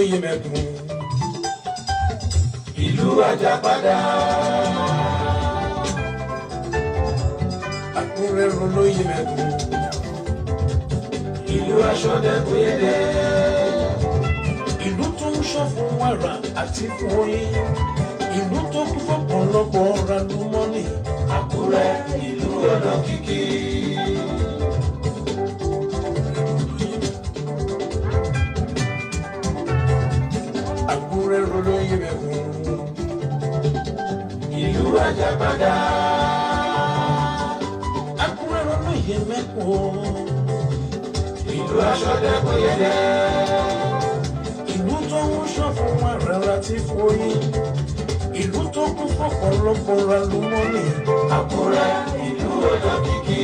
rolóyè mẹ́kún. Ìlú Àjàpadà. Àkúrẹ́ rolóyè mẹ́kún. Ìlú Aṣọ́dẹ́kúyédé. Ìlú tó ń ṣọ́ fún wàrà àti fún oyin. Ìlú tó kún fọ́pọ̀lọpọ̀ ràlúmọ́nì. Àkúrẹ́ ìlú olókìkí. Àkúrẹ́ rolóyè mẹ́kún. Ìlú Àjàpadà. Àkúrẹ́ rolóyè mẹ́kún. Ìlú Aṣọ́dẹ́kúyédé. Ìlú tó ń ṣọ́ fún wàrà àti fún oyin. Ìlú tó kún fọ́pọ̀lọpọ̀ ràlúmọ́nì. Àkúrẹ́ ìlú olókìkí.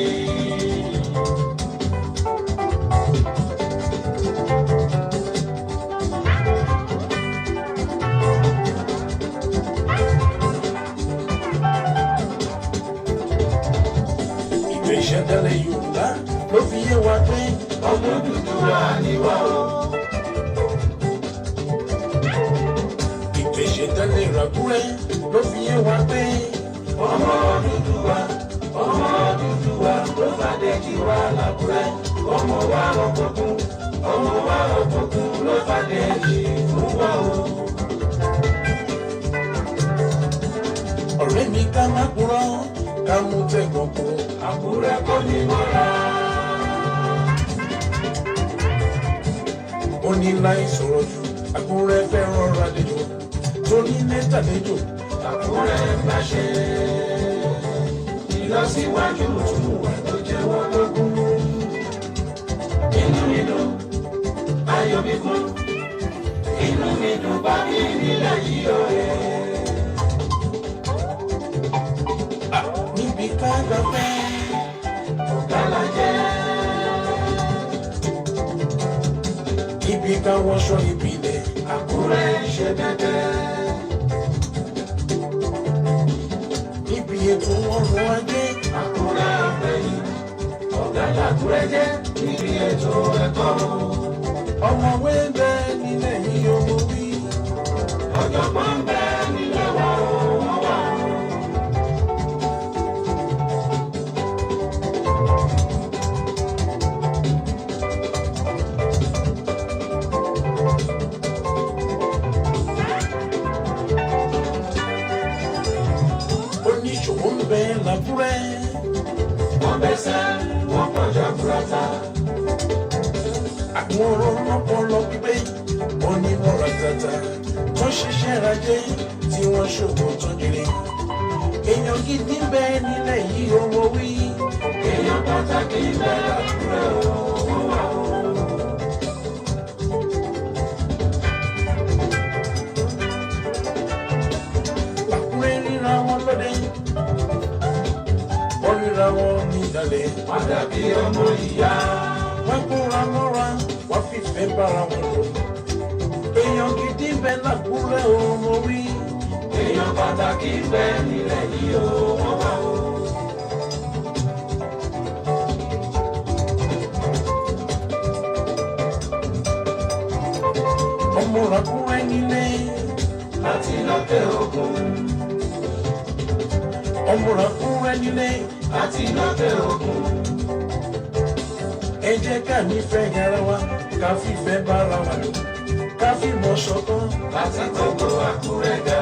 Ìgbésẹ̀dálẹ̀ Yorùbá ló fi yé wa pé ọmọ Odùduwà ni wá o. Ìgbésẹ̀dálẹ̀ Ìràkúrẹ́ ló fi yé wa pé ọmọ Odùduwà ló fàdé kí wá l'Àkúrẹ́. Ọmọ wa ọ̀pọ̀kún ló fàdé kí fún wa o. Ọ̀rẹ́ mi ká má kúrò ká mú tẹ̀gbọ́n kúrò. Àkúrẹ́ kò ní mọ́ra. Ó ní láì sọ̀rọ̀ jù Àkúrẹ́ fẹ́ràn ràlejò. Tó ní mẹ́tàlejò Àkúrẹ́ bá ṣe. Ìlọsíwájú tún wà tó jẹ́ wọ́n lógún. Inú mi dùn, ayọ̀ mi kún. Inú mi dùn bá mi nílẹ̀ yìí ọ̀rẹ́. Níbi ká gbafẹ́ ọ̀gá la jẹ́. Níbi ká wọṣọ ìbílẹ̀ Àkúrẹ́ ṣe bẹ́bẹ́. Níbi ètò ọrọ̀ ajé Àkúrẹ́ àgbẹ̀yìn. Ọ̀gá l'Àkúrẹ́ jẹ́ níbi ètò ẹ̀kọ́. Ọmọwé ń bẹ nílẹ̀ yìí owó wí. Ọ̀jọ̀gbọ́n ń bẹ nílẹ̀ wa o. Oníṣòwò ń bẹ l'Àkúrẹ́. Wọ́n bẹ sẹ́, wọ́n kọjá burata. Àwọn ọlọ́pọlọ pípé onímọ̀ràn tata tó ṣiṣẹ́ rajé tí wọ́n ṣòwò tó jèrè. Èèyàn gidi ń bẹ nílẹ̀ yìí owó wí. Èèyàn pàtàkì ń bẹ l'Àkúrẹ́ owó wà o. Àkúrẹ́ ríra wọn lóde. Wọ́n ríra wọn ní ìdálẹ̀. Wọ́n dàbí ọmọ ìyá. Wọ́n kóra mọ́ra, wọ́n fìfẹ́ bára wọn lò. Èèyàn gidi ń bẹ l'Àkúrẹ́ ọmọ wí. Èèyàn pàtàkì ń bẹ nílẹ̀ yìí o, wọ́n wà o. Ọmọ Àkúrẹ́ nílé láti lókè òkun. Ọmọ Àkúrẹ́ nílé láti lókè òkun. Ẹ jẹ́ ká nífẹ̀ẹ́ ara wa, ká fìfẹ́ bára wa lò, ká fìmọ̀ ṣọ̀kan láti gbogbo Àkúrẹ́ ga.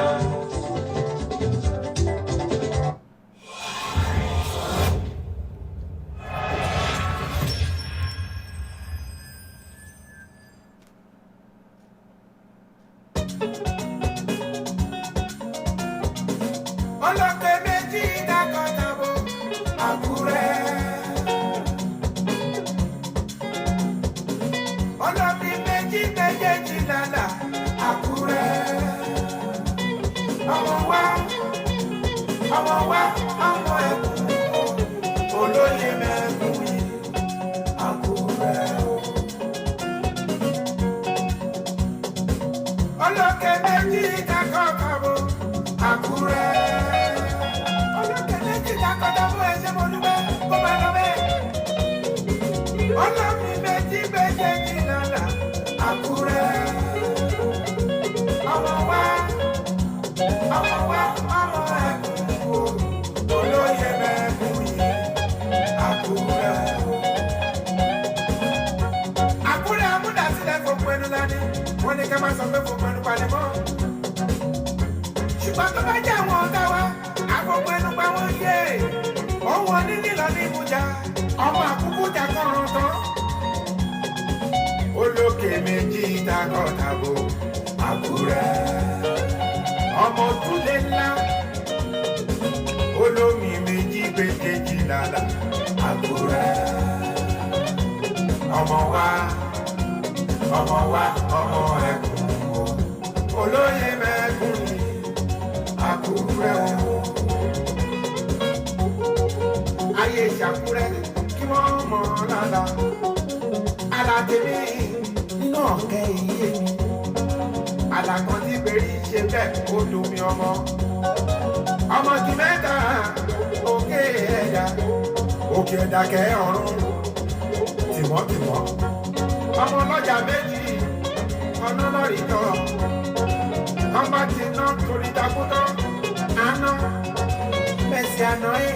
Ọlọ́pẹ́ méjì dákọ̀tàbọ̀ Àkúrẹ́. Ọlọ́pẹ́ méjì méjèèjì lálà Àkúrẹ́. Ọmọ wa, ọmọ ẹkùn olóyè mẹ́kùn yìí Àkúrẹ́. Ọlọ́pẹ́ méjì dákọ̀tàbọ̀ Àkúrẹ́. Ọlọ́pẹ́ méjì dákọ̀tàbọ̀ ẹ̀ṣẹ̀ mọ́lúwẹ́ kó máa lọ bẹ́ẹ̀. Ọlọ́pẹ́ méjì méjèèjì lálà Àkúrẹ́. ọmọ wa ọmọ ẹkùn o olóyè mẹ́kùn yìí Àkúrẹ́ o. Àkúrẹ́ amúdásílẹ̀ fòpin ẹnu lání wọ́n ní ká má sọ pé fòpin ẹnu palẹ̀ mọ́. Ṣùgbọ́n tó bá jẹ́ àwọn ọ̀gá wa àfòpin ẹnu pa wọ́n yé òun onílì lọ ní Ìbújá ọmọ àkúkú jà kọ́run tán. Olókè méjì takọ̀tàbò Àkúrẹ́ ọmọ òtúlé ńlá olómi méjì gbèkejì lálá Àkúrẹ́ ọmọ wa ọmọ ẹkùn o olóyè mẹ́kùn ní Àkúrẹ́ o. Ayé ìṣàkúrẹ́ kí wọ́n mọ̀ lára aládèmí nínú ọ̀kẹ́ iye mi alàkàn tí bèrè ṣe bẹ́ẹ̀ ó domi ọmọ ti mẹ́ta òkè ẹ̀dá kẹ́ ọ̀run tìmọ́tìmọ́ ọmọ ọlọ́jà méjì ọ̀nà lọ́rì tọ́ ọmọ ti ná torí takútọ́ àná mẹ́sì àná ẹ̀.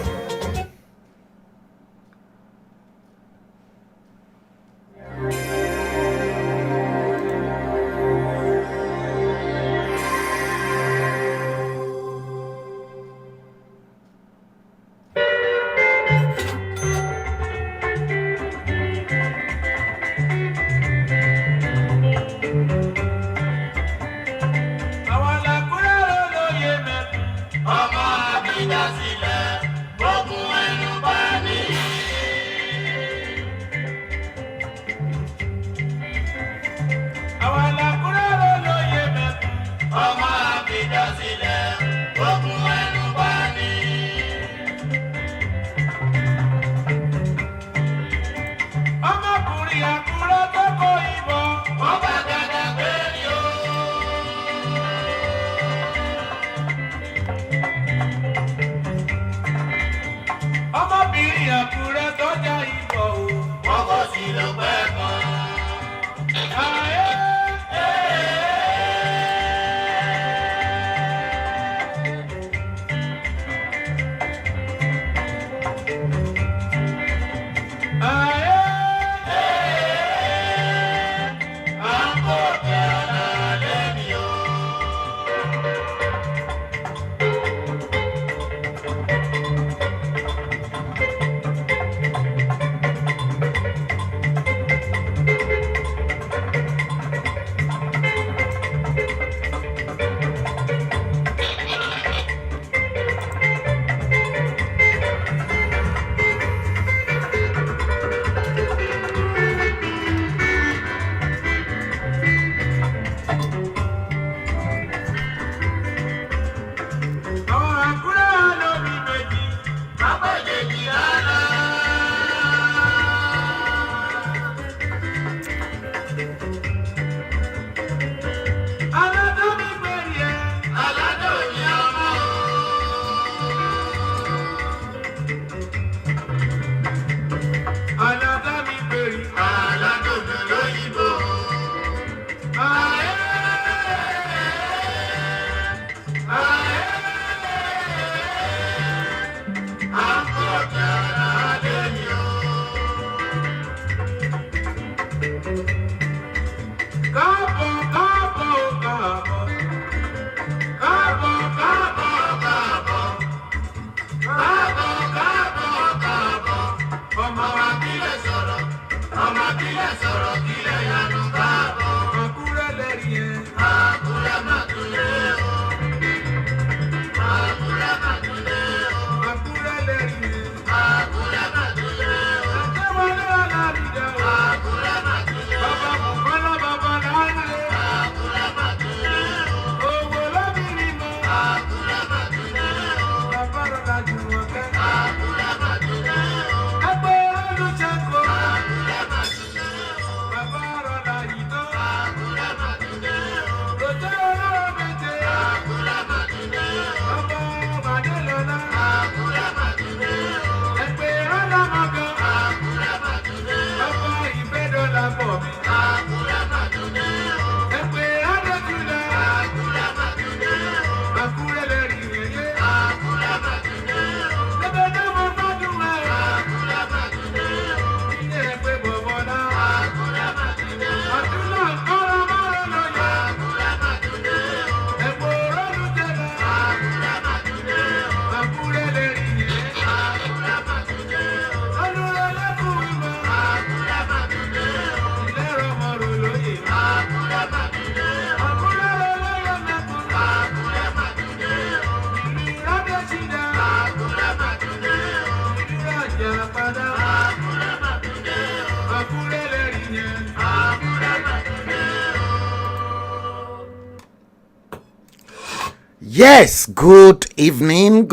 Yes, good evening,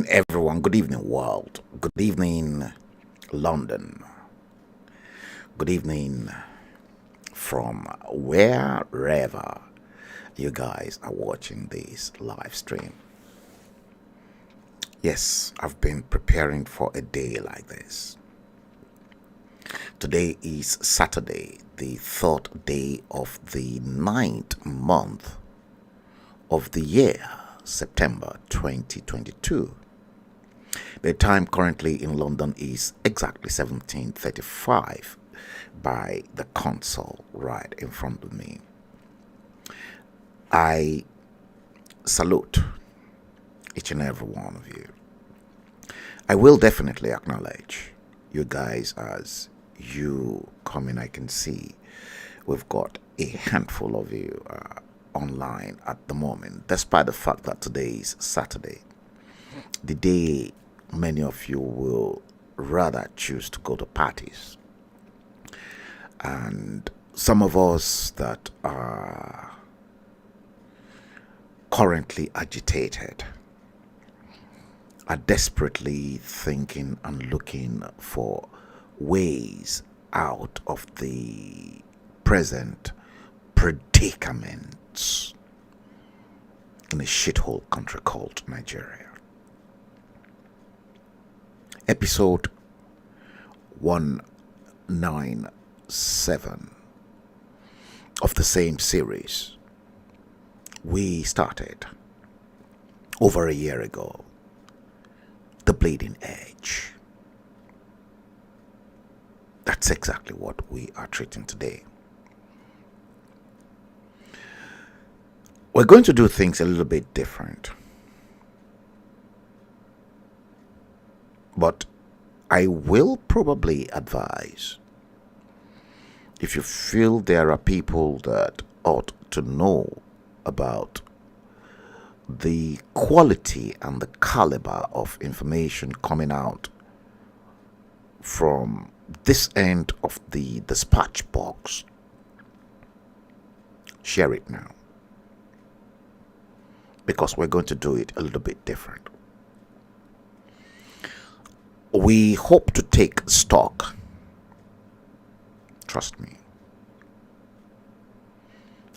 everyone, good evening, world, good evening, London, good evening from wherever you guys are watching this live stream. Yes, I've been preparing for a day like this. Today is Saturday, the third day of the 9th month of the year, September 2022. The time currently in London is exactly 17:35 by the console right in front of me. I salute each and every one of you. I will definitely acknowledge you guys as you come in. I can see we've got a handful of you online at the moment, despite the fact that today is Saturday, the day many of you will rather choose to go to parties. And some of us that are currently agitated are desperately thinking and looking for ways out of the present predicaments in a shithole country called Nigeria. Episode 197 of the same series we started over a year ago, The Bleeding Edge. That's exactly what we are treating today. We're going to do things a little bit different, but I will probably advise, if you feel there are people that ought to know about the quality and the caliber of information coming out from this end of the dispatch box, share it now, because we're going to do it a little bit different. We hope to take stock. Trust me.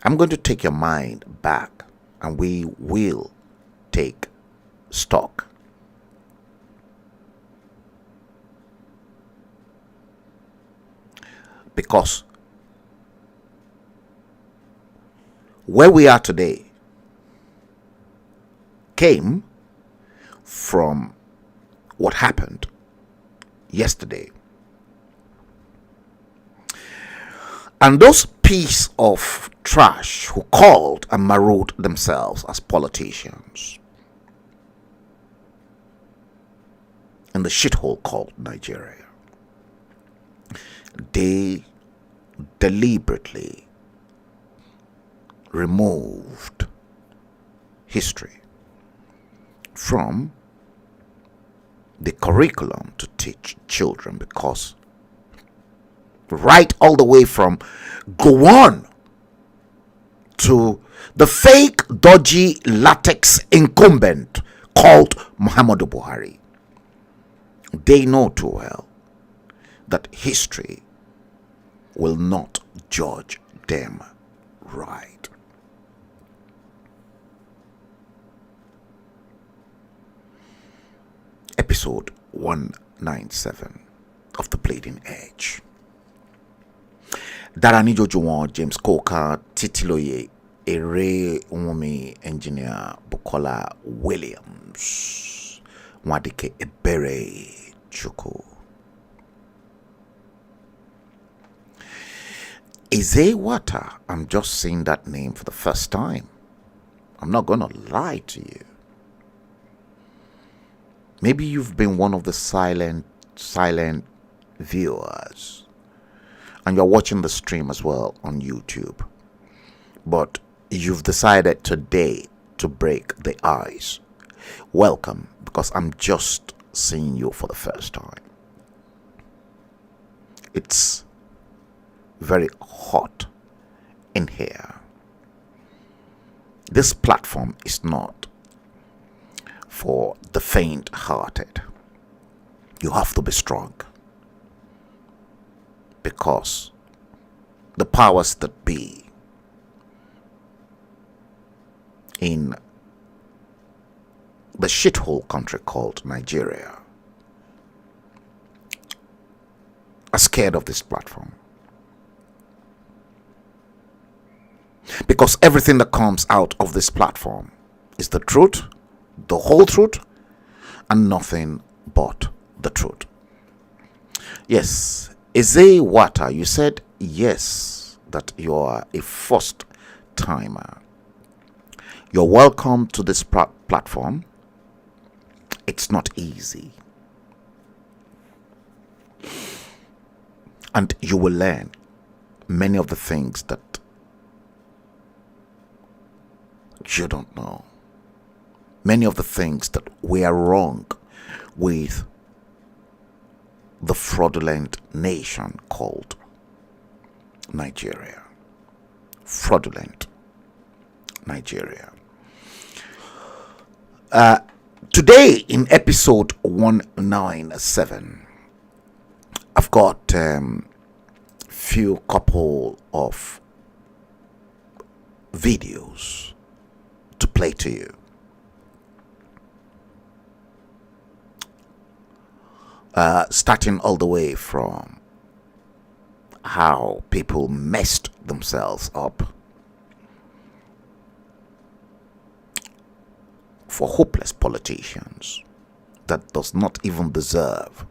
I'm going to take your mind back and we will take stock. Because where we are today came from what happened yesterday. And those piece of trash who called and marooned themselves as politicians in the shithole called Nigeria, they deliberately removed history from the curriculum to teach children, because right all the way from Gowon to the fake dodgy latex incumbent called Muhammadu Buhari, they know too well that history will not judge them right. Episode 197 of The Bleeding Edge. Darani Jojuwon, James Coker, Titiloye, Ere Umumi, Engineer Bukola Williams, Wadike Ebere Chuku. Izewata, I'm just saying that name for the first time. I'm not gonna lie to you. Maybe you've been one of the silent viewers, and you're watching the stream as well on YouTube, but you've decided today to break the ice. Welcome, because I'm just seeing you for the first time. It's very hot in here. This platform is not for the faint-hearted. You have to be strong, because the powers that be in the shithole country called Nigeria are scared of this platform. Because everything that comes out of this platform is the truth, the whole truth, and nothing but the truth. Yes, Eze Wata, you said yes, that you are a first timer. You're welcome to this platform. It's not easy. And you will learn many of the things that you don't know. Many of the things that we are wrong with the fraudulent nation called Nigeria. Fraudulent Nigeria. Today in episode 197, I've got few couple of videos to play to you. Starting all the way from how people messed themselves up for hopeless politicians that does not even deserve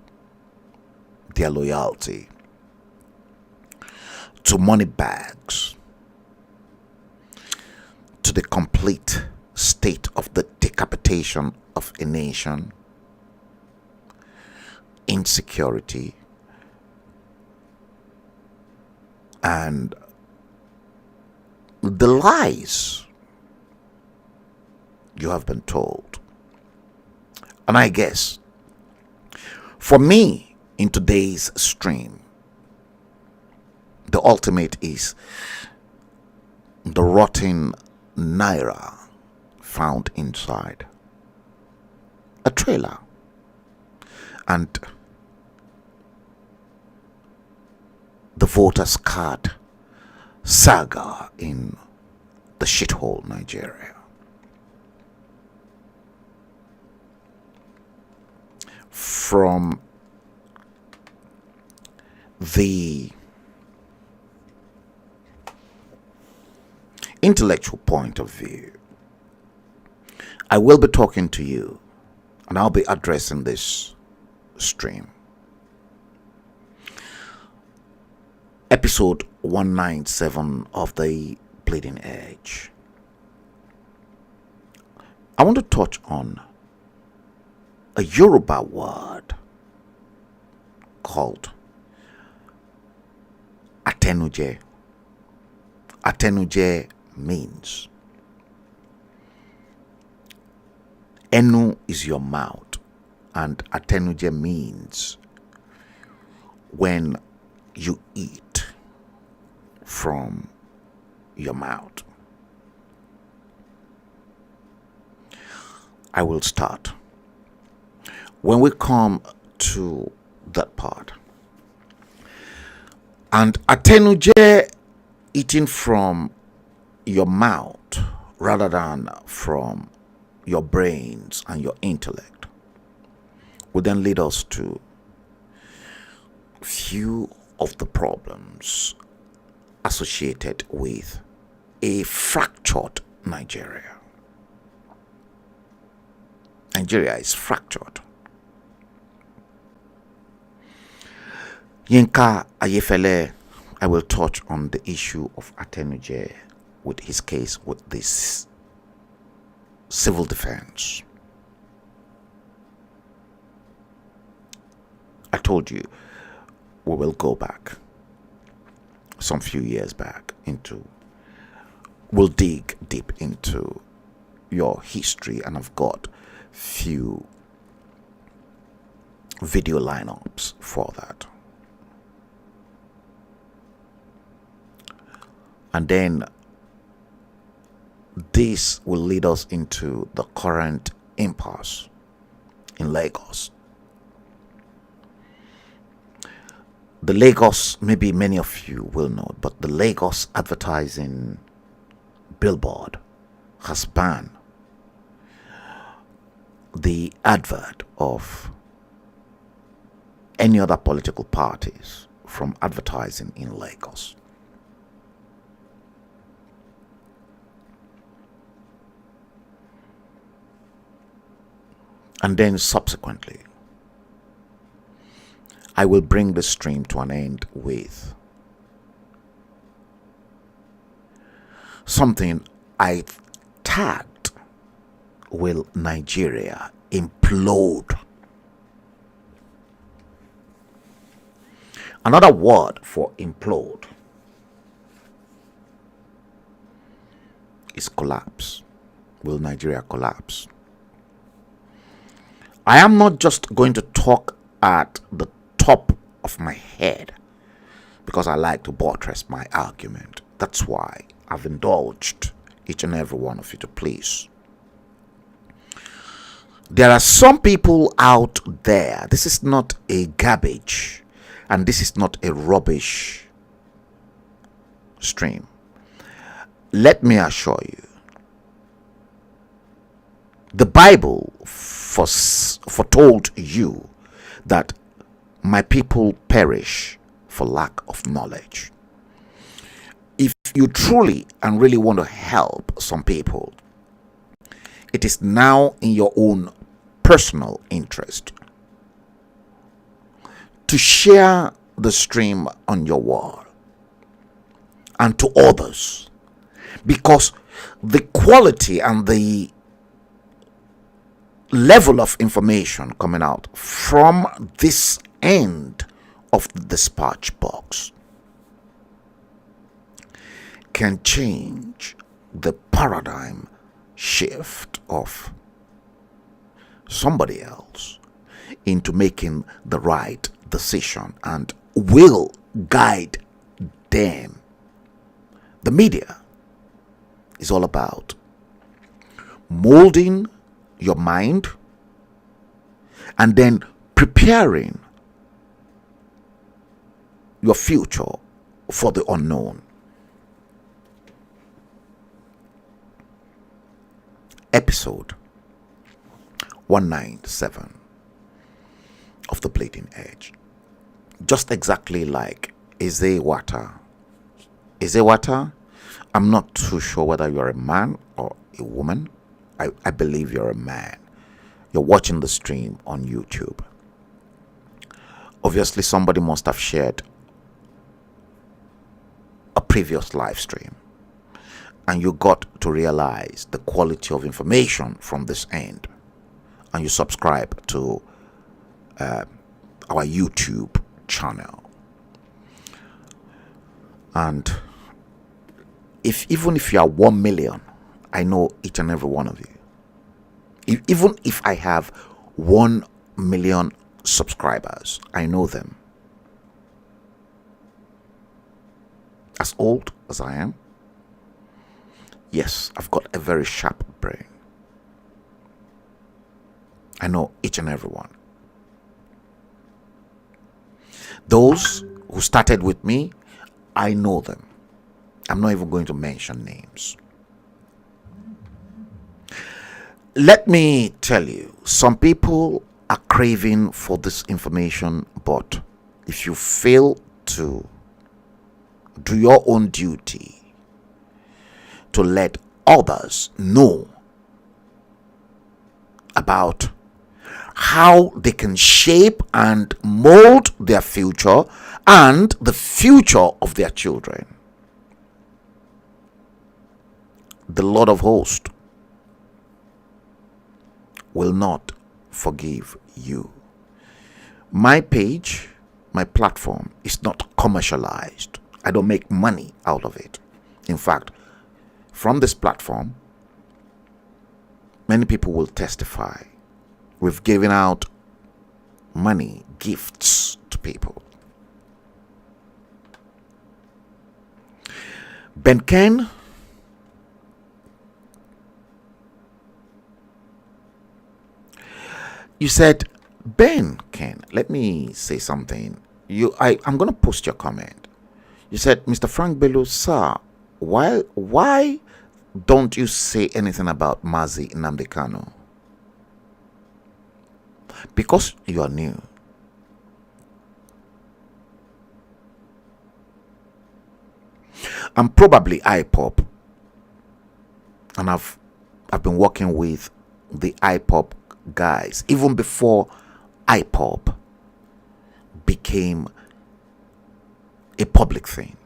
their loyalty, to money bags, to the complete state of the decapitation of a nation, insecurity, and the lies you have been told. And I guess for me in today's stream, the ultimate is the rotten naira found inside a trailer, and the voters card saga in the shithole Nigeria. From the intellectual point of view, I will be talking to you, and I'll be addressing this stream. Episode 197 of the Bleeding Edge. I want to touch on a Yoruba word called atenuje. Atenuje means enu is your mouth, and atenuje means when you eat from your mouth. I will start. When we come to that part, and atenuje, eating from your mouth rather than from your brains and your intellect, will then lead us to few of the problems associated with a fractured Nigeria. Nigeria is fractured. Yinka Ayefele, I will touch on the issue of Atenuje with his case with this civil defense. I told you we will go back some few years back we'll dig deep into your history, and I've got few video lineups for that. And then this will lead us into the current impasse in Lagos. The Lagos, maybe many of you will know, but the Lagos advertising billboard has banned the advert of any other political parties from advertising in Lagos. And then subsequently, I will bring the stream to an end with something I tagged, "Will Nigeria implode?" Another word for implode is collapse. Will Nigeria collapse? I am not just going to talk at the top of my head because I like to buttress my argument. That's why I've indulged each and every one of you to please. There are some people out there. This is not a garbage and this is not a rubbish stream. Let me assure you, the Bible foretold you that my people perish for lack of knowledge. If you truly and really want to help some people, it is now in your own personal interest to share the stream on your wall and to others, because the quality and the level of information coming out from this end of the dispatch box can change the paradigm shift of somebody else into making the right decision and will guide them. The media is all about molding your mind and then preparing your future for the unknown. Episode 197 of The Bleeding Edge. Just exactly like Ezewata. Ezewata, I'm not too sure whether you're a man or a woman. I believe you're a man. You're watching the stream on YouTube. Obviously, somebody must have shared a previous live stream, and you got to realize the quality of information from this end, and you subscribe to our YouTube channel. And even if you are 1 million, I know each and every one of you. Even if I have 1 million subscribers, I know them. As old as I am, yes, I've got a very sharp brain. I know each and every one. Those who started with me, I know them. I'm not even going to mention names. Let me tell you, some people are craving for this information, but if you fail to do your own duty to let others know about how they can shape and mold their future and the future of their children, the Lord of hosts will not forgive you. My page, my platform is not commercialized. I don't make money out of it. In fact, from this platform, many people will testify. We've given out money, gifts to people. Ben Ken You said, Ben Ken, let me say something. I'm going to post your comment. You said, Mr. Frank Bello, sir, why don't you say anything about Mazi Nnamdi Kanu? Because you are new. I'm probably IPOP, and I've been working with the IPOP guys even before IPOP became a public thing.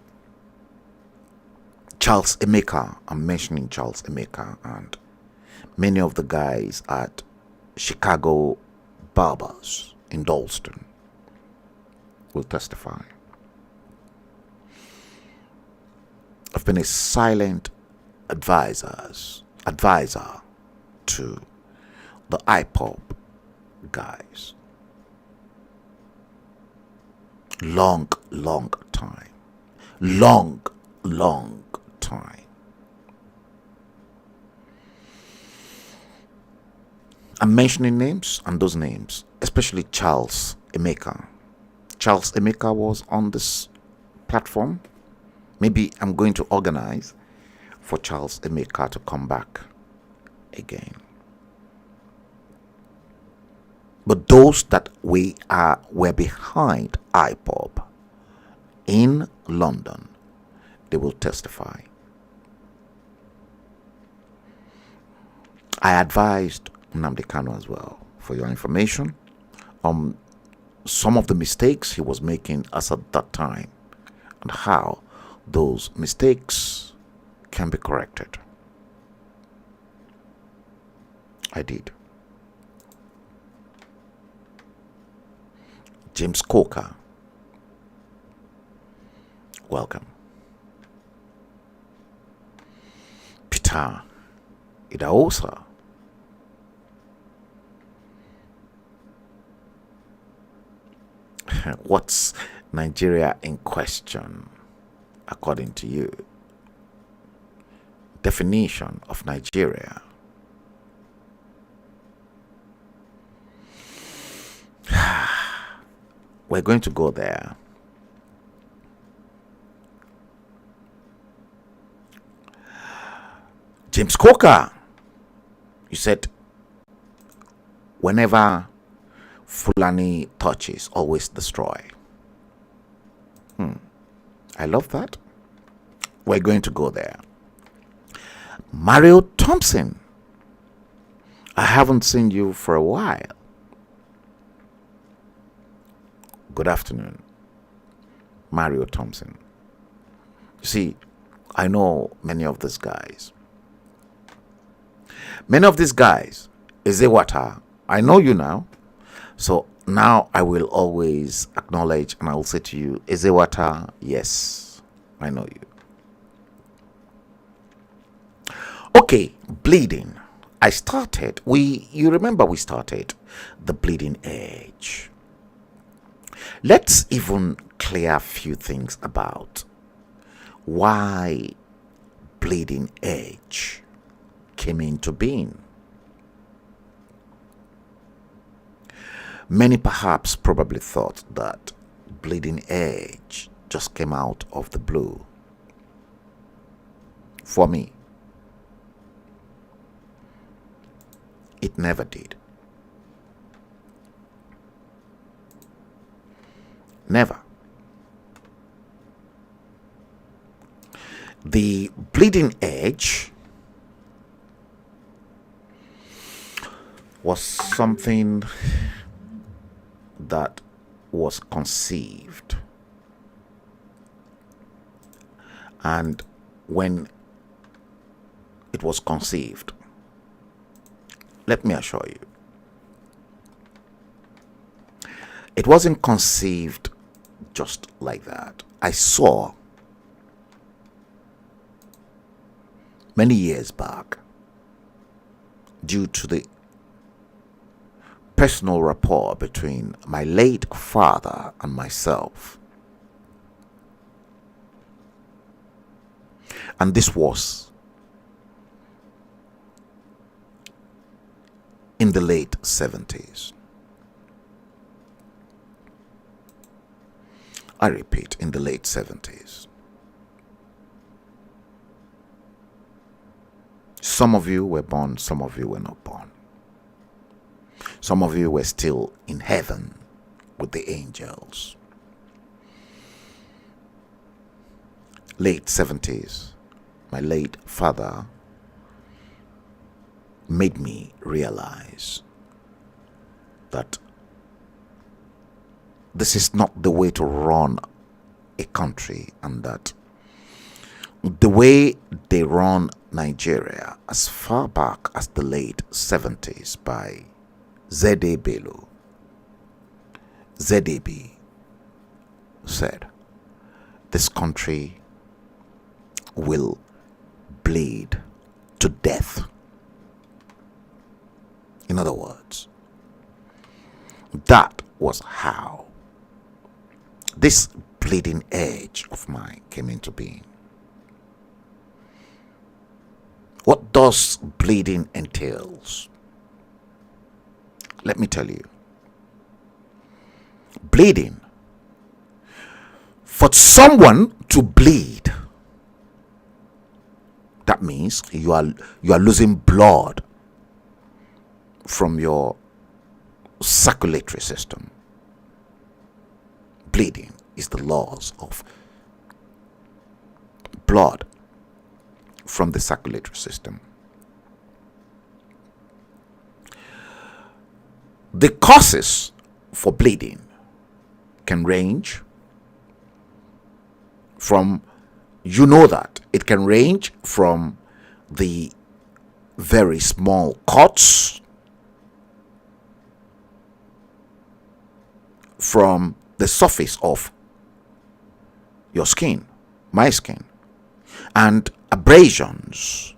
Charles Emeka, I'm mentioning Charles Emeka, and many of the guys at Chicago Barbers in Dalston will testify. I've been a silent advisor to the IPOP guys. Long time. Long time. I'm mentioning names, and those names, especially Charles Emeka. Charles Emeka was on this platform. Maybe I'm going to organize for Charles Emeka to come back again. But those that were behind IPOP in London, they will testify. I advised Nnamdi Kanu as well, for your information, some of the mistakes he was making as at that time, and how those mistakes can be corrected. I did. James Coker, welcome. Peter Idaosa, what's Nigeria in question according to you? Definition of Nigeria. We're going to go there. James Coker, you said, whenever Fulani touches, always destroy. I love that. We're going to go there. Mario Thompson, I haven't seen you for a while. Good afternoon, Mario Thompson. You see, I know many of these guys. Many of these guys, Ezewata, I know you now. So now I will always acknowledge, and I will say to you, Ezewata, yes, I know you. Okay, bleeding. You remember we started the bleeding edge. Let's even clear a few things about why bleeding edge came into being. Many perhaps probably thought that bleeding edge just came out of the blue. For me, it never did. Never. The bleeding edge was something that was conceived, and when it was conceived, let me assure you, it wasn't conceived just like that. I saw many years back, due to the personal rapport between my late father and myself, and this was in the late 70s. I repeat, in the late 70s. Some of you were born, some of you were not born. Some of you were still in heaven with the angels. Late 70s, my late father made me realize that this is not the way to run a country, and that the way they run Nigeria as far back as the late 70s by Z.A. Bello, ZAB said, this country will bleed to death. In other words, that was how this bleeding edge of mine came into being. What does bleeding entails? Let me tell you. Bleeding, for someone to bleed, that means you are losing blood from your circulatory system. Bleeding is the loss of blood from the circulatory system. The causes for bleeding can range from, it can range from the very small cuts from the surface of your skin, my skin, and abrasions,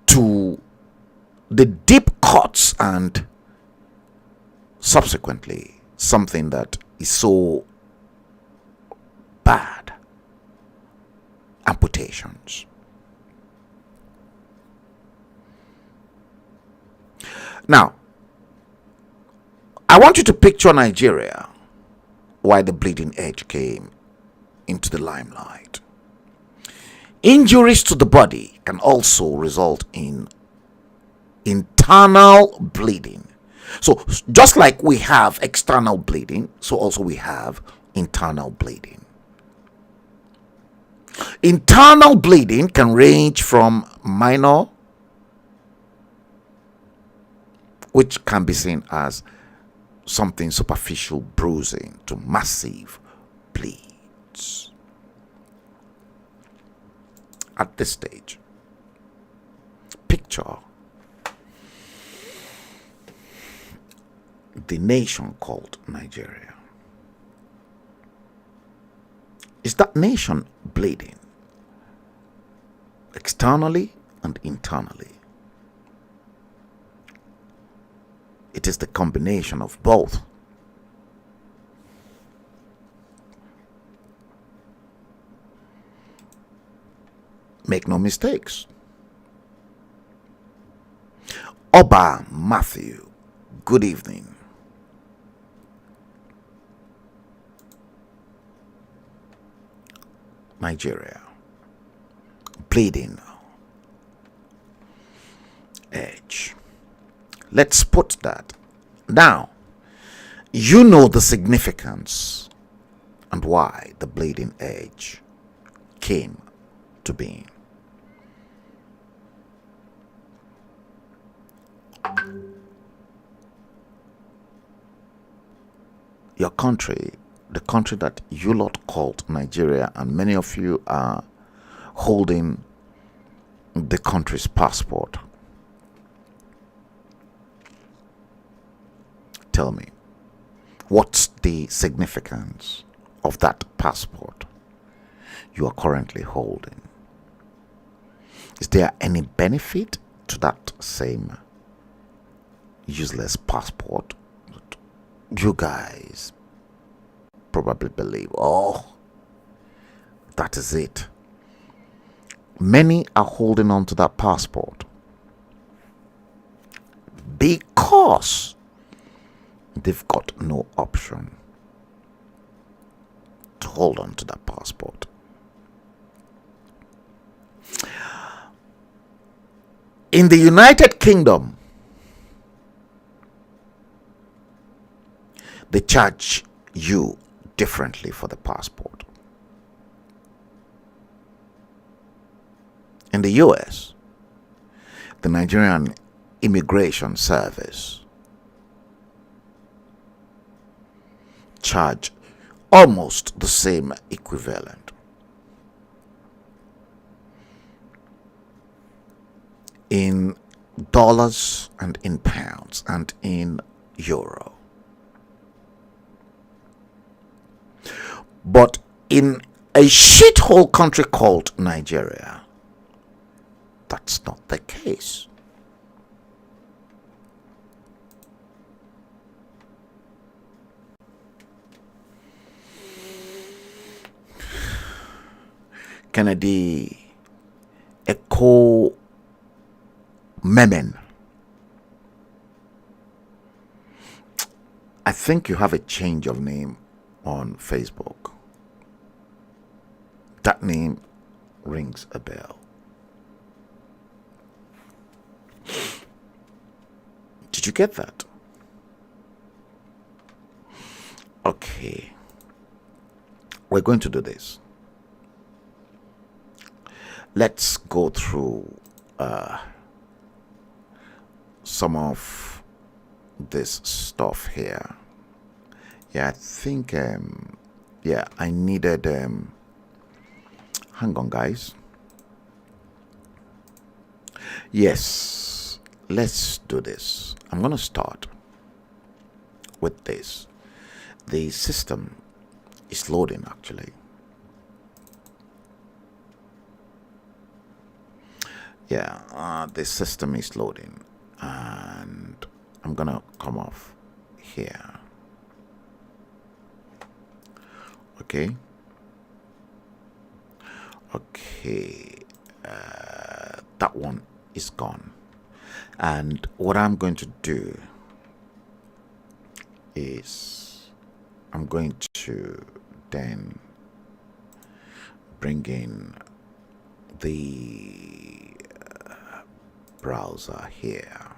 to the deep cuts, and subsequently something that is so bad, amputations. Now, I want you to picture Nigeria, why the bleeding edge came into the limelight. Injuries to the body can also result in internal bleeding. So just like we have external bleeding, so also we have internal bleeding. Internal bleeding can range from minor, which can be seen as something superficial bruising, to massive bleeds. At this stage, picture the nation called Nigeria. Is that nation bleeding externally and internally? It is the combination of both. Make no mistakes. Oba Matthew, good evening. Nigeria, bleeding edge. Let's put that. Now, you know the significance and why the bleeding edge came to being. Your country, the country that you lot called Nigeria, and many of you are holding the country's passport. Tell me, what's the significance of that passport you are currently holding? Is there any benefit to that same useless passport? You guys probably believe, oh, that is it. Many are holding on to that passport because they've got no option to hold on to that passport. In the United Kingdom, they charge you differently for the passport. In the US, the Nigerian Immigration Service charge almost the same equivalent. In dollars and in pounds and in euro. But in a shithole country called Nigeria, that's not the case. Kennedy Echo Memen. I think you have a change of name on Facebook. That name rings a bell. Did you get that? Okay. We're going to do this. Let's go through some of this stuff here. Yeah, I think yeah, I needed hang on, guys. Yes, let's do this. I'm gonna start with this. The system is loading actually. Yeah, the system is loading, and I'm gonna come off here. Okay. Okay, that one is gone, and what I'm going to do is I'm going to then bring in the browser here.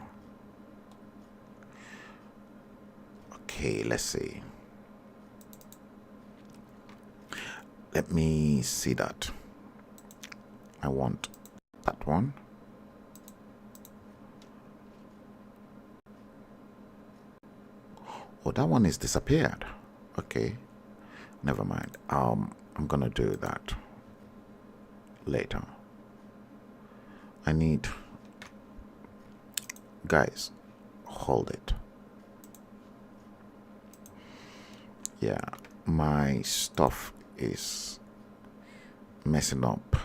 Okay, let's see. Let me see that. I want that one. Oh, that one is disappeared. Okay, never mind. I'm gonna do that later. I need, guys, hold it. Yeah, my stuff is messing up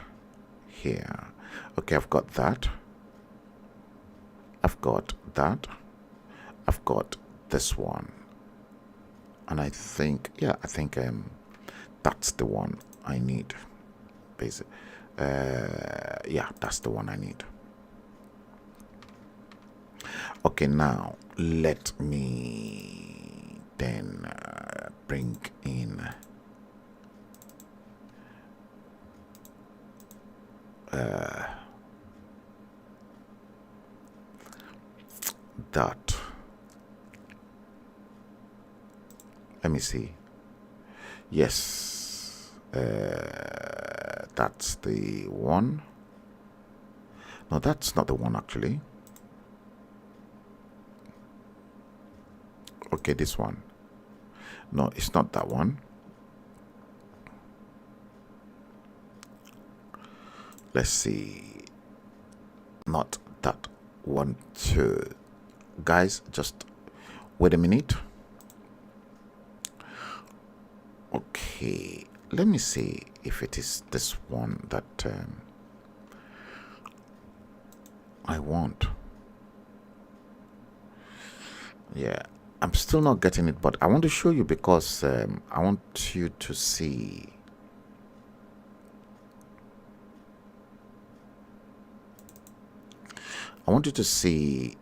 here. Okay, I've got that. I've got that. I've got this one. And I think, yeah, I think that's the one I need. Basically, yeah, that's the one I need. Okay, now let me then bring in that. Let me see. Yes, that's the one. No, that's not the one actually. Okay, this one. No, it's not that one. Let's see. Not that one too. Guys, just wait a minute. Okay, let me see if it is this one that I want. Yeah, I'm still not getting it, but I want to show you because I want you to see. I want you to see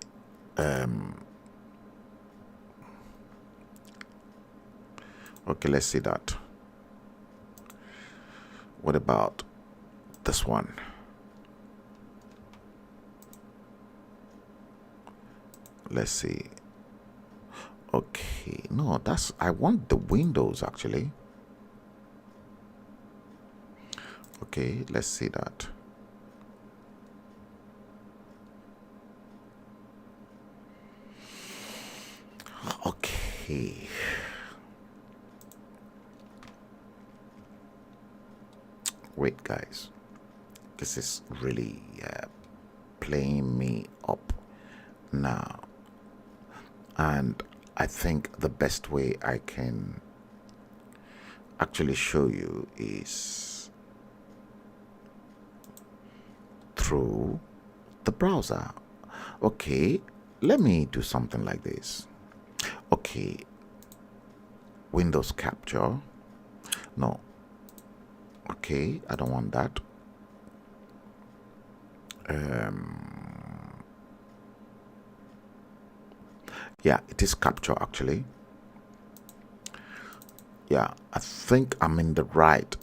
Okay, let's see that. What about this one? Let's see. Okay, no, that's, I want the windows actually. Okay, let's see that. Okay. Wait, guys. This is really playing me up now. And I think the best way I can actually show you is through the browser. Okay, let me do something like this. Okay, Windows capture. No. Okay, I don't want that. Yeah, it is capture actually. Yeah, I think I'm in the right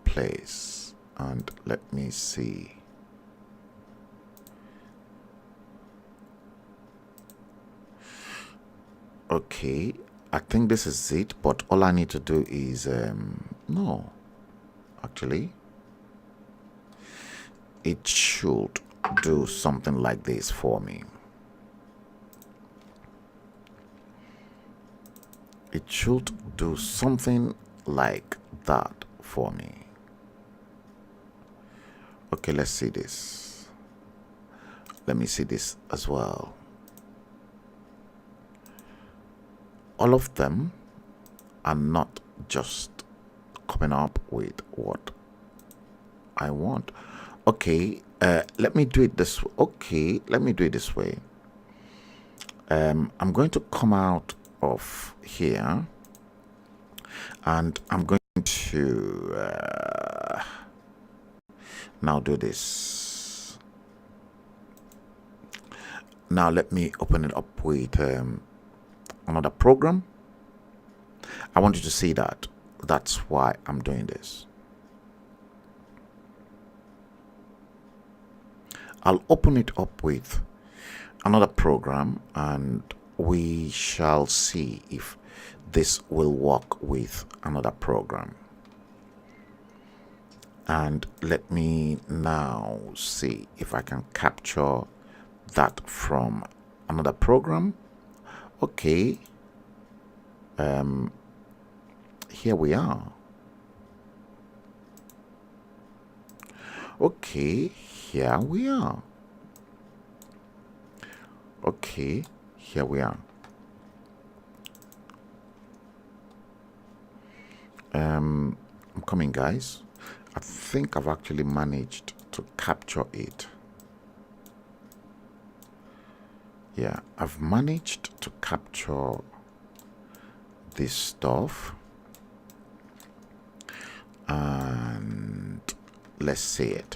place. And let me see. Okay, I think this is it, but all I need to do is no, actually it should do something like this for me. It should do something like that for me. Okay, let's see this. Let me see this as well. All of them are not just coming up with what I want. Okay, let me do it this way. Okay, let me do it this way. I'm going to come out of here and I'm going to now do this. Now let me open it up with another program. I want you to see that. That's why I'm doing this. I'll open it up with another program and we shall see if this will work with another program. And let me now see if I can capture that from another program. Okay, here we are. Okay, here we are. Okay, here we are. I'm coming, guys. I think I've actually managed to capture it. Yeah, I've managed to capture this stuff. And let's see it.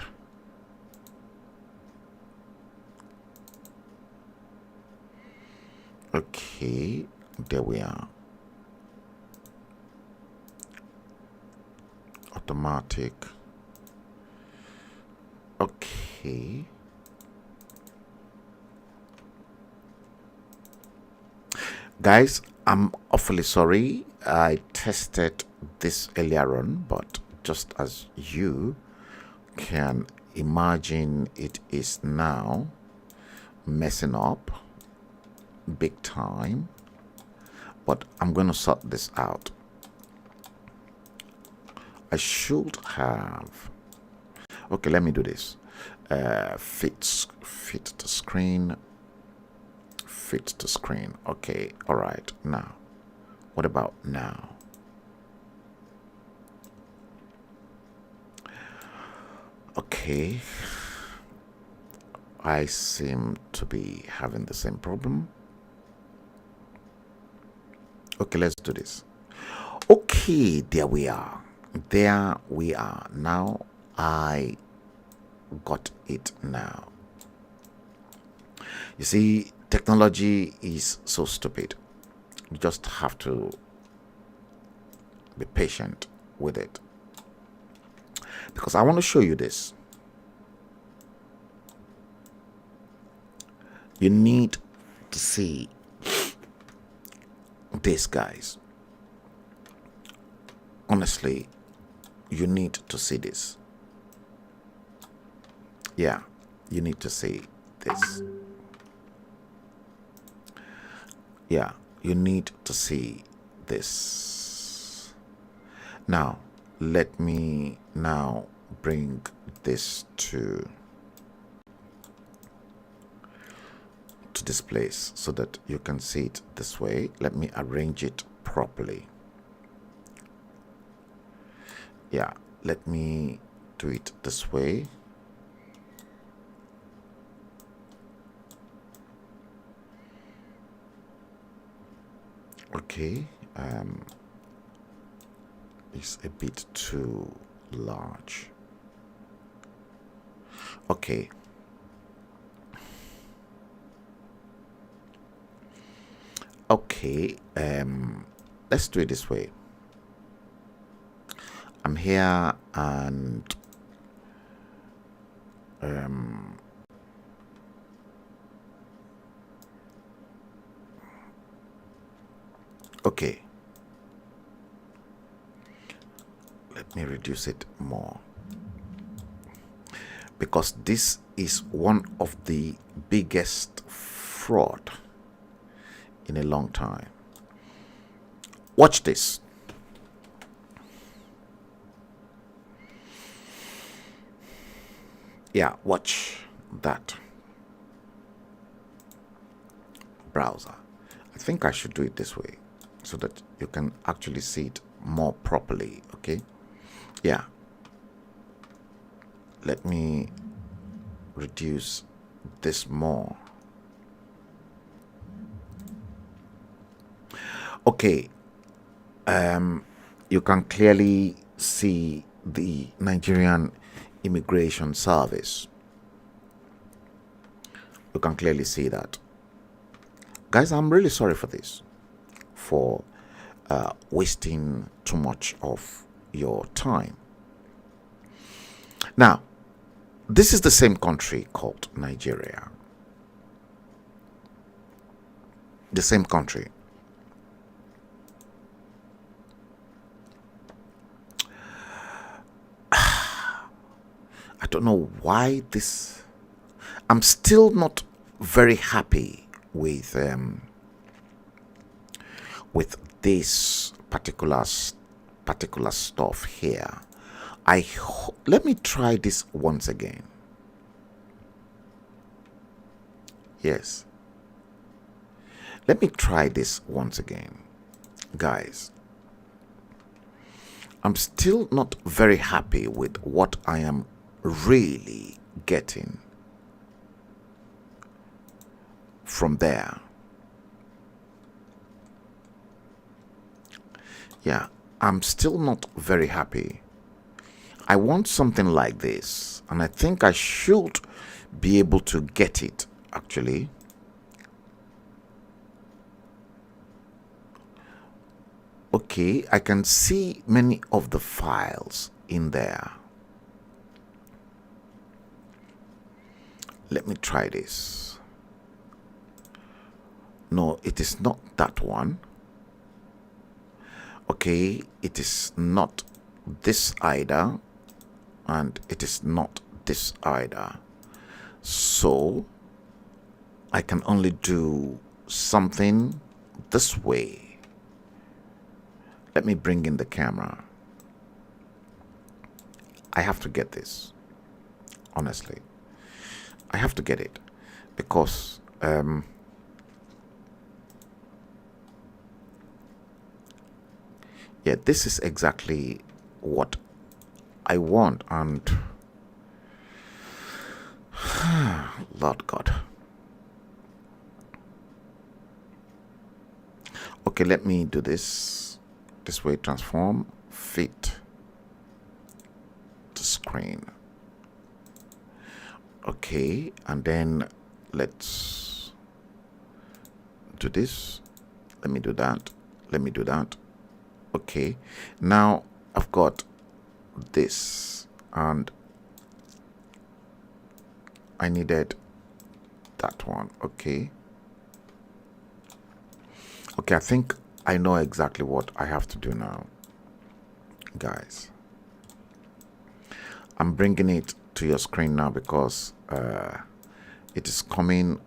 Okay, there we are. Automatic. Okay. Guys, I'm awfully sorry. I tested this earlier on, but just as you can imagine, it is now messing up big time. But I'm going to sort this out. I should have. Okay, let me do this. Fit to screen. Fit to screen. Okay, all right. Now, what about now? Okay, I seem to be having the same problem. Okay, let's do this. Okay, there we are. There we are. Now I got it now. You see, technology is so stupid. You just have to Be patient with it, because I want to show you this. You need to see this, guys. Honestly, you need to see this. Yeah, you need to see this. Yeah, you need to see this. Now, let me now bring this to this place so that you can see it this way. Let me arrange it properly. Yeah, let me do it this way. Okay, it's a bit too large. Okay. Okay, let's do it this way. I'm here and okay, let me reduce it more, because this is one of the biggest fraud in a long time. Watch this. Yeah, watch that. Browser. I think I should do it this way so that you can actually see it more properly. Okay. Yeah. Let me reduce this more. Okay. You can clearly see the Nigerian Immigration Service. You can clearly see that. Guys, I'm really sorry for this, for wasting too much of your time. Now, this is the same country called Nigeria. The same country. I don't know why this. I'm still not very happy with this particular stuff here. Let me try this once again. Yes. Let me try this once again, guys. I'm still not very happy with what I am really getting from there. Yeah, I'm still not very happy. I want something like this, and I think I should be able to get it actually. Okay, I can see many of the files in there. Let me try this. No, it is not that one. Okay, it is not this either, and it is not this either. So I can only do something this way. Let me bring in the camera. I have to get this, honestly. I have to get it because yeah, this is exactly what I want, and Lord God. Okay, let me do this way. Transform, fit to screen. Okay, and then let's do this. Let me do that. Let me do that. Okay, now I've got this, and I needed that one. Okay, I think I know exactly what I have to do now, guys. I'm bringing it to your screen now because it is coming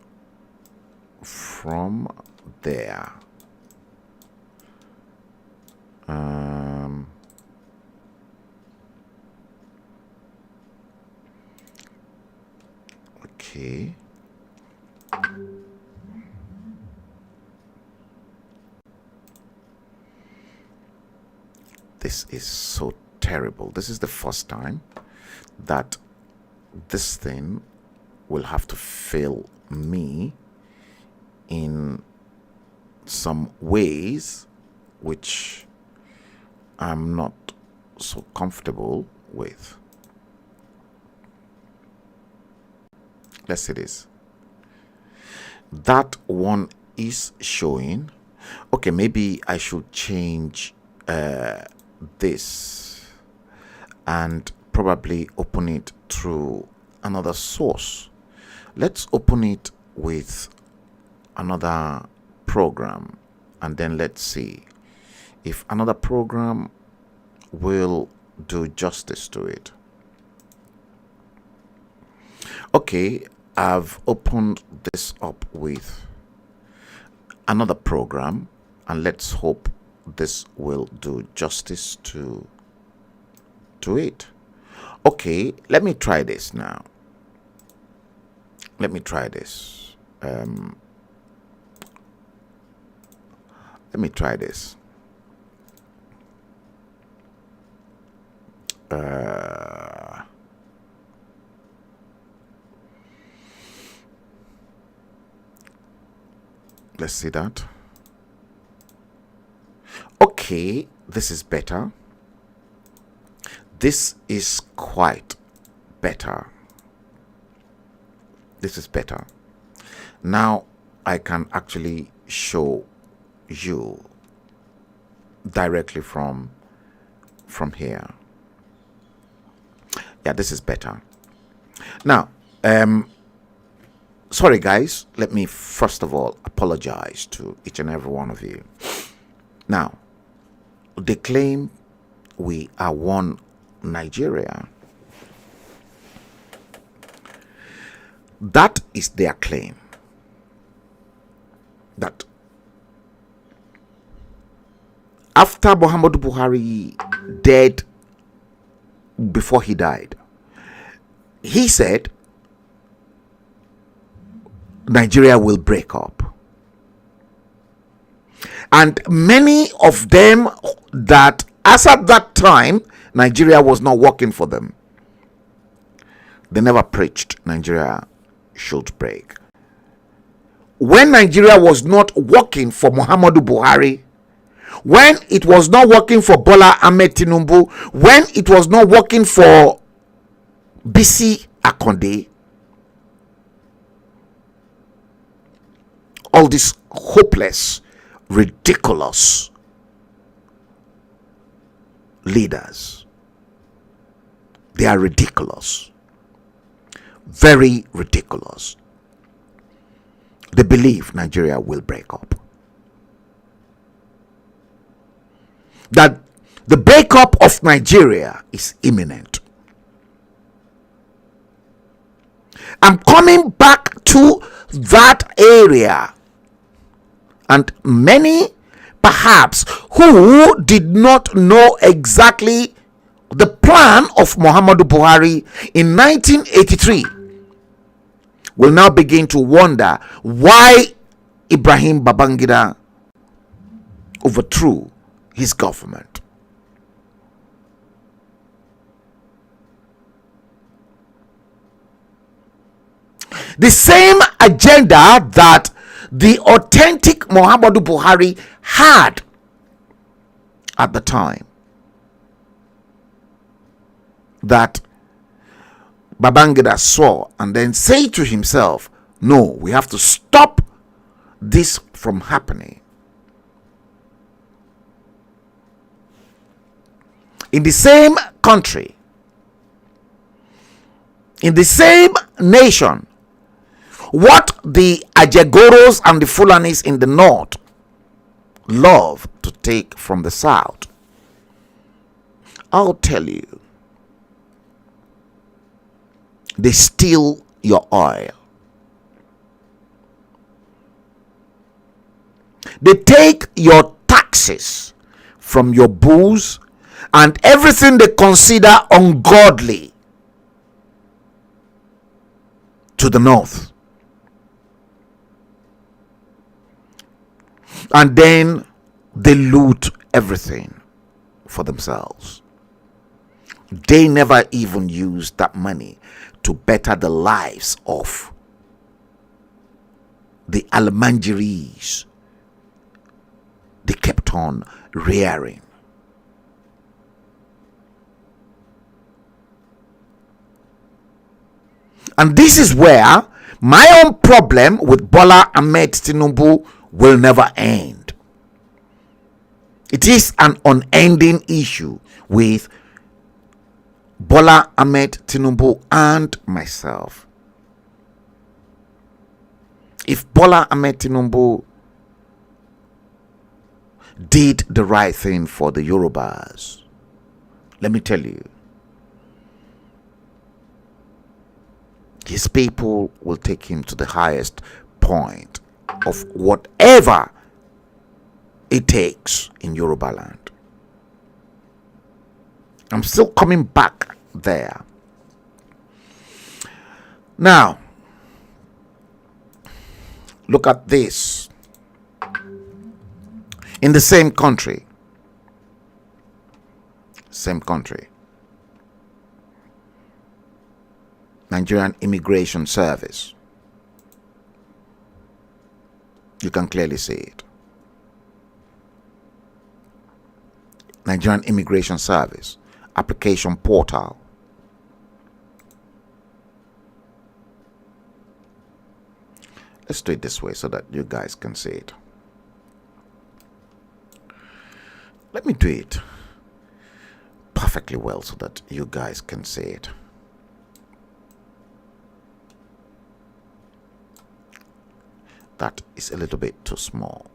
from there. Okay. This is so terrible. This is the first time that this thing will have to fail me in some ways which I'm not so comfortable with. Let's see this. That one is showing. Okay, maybe I should change this and probably open it through another source. Let's open it with another program, and then let's see if another program will do justice to it. Okay, I've opened this up with another program, and let's hope this will do justice to it. Okay, let me try this now. Let me try this. Let me try this. Let's see that. Okay, this is better. This is quite better. This is better. Now I can actually show you directly from here. Yeah, this is better. Now, sorry guys, let me first of all apologize to each and every one of you. Now, they claim we are one Nigeria. That is their claim. That after Muhammadu Buhari died, before he died, he said Nigeria will break up. And many of them that, as at that time, Nigeria was not working for them, they never preached Nigeria should break. When Nigeria was not working for Muhammadu Buhari, when it was not working for Bola Ahmed Tinubu, when it was not working for Bisi Akonde, all these hopeless, ridiculous leaders, they are ridiculous, very ridiculous. They believe Nigeria will break up, that the breakup of Nigeria is imminent. I'm coming back to that area, and many perhaps who did not know exactly the plan of Muhammadu Buhari in 1983 will now begin to wonder why Ibrahim Babangida overthrew his government. The same agenda that the authentic Muhammadu Buhari had at the time, that Babangida saw and then say to himself, no, we have to stop this from happening. in the same country, in the same nation, what the Ajegoros and the Fulanis in the north love to take from the south, I'll tell you, they steal your oil. They take your taxes from your bulls and everything they consider ungodly to the north. And then they loot everything for themselves. They never even use that money to better the lives of the Almanjiris they kept on rearing. And this is where my own problem with Bola Ahmed Tinubu will never end. It is an unending issue with Bola Ahmed Tinubu and myself. If Bola Ahmed Tinubu did the right thing for the Yorubas, let me tell you, his people will take him to the highest point of whatever it takes in Yoruba land. I'm still coming back there. Now, look at this. In the same country, Nigerian Immigration Service. You can clearly see it. Nigerian Immigration Service application portal. Let's do it this way so that you guys can see it. Let me do it perfectly well so that you guys can see it. That is a little bit too small.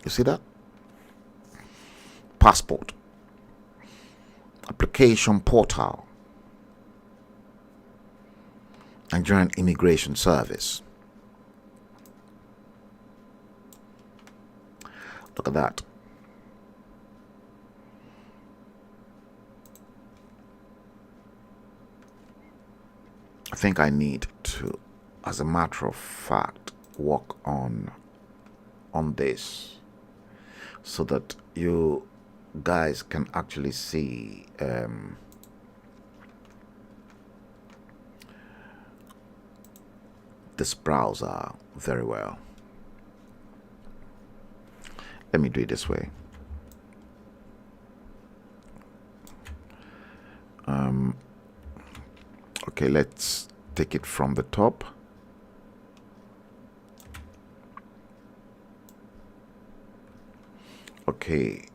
You see that? Passport application portal, Nigerian Immigration Service. Look at that. I think I need to, as a matter of fact, work on this so that you guys can actually see this browser very well. Let me do it this way. Okay, let's take it from the top. Okay.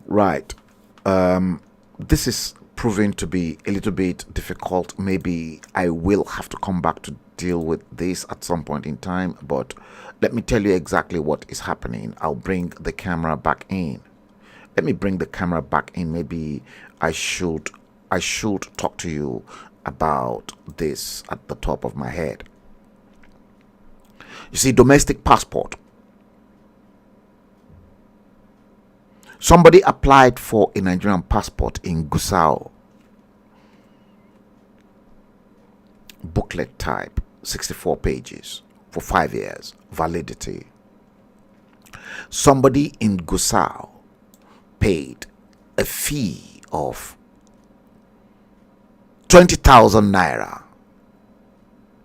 Right. This is proving to be a little bit difficult. Maybe I will have to come back to deal with this at some point in time, but let me tell you exactly what is happening. I'll bring the camera back in. Let me bring the camera back in. Maybe I should talk to you about this at the top of my head. You see, domestic passport. Somebody applied for a Nigerian passport in Gusau. Booklet type, 64 pages for 5 years validity. Somebody in Gusau paid a fee of 20,000 naira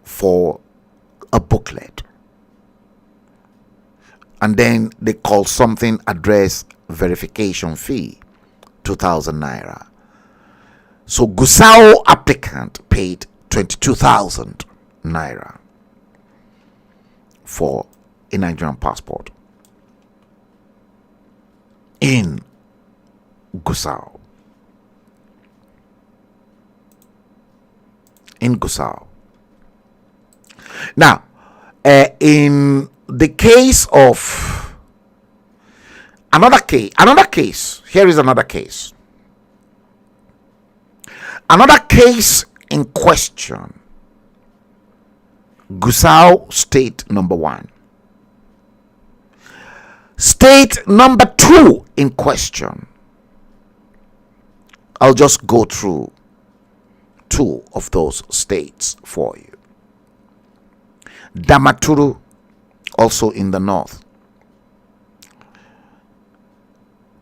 for a booklet, and then they call something address verification fee, 2,000 naira. So Gusau applicant paid 22,000 naira for a Nigerian passport in Gusau. In Gusau. Now, in the case of another case, here is another case. Another case in question, Gusau State number 1. State number 2 in question. I'll just go through 2 of those states for you. Damaturu, also in the north.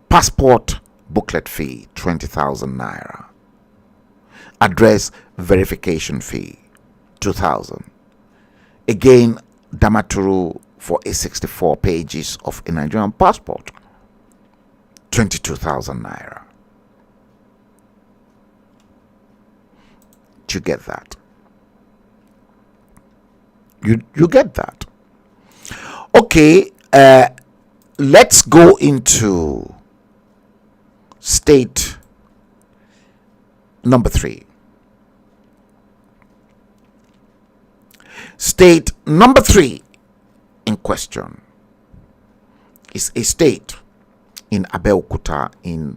Passport booklet fee 20,000 naira. Address verification fee 2,000. Again, Damaturu for a 64 pages of a Nigerian passport 22,000 naira. Do you get that? You get that? Okay, let's go into state number 3. State number 3 in question is a state in Abeokuta in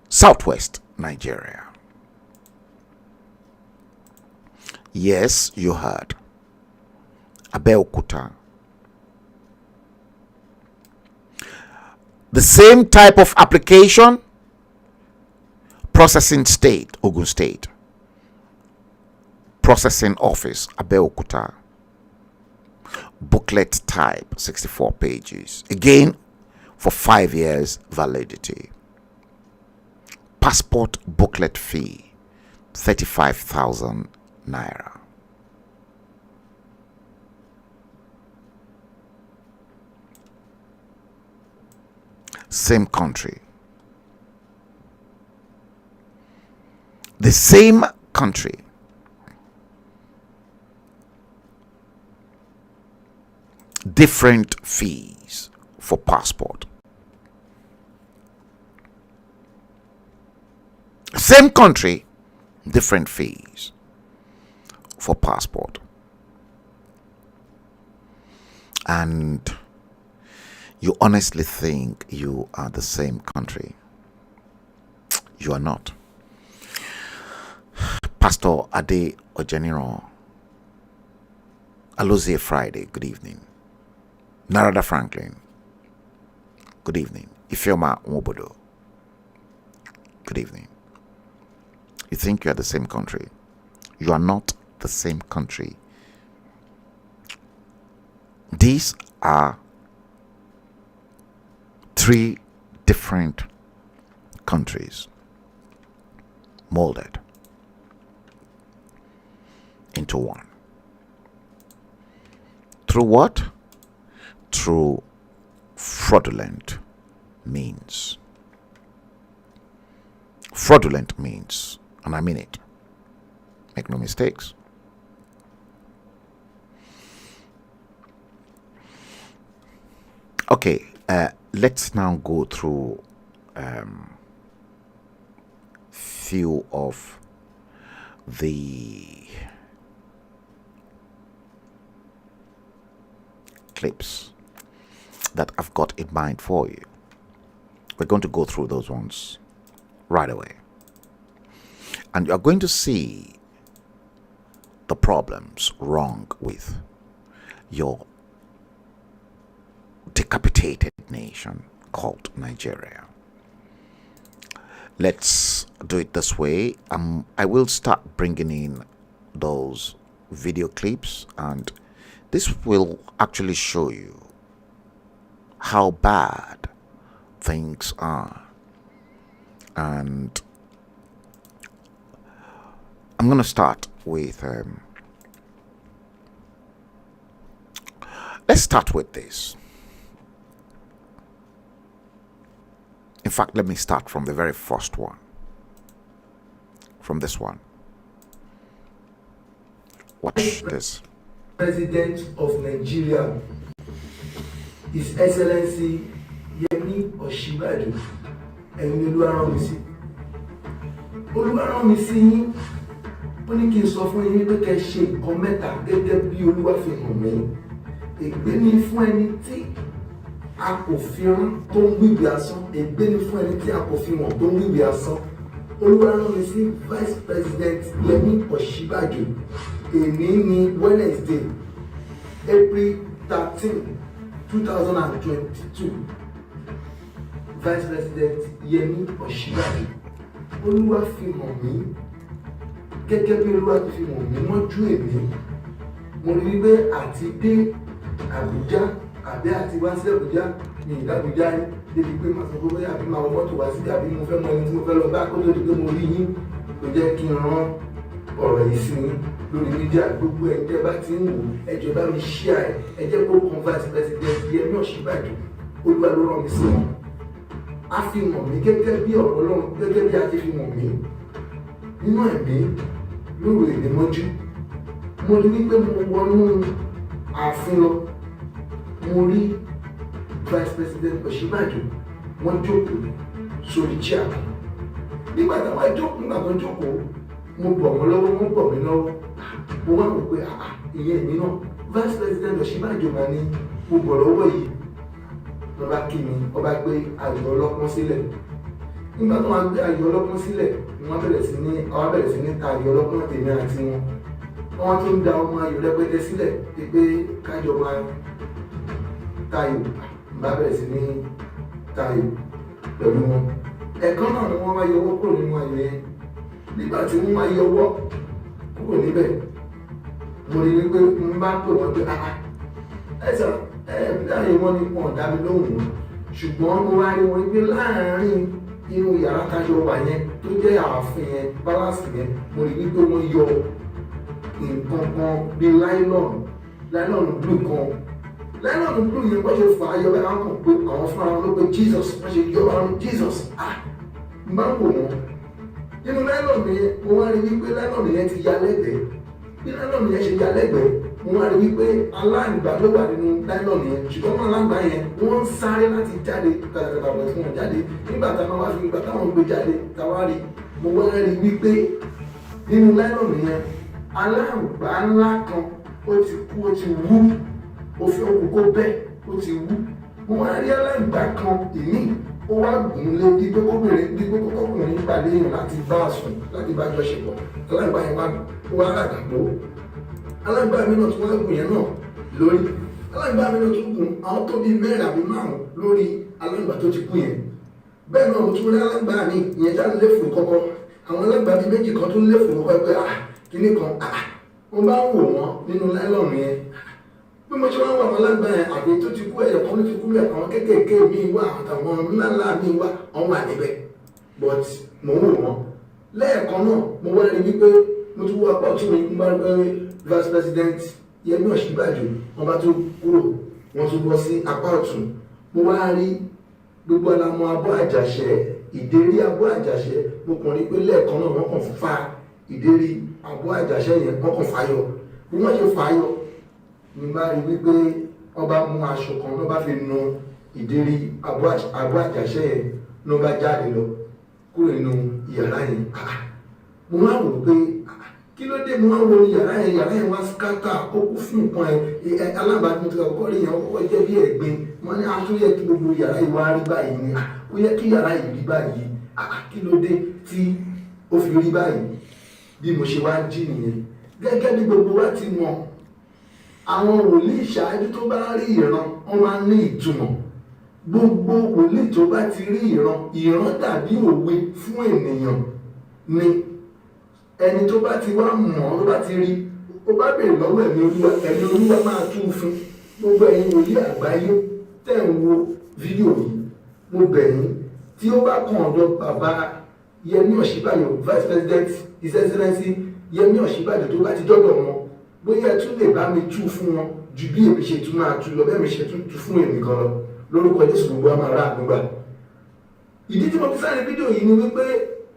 southwest Nigeria. Yes, you heard. Abeokuta. The same type of application, processing state, Ogun State. Processing office, Abeokuta. Booklet type, 64 pages. Again, for 5 years validity. Passport booklet fee, 35,000 naira. Same country. The same country. Different fees for passport. Same country, different fees for passport. And you honestly think you are the same country. You are not. Pastor Ade Ojeniro, Alozie Friday, good evening. Narada Franklin, good evening. Ifeoma Nwobodo, good evening. You think you are the same country. You are not the same country. These are 3 different countries molded into one. Through what? Through fraudulent means. Fraudulent means, and I mean it. Make no mistakes. Okay, let's now go through few of the clips that I've got in mind for you. We're going to go through those ones right away. And you're going to see the problems wrong with your decapitated nation called Nigeria. Let's do it this way. I will start bringing in those video clips, and this will actually show you how bad things are. And I'm going to start with let's start with this. In fact, let me start from the very first one. From this one. Watch this. President of Nigeria, His Excellency Yemi Osinbajo, ẹ̀yin Olúwa rán mi sí. Olúwa rán mi sí yín, ó ní kí n sọ fún yín pé kẹ́ ṣe nǹkan mẹ́ta gẹ́gẹ́ bí Olúwa fi hàn mí. Ègbé ni fún ẹni tí a kò fi rán tó ń gbìgbì asán. Ègbé ni fún ẹni tí a kò fi hàn tó ń gbìgbì asán. Olúwa rán mi sí Vice President Yemi Osinbajo. Èní ni Wednesday, April 13, 2022. Vice President Yemi Osinbajo. Olúwa fi hàn mí gẹ́gẹ́ bí Olúwa ti fi hàn mí mọ́jú èmi. Mo rí wípé àti dé Àbújá àbí àti wá sí Àbújá ní ìdàbújá débi pé màá sọ pé bóyá àbí máa wọ mọ́tò wá sí àbí mo fẹ́ mọ ẹni tí mo fẹ́ lọ bá kó tó di pé mo rí yín. Kò jẹ́ kí n rán ọ̀rọ̀ yìí sí yín lórí mídíà. Gbogbo ẹ̀jẹ̀ bá ti ń wò ẹjọ́ bá mi share ẹ jẹ́ kó kan Vice President Yemi Osinbajo. Olúwa ló rán mi sí wọn. A fi hàn mí gẹ́gẹ́ bí ọ̀rọ̀ Ọlọ́run, gẹ́gẹ́ bí a ti fi hàn mí nínú ẹ̀mí lóru èdè mọ́jú. Mo rí wípé mo wọnú ààfin lọ, mo rí Vice President Osinbajo wọ́n jókòó sórí chair. Nígbà táwọn jókòó mo bọ̀ wọ́n lọ́wọ́, wọ́n bọ̀ mí lọ́wọ́. Mo wá wò pé ìyẹn mi náà Vice President Osinbajo máa ní mo bọ̀ lọ́wọ́ yìí. Wọ́n bá kí mi, wọ́n bá gbé ayò ọlọ́pọ́n sílẹ̀. Nígbà tó wọ́n gbé ayò ọlọ́pọ́n sílẹ̀, wọ́n bẹ̀rẹ̀ sí ní ta ayò ọlọ́pọ́n tèmi àti wọn. Wọ́n tún da ọmọ ayò rẹpẹtẹ sílẹ̀ pé kájọ máa tayò. Bá bẹ̀rẹ̀ sí ní tayò pẹ̀lú wọn. Ẹ̀kan náà ni wọ́n wá yọwọ́ kúrò nínú ayò yẹn. Nígbà tí wọ́n wá yọwọ́ kúrò níbẹ̀, mo rí wípé mo bá pè wọ́n pé ẹ̀sán láàrin wọn ni wọn dá mi lóhùn. Ṣùgbọ́n mo wá rí wọn wípé láàárín inú yàrá kájọ wà yẹn tó jẹ́ ààfin yẹn, pálásì yẹn, mo rí wípé wọ́n yọ nǹkan kan bí láìlọ́nù blue kan. Láìlọ́nù blue yẹn wọ́n ṣe fà á yọ bẹ́ẹ̀ wọ́n kàn pé àwọn fúnra wọn ló pé Jesus, wọ́n ṣe yọ wọn Jesus. N bá wò wọ́n nínú láìlọ́nù yẹn, mo wá rí wípé láìlọ́nù yẹn ti ya lẹ́gbẹ̀ẹ́. Bí láìlọ́nù yẹn ṣe ya lẹ́gbẹ̀ẹ́, mo wá rí wípé aláǹgbá ló wà nínú láìlọ́nù yẹn. Ṣùgbọ́n wọn aláǹgbá yẹn wọ́n ń sáré láti jáde kàtàkàtà bọ̀ fún wọn jáde. Nígbà táwọn gbé jáde táwa rí, mo wá rí wípé nínú láìlọ́nù yẹn aláǹgbá ńlá kan ó ti kú, ó ti wú, òfin òkú kó bẹ́ẹ̀ ó ti wú. Mo wá rí aláǹgbá kan ìní ó wá gùn lé dípé kókòrin pàdé èèyàn láti bá a sùn, láti bá a jọṣepọ̀. Aláǹgbá yẹn wá ràdàgbò. Aláǹgbá mi náà tún wá gùn yẹn náà lórí. Aláǹgbá mi náà tún gùn àwọn tó bíi mẹ́rin àbí márùn lórí aláǹgbá tó ti kú yẹn. Bẹ́ẹ̀ náà mo tún rí aláǹgbá mi ìyẹn já lé fún kọ́kọ́. Àwọn aláǹgbá bíi méjì kan tún lé fún kọ́kọ́ pé kíní kan mo bá ń wò wọ́n nínú láìlọ́nù yẹn. Bí mo ṣe wá wà wọn lágbà yẹn àbí tó ti kú ẹ̀yọ̀ kan ló ti kú lẹ̀ àwọn kéékèèké mi wá àtàwọn ńláńlá mi wá wọn wà níbẹ̀. But mo ń wò wọ́n lẹ́ẹ̀kan náà mo wá rí wípé mo tún wọ apá ọ̀tún mi ń bá rí Vice President Yemi Osinbajo wọn bá tún kúrò wọn tún bọ́ sí apá ọ̀tún. Mo wá rí gbogbo alamọ abọ́ àjàṣẹ́, ìdérí abọ́ àjàṣẹ́. Mo kàn rí pé lẹ́ẹ̀kan náà wọ́n kàn fa ìdérí abọ́ àjàṣẹ́ yẹn wọ́n kàn fàyọ. Bí wọ́n ṣe fàyọ ni bá rí wípé wọ́n bá mú aṣọ kan ló bá fi nu ìdérí abọ́ àjàṣẹ́ yẹn ló bá jáde lọ kúrò nínú yàrá yẹn. Mo máa wò pé kí ló dé, mo máa wo yàrá yẹn wá skátà ó kú fún nǹkan ẹ̀ alábàápín tó kọ́kọ́ rí yẹn ó jẹ́ bí ẹ̀gbin. Wọ́n ní aṣọ yẹ kí gbogbo yàrá yìí wá rí báyìí ni ó yẹ kí yàrá yìí rí báyìí. Kí ló dé tí ó fi rí báyìí? Bí mo ṣe wá jí nìyẹn. Gẹ́gẹ́ bí gbogbo wa ti mọ̀, àwọn wòlíì ìṣáájú tó bá rí ìran wọ́n máa ń ní ìtumọ̀. Gbogbo wòlíì tó bá ti rí ìran dàbí òwe fún ènìyàn ni. Ẹni tó bá ti wá mọ̀ tó bá ti rí, ó bá bèèrè lọ́wọ́ ẹ̀mí Olúwa máa tú fún. Gbogbo ẹ̀yin wòlíì àgbáyé tẹ̀ ń wo fídíò yìí, mo bẹ̀ yín tí ó bá kàn ọ̀dọ̀ bàbá Yemi Osinbajo, Vice President His Excellency Yemi Osinbajo tó bá ti dọ́dọ̀ wọn, bóyá ẹ tún lè bá mi tú fún wọn ju bí èmi ṣe tún máa tú lọ, bẹ́ẹ̀ mi ṣe tún tú fún èmi gan lọ. Lórúkọ Jésù gbogbo a máa rà àgbà. Ìdí tí mo fi sáré fídíò yìí ni wípé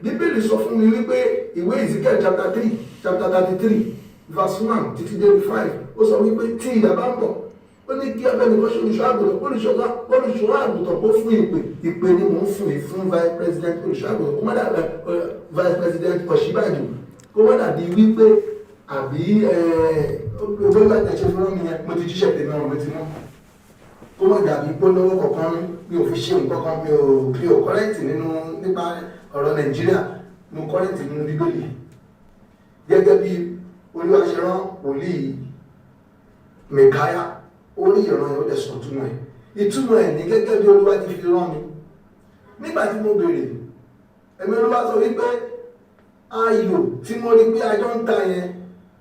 Bíbélì sọ fún mi wípé ìwé Ezekiel chapter 33 verse 1 títí dé 5 ó sọ wípé tí ìyà bá ń bọ̀ ó ní kí abẹ́nìkan ṣe olùṣọ́ àgùntàn kó fún ìpè ni mò ń fún vice president olùṣọ́ àgùntàn kó má dàbí vice president Ọ̀ṣínbàjò kó má dàbí wípé àbí olóògbé àtẹ̀ṣe fún mi yẹn mo ti jíṣẹ́ tèmi ọ̀rọ̀ mi ti mọ́ kó má dàbí polówó kọ̀ọ̀kan mi ò fi ṣe nǹkan kan mi ò kọ́rẹ́ǹtì nínú nípa ọ̀rọ̀ Nàìjíríà mo kọ́rẹ́ǹtì nínú Bíbélì gẹ́gẹ́ bí Olúwa ṣe rán wòlíì Mèkáyà orí ìran yẹn ó dẹ̀ sọ ìtumọ̀ ẹ̀ ní gẹ́gẹ́ bí Olúwa ti fi rán mi nígbà tí mo béèrè ẹ̀mí Olúwa sọ wípé ayò tí mo rí pé ajọ́ ń ta yẹn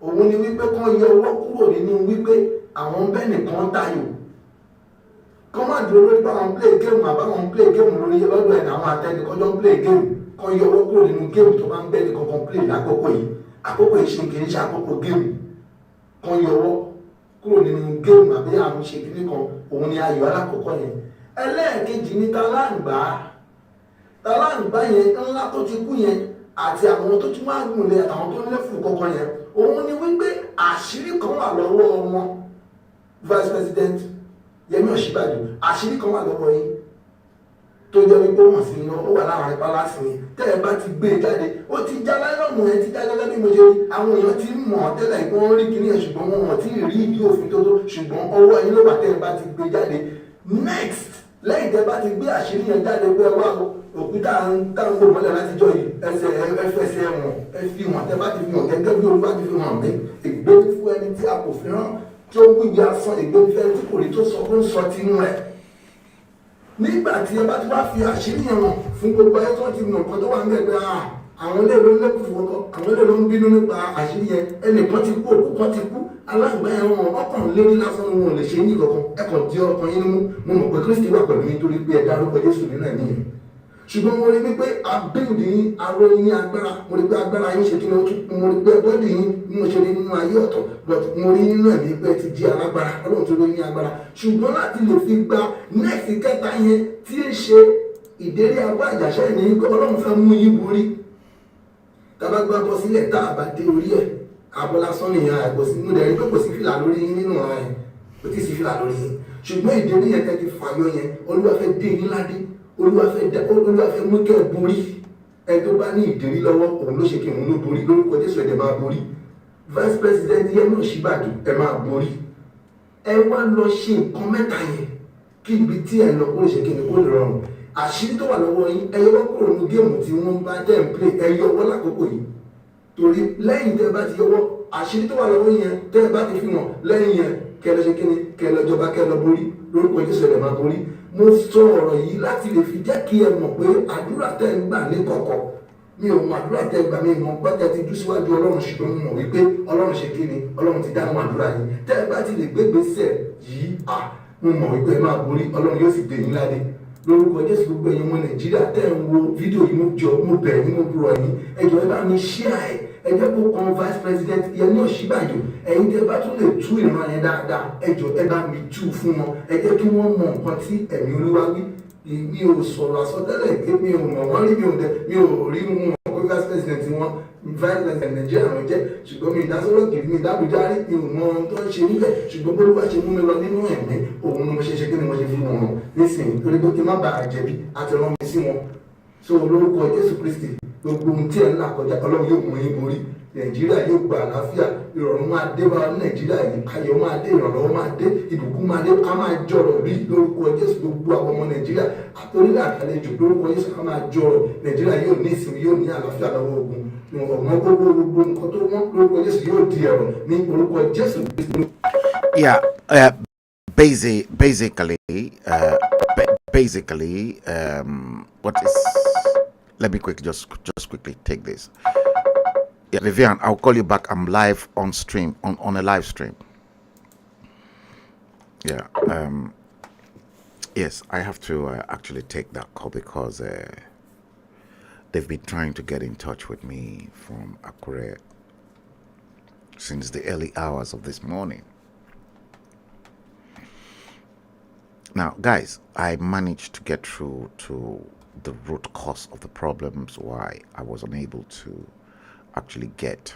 òun ni wípé kán yọ ọwọ́ kúrò nínú wípé àwọn bẹ́ẹ̀ nìkan tayò kán má dúró lórí báwọn play game àbáwọn play game lórí lọ́dọ̀ ẹ̀ àwọn àtẹnìkọjọ́ ń play game kán yọ ọwọ́ kúrò nínú game tó bá ń bẹ́ẹ̀ nìkan play lákòókò yìí àkókò yìí ṣe kì í ṣe àkókò game kán yọ ọwọ́ kúrò nínú géèmù àbí àwọn ìṣèkìní kan òun ni ayò alákọ̀ọ́kọ́ yẹn ẹlẹ́ẹ̀kejì ní taláǹgbá yẹn ńlá tó ti kú yẹn àti àwọn tó tún máa gùn lé àtàwọn tó ń lé fún kọ̀ọ̀kan yẹn òun ni wípé àṣírí kan wà lọ́wọ́ wọn vice president Yẹmí Ọ̀ṣínbàjò àṣírí kan wà lọ́wọ́ yín tó jẹ́ wípé wọ́n sì ń lọ ó wà láwọn pálásì yẹn tẹ́ ẹ bá ti gbé e jáde ó ti já láìlọ́mù ẹ ti já gẹ́gẹ́ bí mo ṣe rí àwọn èèyàn ti mọ̀ ọ́ tẹ́lẹ̀ pé wọ́n rí kíní ẹ̀ ṣùgbọ́n wọn ti rí ìdí òfin tó ṣùgbọ́n ọwọ́ yín ló wà tẹ́ ẹ bá ti gbé e jáde next lẹ́yìn tẹ́ ẹ bá ti gbé àṣírí yẹn jáde pé wá òkúta táwọn kò mọ́lẹ̀ látijọ́ yìí ẹsẹ̀ wọn ẹ fi hàn tẹ́ bá ti fi hàn gẹ́gẹ́ bí Olúwa ti fi hàn mí ègbé fún ẹni tí a kò fi rán tí ó gbìgbé asán ègbé fún ẹni tí kò rí tó sọ tinú ẹ̀ nígbà tí ẹ bá ti wá fi àṣírí yẹn hàn fún gbogbo ẹ tó ti mọ̀ nǹkan tó wà ń gbẹ̀gbẹ̀ àwọn ilé ló ń lẹ́kùn fún ọkọ àwọn ilé ló ń bínú nípa àṣírí yẹn ẹnìkan ti kú òkú kan ti kú aláǹgbá yẹn wọn ọkàn lérí lásán wọn ò lè ṣe ní ìkọ̀kan ẹkàn tí ọkàn yín mú mo mọ̀ pé Kristi wà pẹ̀lú yín torí pé ẹ dárúkọ Jésù nínú ẹ̀mí yẹn ṣùgbọ́n mo rí wípé abéǹdì yín aró yín ní agbára mo rí pé agbára yín ṣe kí ni mo rí pé bọ́dì yín bí mo ṣe rí nínú ayé ọ̀tọ̀ but mo rí nínú ẹ̀mí pé ti di alágbára Ọlọ́run tó ló ní agbára ṣùgbọ́n láti lè fi gba nẹ́ẹ̀sì kẹta yẹn tí ń ṣe ìdérí abọ́ àjàṣẹ́ ní pé Ọlọ́run fẹ́ mú yín borí tàbá gbá bọ́ sílẹ̀ tá a bá dé orí ẹ̀ abọ́ lásán nìyẹn àìkò sí mo dẹ̀ rí pé kò sí fìlà lórí yín nínú ọ̀rọ̀ yẹn kò tí ì sí fìlà lórí yín ṣùgbọ́n ìdérí yẹn tẹ́ ti fàyọ yẹn Olúwa fẹ́ dé yín ládé Olúwa fẹ́ mú kẹ́ ẹ borí ẹ tó bá ní ìdérí lọ́wọ́ òun ló ṣe kí òun ló borí lórúkọ Jésù ẹ̀dẹ̀ máa borí vice president Yẹmí Ọ̀ṣínbàjò ẹ máa borí ẹ wá lọ ṣe nǹkan mẹ́ta yẹn kí ibi tí ẹ lọ kó lè ṣe kí ni kó lè rọrùn àṣírí tó wà lọ́wọ́ yín ẹ yọwọ́ kúrò ní géèmù tí wọ́n bá jẹ́ ń play ẹ yọwọ́ lákòókò yìí torí lẹ́yìn tẹ́ bá ti yọwọ́ àṣírí tó wà lọ́wọ́ yẹn tẹ́ bá ti fi hàn lẹ́yìn yẹn kẹ́ lọ ṣe kí ni kẹ́ lọ jọba kẹ́ lọ borí lórúkọ Jésù ẹ̀dẹ̀ máa borí mo sọ ọ̀rọ̀ yìí láti lè fi jẹ́ kí ẹ mọ̀ pé àdúrà tẹ́ ń gbà ní kọ̀kọ̀ mi ò mọ àdúrà tẹ́ gbà mí mọ̀ pẹ́tẹ́ ti dú síwájú Ọlọ́run ṣùgbọ́n mo mọ̀ wípé Ọlọ́run ṣe kí ni Ọlọ́run ti dáhùn àdúrà yìí tẹ́ ẹ bá ti lè gbégbèsè yìí mo mọ̀ wípé ẹ máa borí Ọlọ́run yóò sì dé yín ládé lórúkọ Jésù gbogbo ẹ̀yin ọmọ Nàìjíríà tẹ́ ń wo fídíò yìí mo bẹ̀ yín mo rọ̀ yín ẹ jọ̀ọ́ ẹ bá mi share ẹ jẹ́ kó kan vice president Yẹmí Ọ̀ṣínbàjò ẹ̀yin tẹ́ bá tún lè tú ìran yẹn dáadáa ẹ jọ̀ọ́ ẹ bá mi tú fún wọn ẹ jẹ́ kí wọ́n mọ nǹkan tí ẹ̀mí Olúwa wí mi ò sọ̀rọ̀ àsọtẹ́lẹ̀ pé mi ò mọ̀ wọ́n rí mi ò rí wọn pé vice president wọn vice president Nàìjíríà wọn jẹ́ ṣùgbọ́n mi ìdásọ́rọ̀ kìí mi ìdábùjá rí mi ò mọ ohun tó ń ṣe níbẹ̀ ṣùgbọ́n bólúwa ṣe mú mi lọ nínú ẹ̀mí òun ni mo ṣe ṣe kí ni mo ṣe fi wọn hàn nísìnyí torí pé kí n má bàa jẹ̀bi àti rán mi sí wọn so lórúkọ Jésù Kristi gbogbo ohun tí ẹ̀ ń là kọjá Ọlọ́run yóò mú yín borí Nàìjíríà yóò gba àlàáfíà ìrọ̀rùn máa dé bá Nàìjíríà yìí ayọ̀ máa dé ìrànlọ́wọ́ máa dé ìbùkún máa dé a máa jọrọ̀ rí lórúkọ Jésù gbogbo àwọn ọmọ Nàìjíríà àtòrílẹ̀ àtàlejò lórúkọ Jésù a máa jọrọ̀ Nàìjíríà yóò ní ìsinmi yóò ní àlàáfíà lọ́wọ́ ogun ọ̀gbọ́n gbogbo nǹkan tó wọ́n lórúkọ Jésù yóò di ẹ̀rọ ní orúkọ Jésù. Yeah, basically, what is? Let me just quickly take this. Yeah, Vivian, I'll call you back. I'm live on stream, on a live stream. Yeah. Yes, I have to actually take that call because they've been trying to get in touch with me from Akure since the early hours of this morning. Now, guys, I managed to get through to the root cause of the problems why I was unable to actually get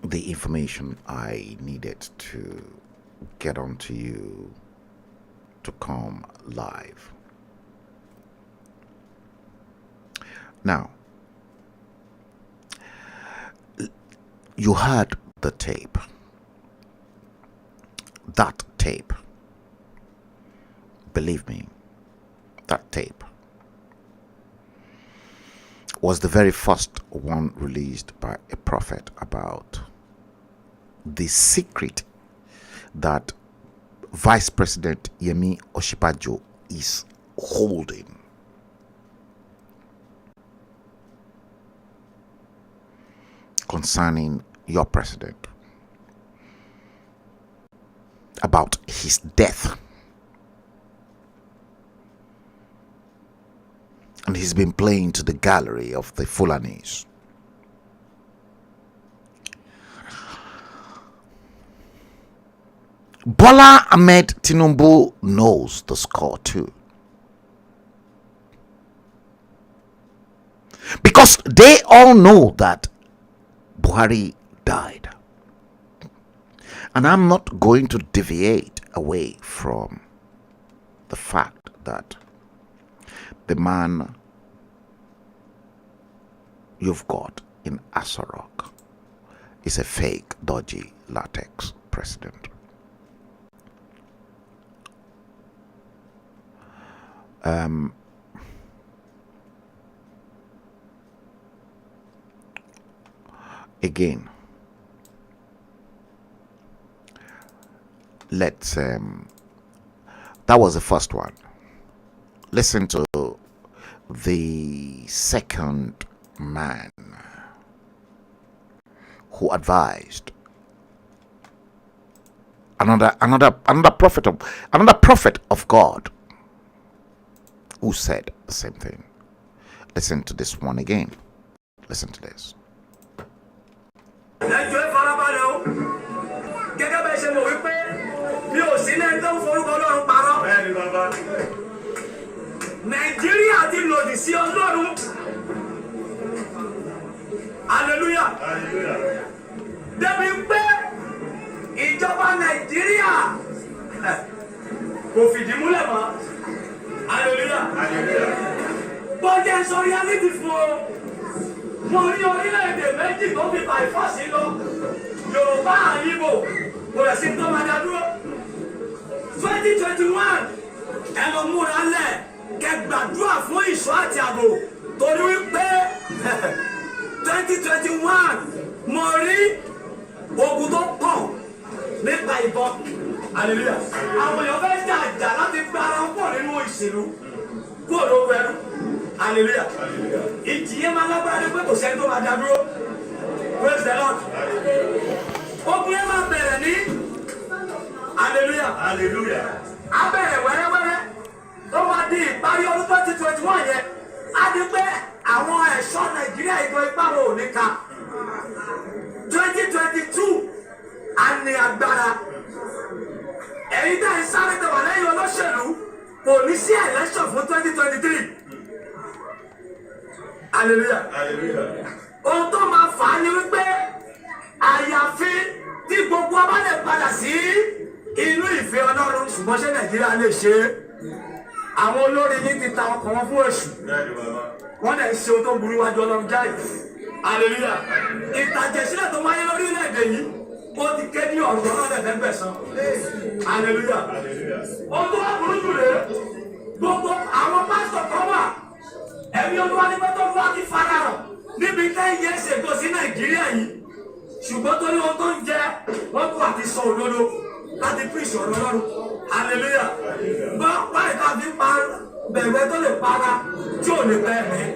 the information I needed to get onto you to come live. Now, you heard the tape. That tape, believe me, that tape was the very first one released by a prophet about the secret that Vice President Yemi Osinbajo is holding. Concerning your president, about his death. And he's been playing to the gallery of the Fulanis. Bola Ahmed Tinubu knows the score too. Because they all know that Buhari died. And I'm not going to deviate away from the fact that the man you've got in Asarok is a fake, dodgy latex president. Again, let's that was the first one. Listen to the second man who advised another prophet of God who said the same thing. Listen to this one again. Listen to this. Nigeria ti lòdì sí Ọlọ́run. Hallelujah. Hallelujah. Débi pé ìjọba Nàìjíríà kò fìdí múlẹ̀ mọ́. Hallelujah. Hallelujah. Bọ́jẹ́ sọ reality fún o. Mo rí orílẹ̀-èdè méjì tó fi by force lọ. Yorùbá àti Ìgbò kò lè sí tó máa dá dúró. 2021 ẹ lọ múra lẹ̀. Kẹgbàdúrà fún ìṣọ́ àti ààbò torí wípé 2021 mo rí ogun tó pọ̀ nípa ìbọn. Hallelujah. Àwọn èèyàn fẹ́ jà láti gba ara wọn pọ̀ nínú ìṣèlú kúrò lóko ẹrú. Hallelujah. Ìjì yẹn máa lágbára ní pé kò sẹ́ni tó máa dá dúró. Praise the Lord. Ogun yẹn máa bẹ̀rẹ̀ ní. Hallelujah. Hallelujah. Á bẹ̀rẹ̀ wẹ́rẹ́wẹ́rẹ́. Tó máa di ìparí ọdún 2021 yẹn, á di pé àwọn ẹ̀ṣọ́ Nàìjíríà ìjọ ipá wọn ò ní ka. 2022 á ní agbára. Ẹ̀yin tẹ́ ń sáré tẹ̀wà lẹ́yìn olóṣèlú kò ní sí election fún 2023. Hallelujah. Ohun tó máa fà á ni wípé àyàfi tí gbogbo ọba lè padà sí inú ìfẹ́ Ọlọ́run ṣùgbọ́n ṣé Nàìjíríà lè ṣe é? Àwọn olórí yìí ti ta ọkọ̀ wọn fún èṣù. Wọ́n lè ṣe ohun tó burú wájú Ọlọ́run jáì. Hallelujah. Ìtàjẹ̀sílẹ̀ tó wáyé lórílẹ̀-èdè yìí, ó ti ké ní ọ̀rọ̀ ọlọ́dẹ̀ fẹ́ gbẹ̀san. Hallelujah. Ohun tó wá burú jù rèé, gbogbo àwọn pásítọ̀ kan wà. Ẹ̀mí Olúwa ní pẹ́tọ́ wá ti farahàn níbi tẹ́ yẹ ṣètò sí Nàìjíríà yìí. Ṣùgbọ́n torí ohun tó ń jẹ, wọ́n kú àti sọ òdodo láti pín ìṣòro Ọlọ́run. Hallelujah. Gbọ́ báyìí ká fi pa bẹ̀rẹ̀ tó lè para tí ò lè bẹ̀rẹ̀.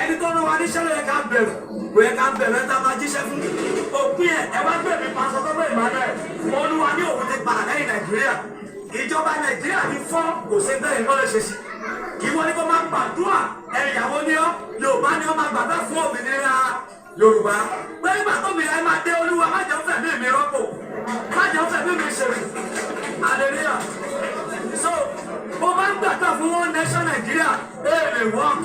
Ẹni tó rán wa níṣẹ́ ló yẹ ká bẹ̀rù. Kò yẹ ká bẹ̀rẹ̀ tá a máa jíṣẹ́ fún. Òpin ẹ̀ wá gbé mi pásọ tó bẹ́ẹ̀ Emmanuel. Olúwa ní òun ti padà lẹ́yìn Nàìjíríà. Ìjọba Nàìjíríà ti fọ́ kò sí bẹ́ẹ̀ ló lè ṣe sí. Ìwọ ni kò máa gbàdúrà ẹ̀yàwó ni ọ́. Yorùbá ni ó máa gbàdúrà fún òmìnira Yorùbá. Pé nígbà tó mi ẹ máa dé Olúwa má jẹun fẹ̀mí mi rọ́pò. Má jẹun fẹ̀mí mi ṣèrè. Hallelujah. So, bó bá ń gbàdúrà fún one nation Nigeria, it will work.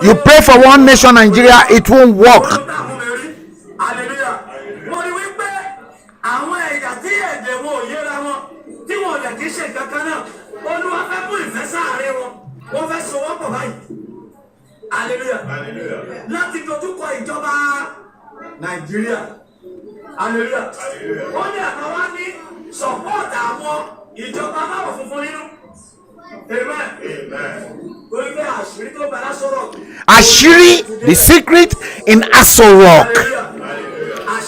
You pray for one nation Nigeria, it won't work. Hallelujah. báyìí. Hallelujah. Láti dojúkọ ìjọba Nàìjíríà. Hallelujah. Wọ́n ní àná wá ní support àwọn ìjọba aláwọ̀ funfun nínú. Amen. Orí pé àṣírí tó bẹ̀rẹ̀ sọ̀rọ̀. Ashiri, the secret in Aso Rock.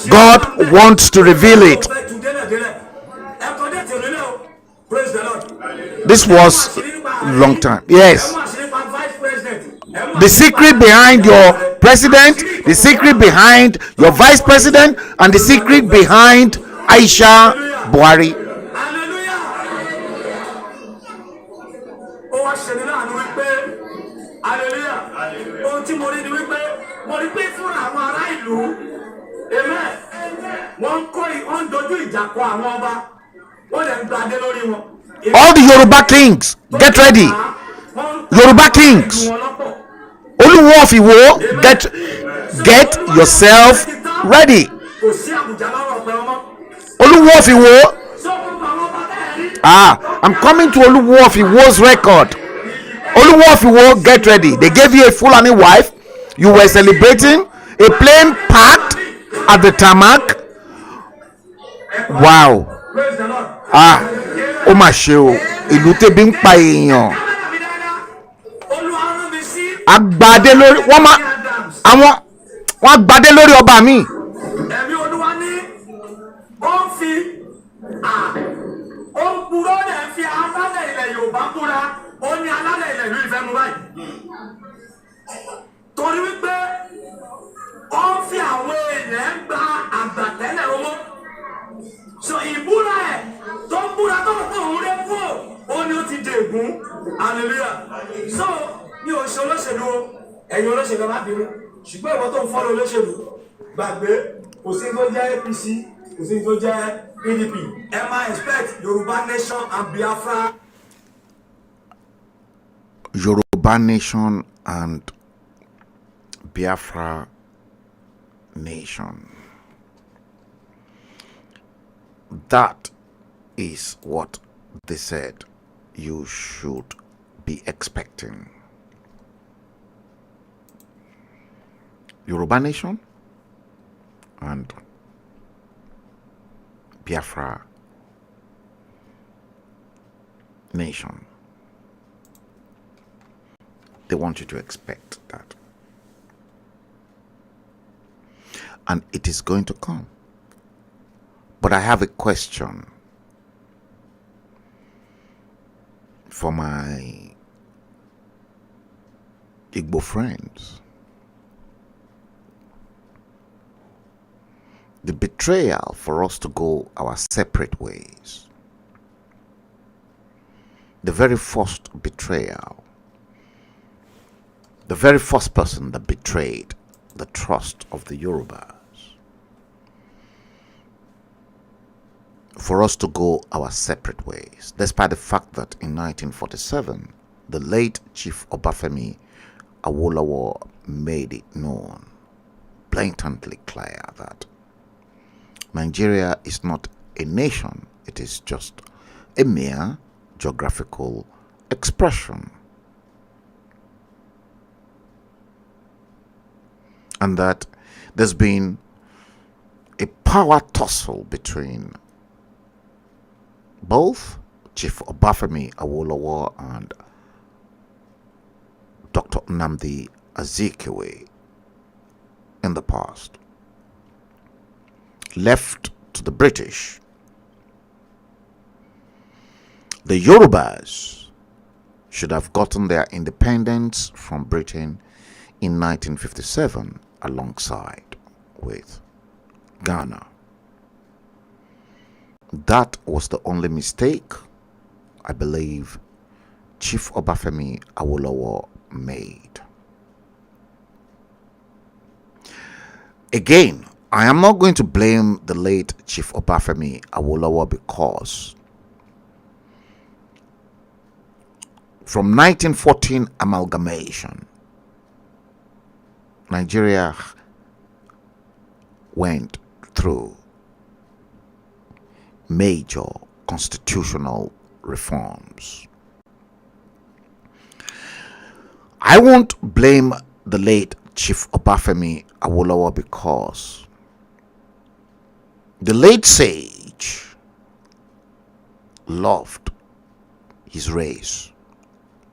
God wants to reveal it. This was long time. Yes. The secret behind your president, the secret behind your vice president, and the secret behind Aisha Buhari. All the Yoruba kings, get ready. Yoruba kings, Oluwo of Iwo, get yourself ready. Oluwo of Iwo. I'm coming to Oluwo of Iwo's record. Oluwo of Iwo, get ready. They gave you a Fulani wife. You were celebrating a plain pact at the tarmac. Wow. Ó mà ṣe o, ìlú tẹ́bí ń pa èèyàn. Agbadé lórí wọ́n agbadé lórí ọba mi. Ẹ̀mí Olúwa ní ó ń fi ó ń purọ́ dẹ̀ fi alálẹ̀ ilẹ̀ Yorùbá búra, ó ní alálẹ̀ ilẹ̀ ìlú Ifẹ̀ mú báyìí. Torí wípé ó ń fi àwọn èèyàn gba àgbàtẹ́lẹ̀ owó. So ìbúra ẹ̀ tó ń búra tó ń fún òun rẹ̀ fún ó ní ó ti dègún. Hallelujah. So mi ò ṣe olóṣèlú o, ẹ̀yin olóṣèlú má bínú, ṣùgbọ́n ìwọ tó ń fọ́lọ́ olóṣèlú gbàgbé kò sí tó jẹ́ APC, kò sí tó jẹ́ PDP. Ẹ máa expect Yorùbá nation and Biafra. Yoruba nation and Biafra nation. That is what they said you should be expecting. Yoruba nation and Biafra nation. They want you to expect that. And it is going to come. But I have a question for my Igbo friends. The betrayal for us to go our separate ways. The very first betrayal. The very first person that betrayed the trust of the Yorubas. For us to go our separate ways, despite the fact that in 1947, the late Chief Obafemi Awolowo made it known, blatantly clear, that Nigeria is not a nation, it is just a mere geographical expression. And that there's been a power tussle between both Chief Obafemi Awolowo and Dr. Nnamdi Azikiwe in the past. Left to the British, the Yorubas should have gotten their independence from Britain in 1957 alongside with Ghana. That was the only mistake I believe Chief Obafemi Awolowo made. Again, I am not going to blame the late Chief Obafemi Awolowo, because from 1914 amalgamation, Nigeria went through major constitutional reforms. I won't blame the late Chief Obafemi Awolowo because the late sage loved his race,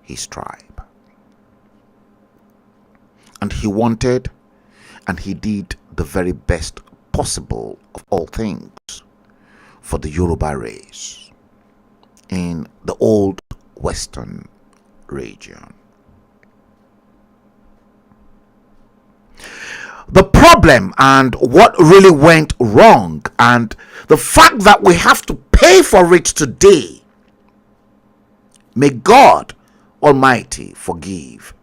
his tribe, and he wanted and he did the very best possible of all things for the Yoruba race in the old western region. The problem and what really went wrong and the fact that we have to pay for it today, may God Almighty forgive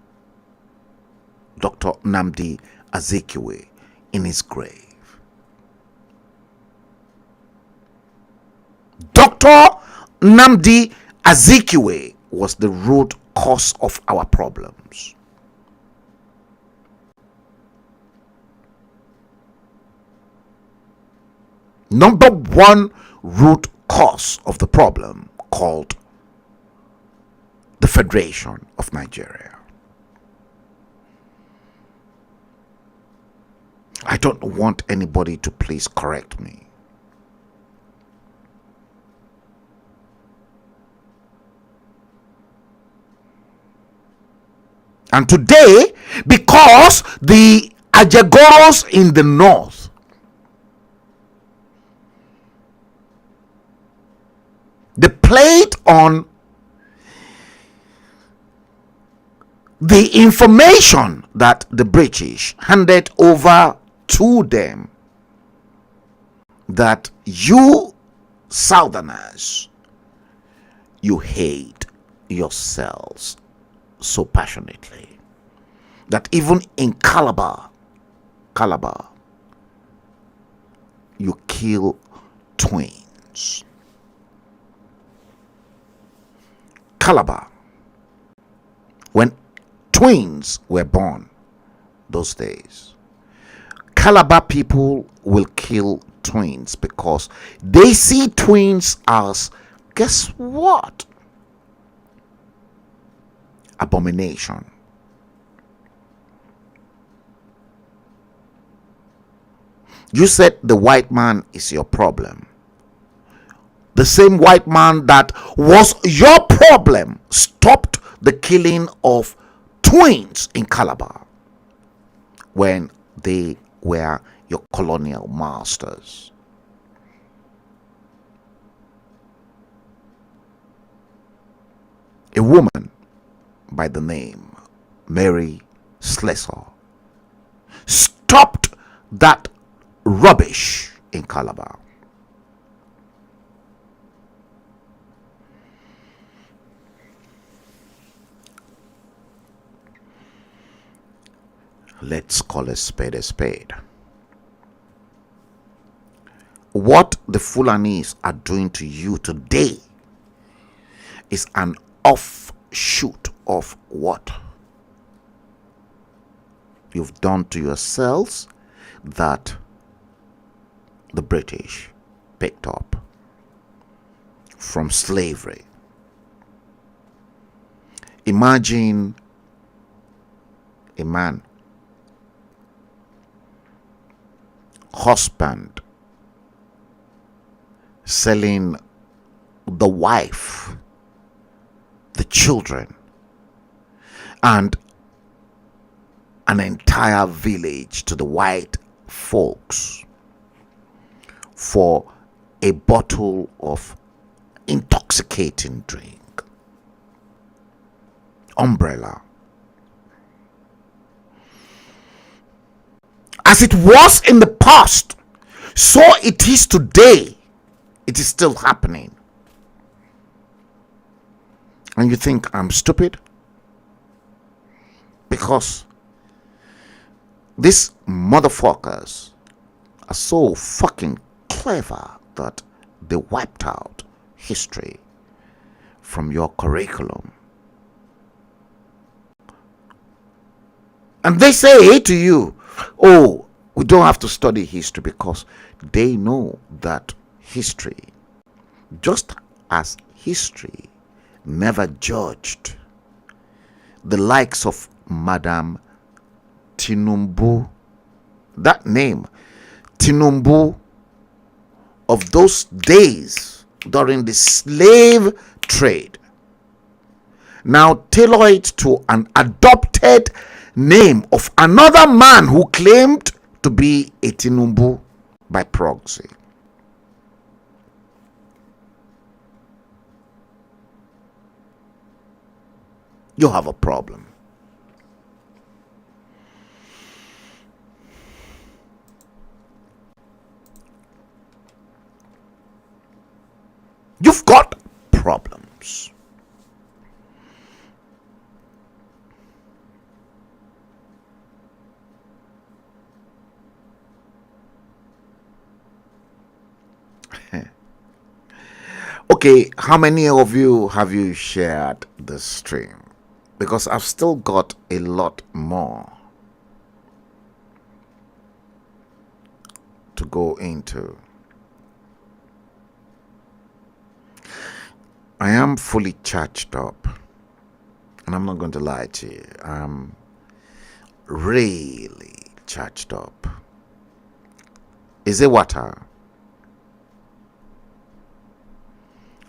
Dr. Nnamdi Azikiwe in his grave. Dr. Nnamdi Azikiwe was the root cause of our problems. Number one root cause of the problem called the Federation of Nigeria. I don't want anybody to please correct me. And today, because the Ajagoros in the north they played on the information that the British handed over to them, that you Southerners, you hate yourselves so passionately that even in Calabar, you kill twins. Calabar, when twins were born those days, Calabar people will kill twins because they see twins as, guess what? Abomination. You said the white man is your problem. The same white man that was your problem stopped the killing of twins in Calabar when they were your colonial masters. A woman by the name Mary Slessor stopped that rubbish in Calabar. Let's call a spade a spade. What the Fulanis are doing to you today is an offshoot of what you've done to yourselves that the British picked up from slavery. Imagine a man, husband, selling the wife, the children, and an entire village to the white folks for a bottle of intoxicating drink. Umbrella. As it was in the past, so it is today. It is still happening. And you think I'm stupid? Because these motherfuckers are so fucking clever that they wiped out history from your curriculum. And they say to you, oh, we don't have to study history, because they know that history, just as history never judged the likes of Madam Tinubu. That name, Tinubu, of those days during the slave trade, now tailor it to an adopted name of another man who claimed to be a Tinubu by proxy. You have a problem. You've got problems. Okay, how many of you have you shared the stream? Because I've still got a lot more to go into. I am fully charged up, and I'm not going to lie to you. I'm really charged up. Is it water?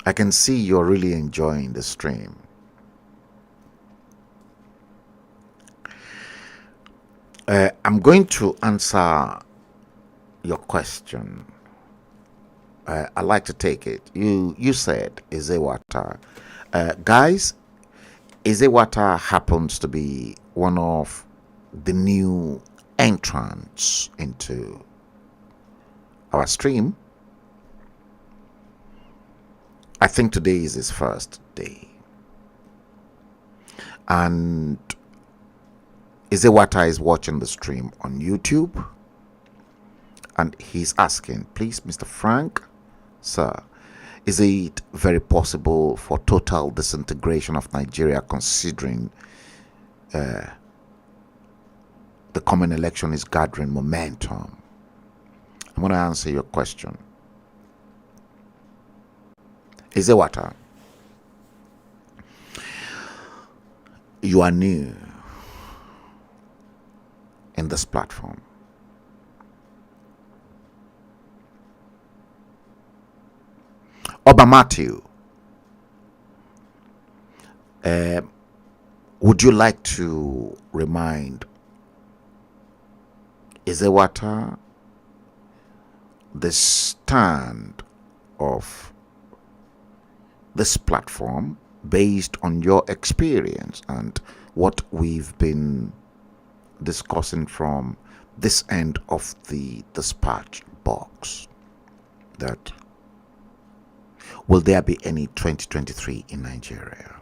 I can see you're really enjoying the stream. I'm going to answer your question. I'd like to take it. You said Izewata. Guys, Izewata happens to be one of the new entrants into our stream. I think today is his first day. And Izewata is watching the stream on YouTube. And he's asking, please, Mr. Frank, sir, is it very possible for total disintegration of Nigeria considering the coming election is gathering momentum? I'm going to answer your question. Izewata, you are new in this platform. Oba Matthew, would you like to remind Izewata the stand of this platform based on your experience and what we've been discussing from this end of the dispatch box? That will there be any 2023 in Nigeria?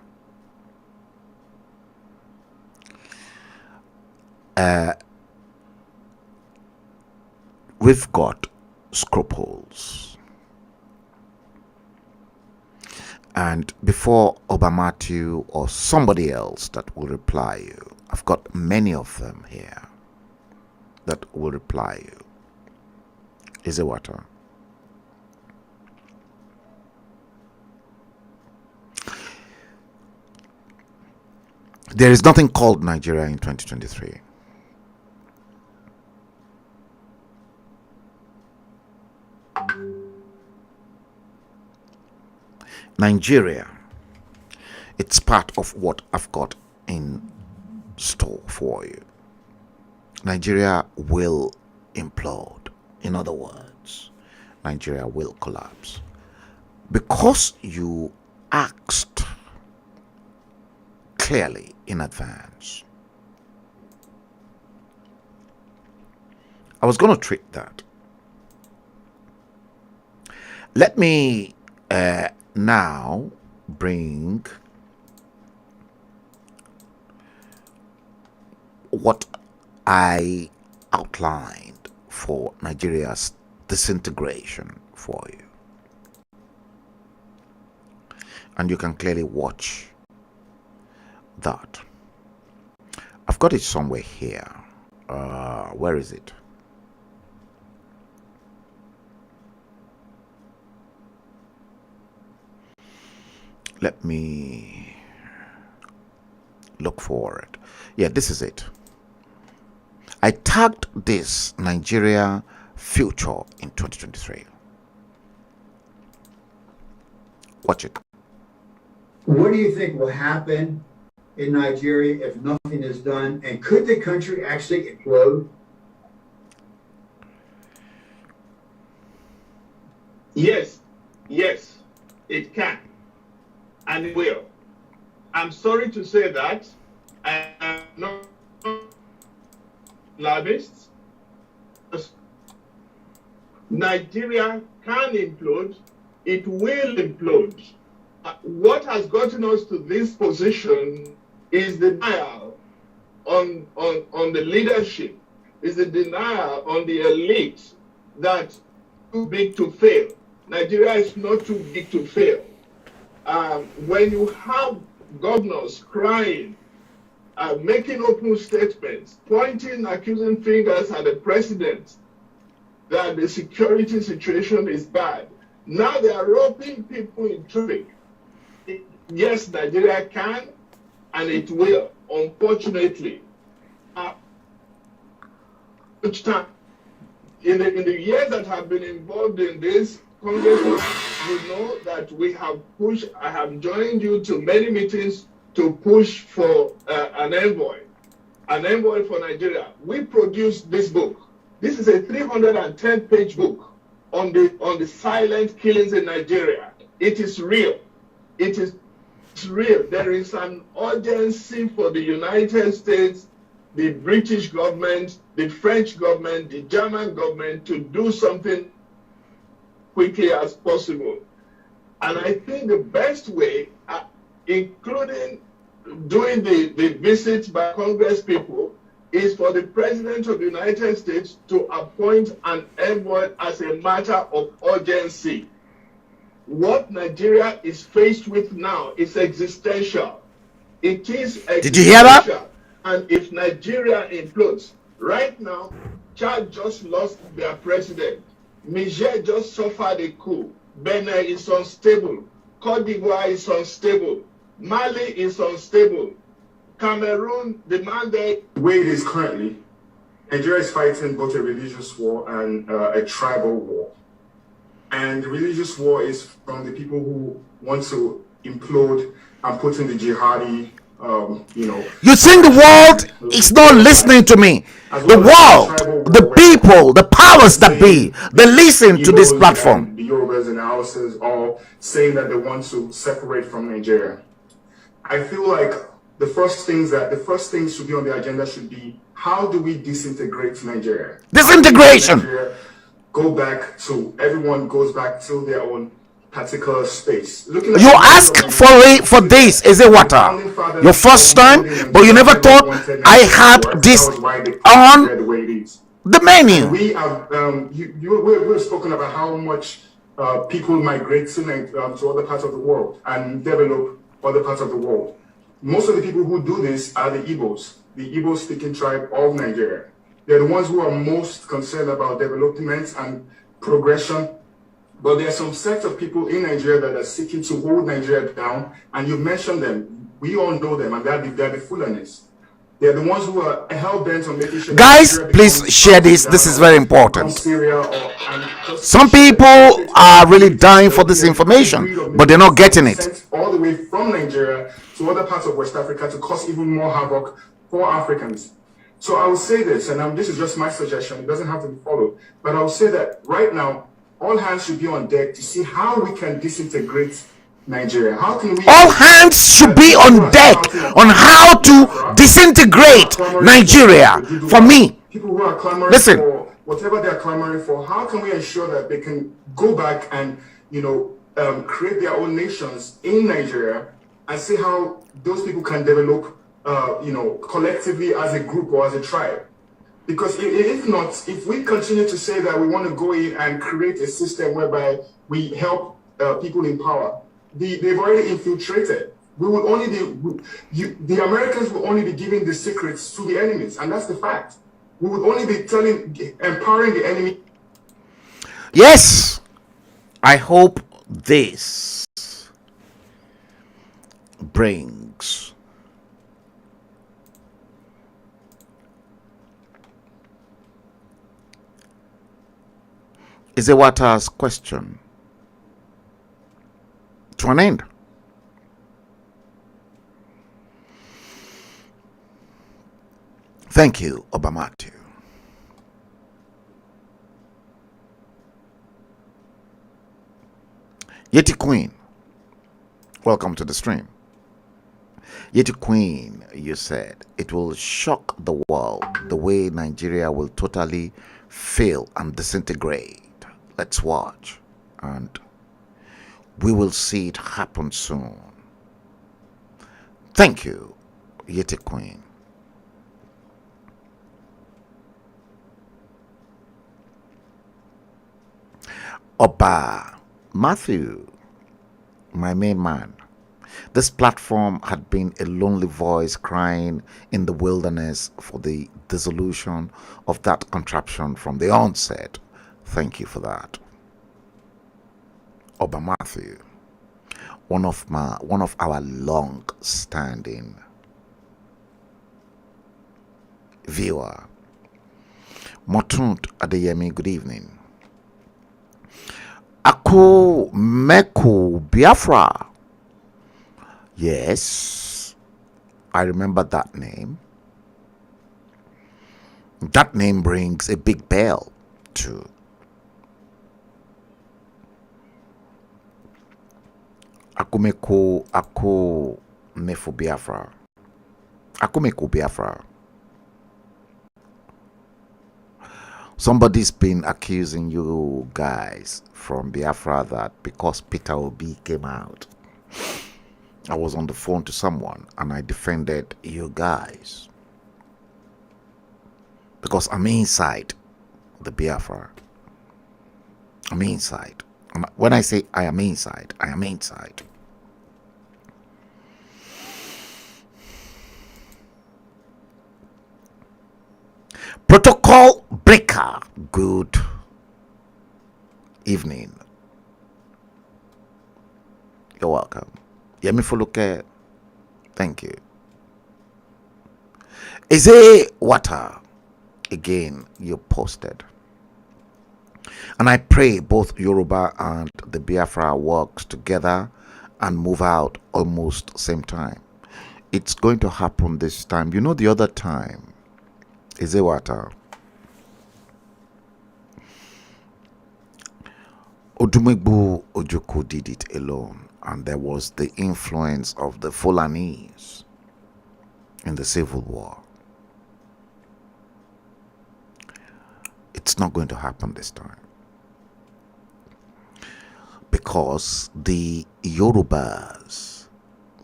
We've got scruples. And before Obamatthew or somebody else that will reply you, I've got many of them here that will reply you. Is it water? There is nothing called Nigeria in 2023. Nigeria, it's part of what I've got in store for you. Nigeria will implode. In other words, Nigeria will collapse. Because you asked clearly in advance, I was going to treat that. Let me now bring what I outlined for Nigeria's disintegration for you. And you can clearly watch that. I've got it somewhere here. Where is it? Let me Look for it. Yeah, this is it. I tagged this Nigeria future in 2023. Watch it. What do you think will happen in Nigeria if nothing is done? And could the country actually implode? Yes, it can, and it will. I'm sorry to say that I am not alarmist. Nigeria can implode, it will implode. What has gotten us to this position is the denial on the leadership, is the denial on the elite that too big to fail. Nigeria is not too big to fail. When you have governors crying, making open statements, pointing accusing fingers at the president that the security situation is bad, now they are roping people in traffic. Yes, Nigeria can, and it will, unfortunately. Each time, in the years that have been involved in this, Congressman, you know that we have pushed, I have joined you to many meetings to push for an envoy for Nigeria. We produced this book. This is a 310-page book on the silent killings in Nigeria. It is real. It is real. There is an urgency for the United States, the British government, the French government, the German government to do something quickly as possible. And I think the best way, including doing the visits by Congress people, is for the President of the United States to appoint an envoy as a matter of urgency. What Nigeria is faced with now is existential. It is existential. Did you hear that? And if Nigeria implodes, right now, Chad just lost their president. Niger just suffered a coup. Benin is unstable. Cote d'Ivoire is unstable. Mali is unstable. Cameroon, the mandate. The way it is currently, Nigeria is fighting both a religious war and a tribal war. And the religious war is from the people who want to implode and put in the jihadi, You think the world is not listening to me? The world, the people, the powers that be, they listen to this platform. The Yorubas and the Hausas all saying that they want to separate from Nigeria. I feel like the first things should be on the agenda should be, how do we disintegrate Nigeria? Disintegration. Go back to, everyone goes back to their own particular space. You ask for this, is it water? Your first time, but you never thought I had this on the menu. We have we've spoken about how much people migrate to other parts of the world and develop other parts of the world. Most of the people who do this are the Igbo speaking tribe of Nigeria. They're the ones who are most concerned about development and progression. But there are some sets of people in Nigeria that are seeking to hold Nigeria down, and you mentioned them. We all know them, and they're the Fulanis. They're the ones who are hell-bent on making sure... Guys, please share this. This is very important. Some people are really dying for this information, but they're not getting it. All the way from Nigeria to other parts of West Africa to cause even more havoc for Africans. So I will say this, and this is just my suggestion. It doesn't have to be followed. But I will say that right now, all hands should be on deck to see how we can disintegrate Nigeria. How can we... All hands should be on deck on how to disintegrate Nigeria. For me, people who are clamoring listen, for whatever they're clamoring for, how can we ensure that they can go back and, create their own nations in Nigeria and see how those people can develop, collectively as a group or as a tribe? Because if not, if we continue to say that we want to go in and create a system whereby we help people in power, they've already infiltrated. We will only the Americans will only be giving the secrets to the enemies, and that's the fact. We would only be empowering the enemy. yes, I hope this brings Izewata's question to an end. Thank you, Obamatu. Yeti Queen, welcome to the stream. Yeti Queen, you said, it will shock the world the way Nigeria will totally fail and disintegrate. Let's watch, and we will see it happen soon. Thank you, Yeti Queen. Oba Matthew, my main man. This platform had been a lonely voice crying in the wilderness for the dissolution of that contraption from the onset. Thank you for that. Oba Matthew, one of our long-standing viewer. Motunt Adeyemi, good evening. Aku Meku Biafra. Yes, I remember that name. That name rings a big bell too. Aku Mefu Biafra. Aku Meku Biafra. Somebody's been accusing you guys from Biafra that because Peter Obi came out, I was on the phone to someone and I defended you guys because I'm inside the Biafra. I'm inside. And when I say I am inside, I am inside. Protocol breaker, good evening. You're welcome. Yemi Fuluke, thank you. Eze Water, again, you posted. And I pray both Yoruba and the Biafra works together and move out almost same time. It's going to happen this time. You know the other time, Eze Water, Odumegbu Ojoko did it alone, and there was the influence of the Fulanese in the Civil War. It's not going to happen this time because the Yorubas,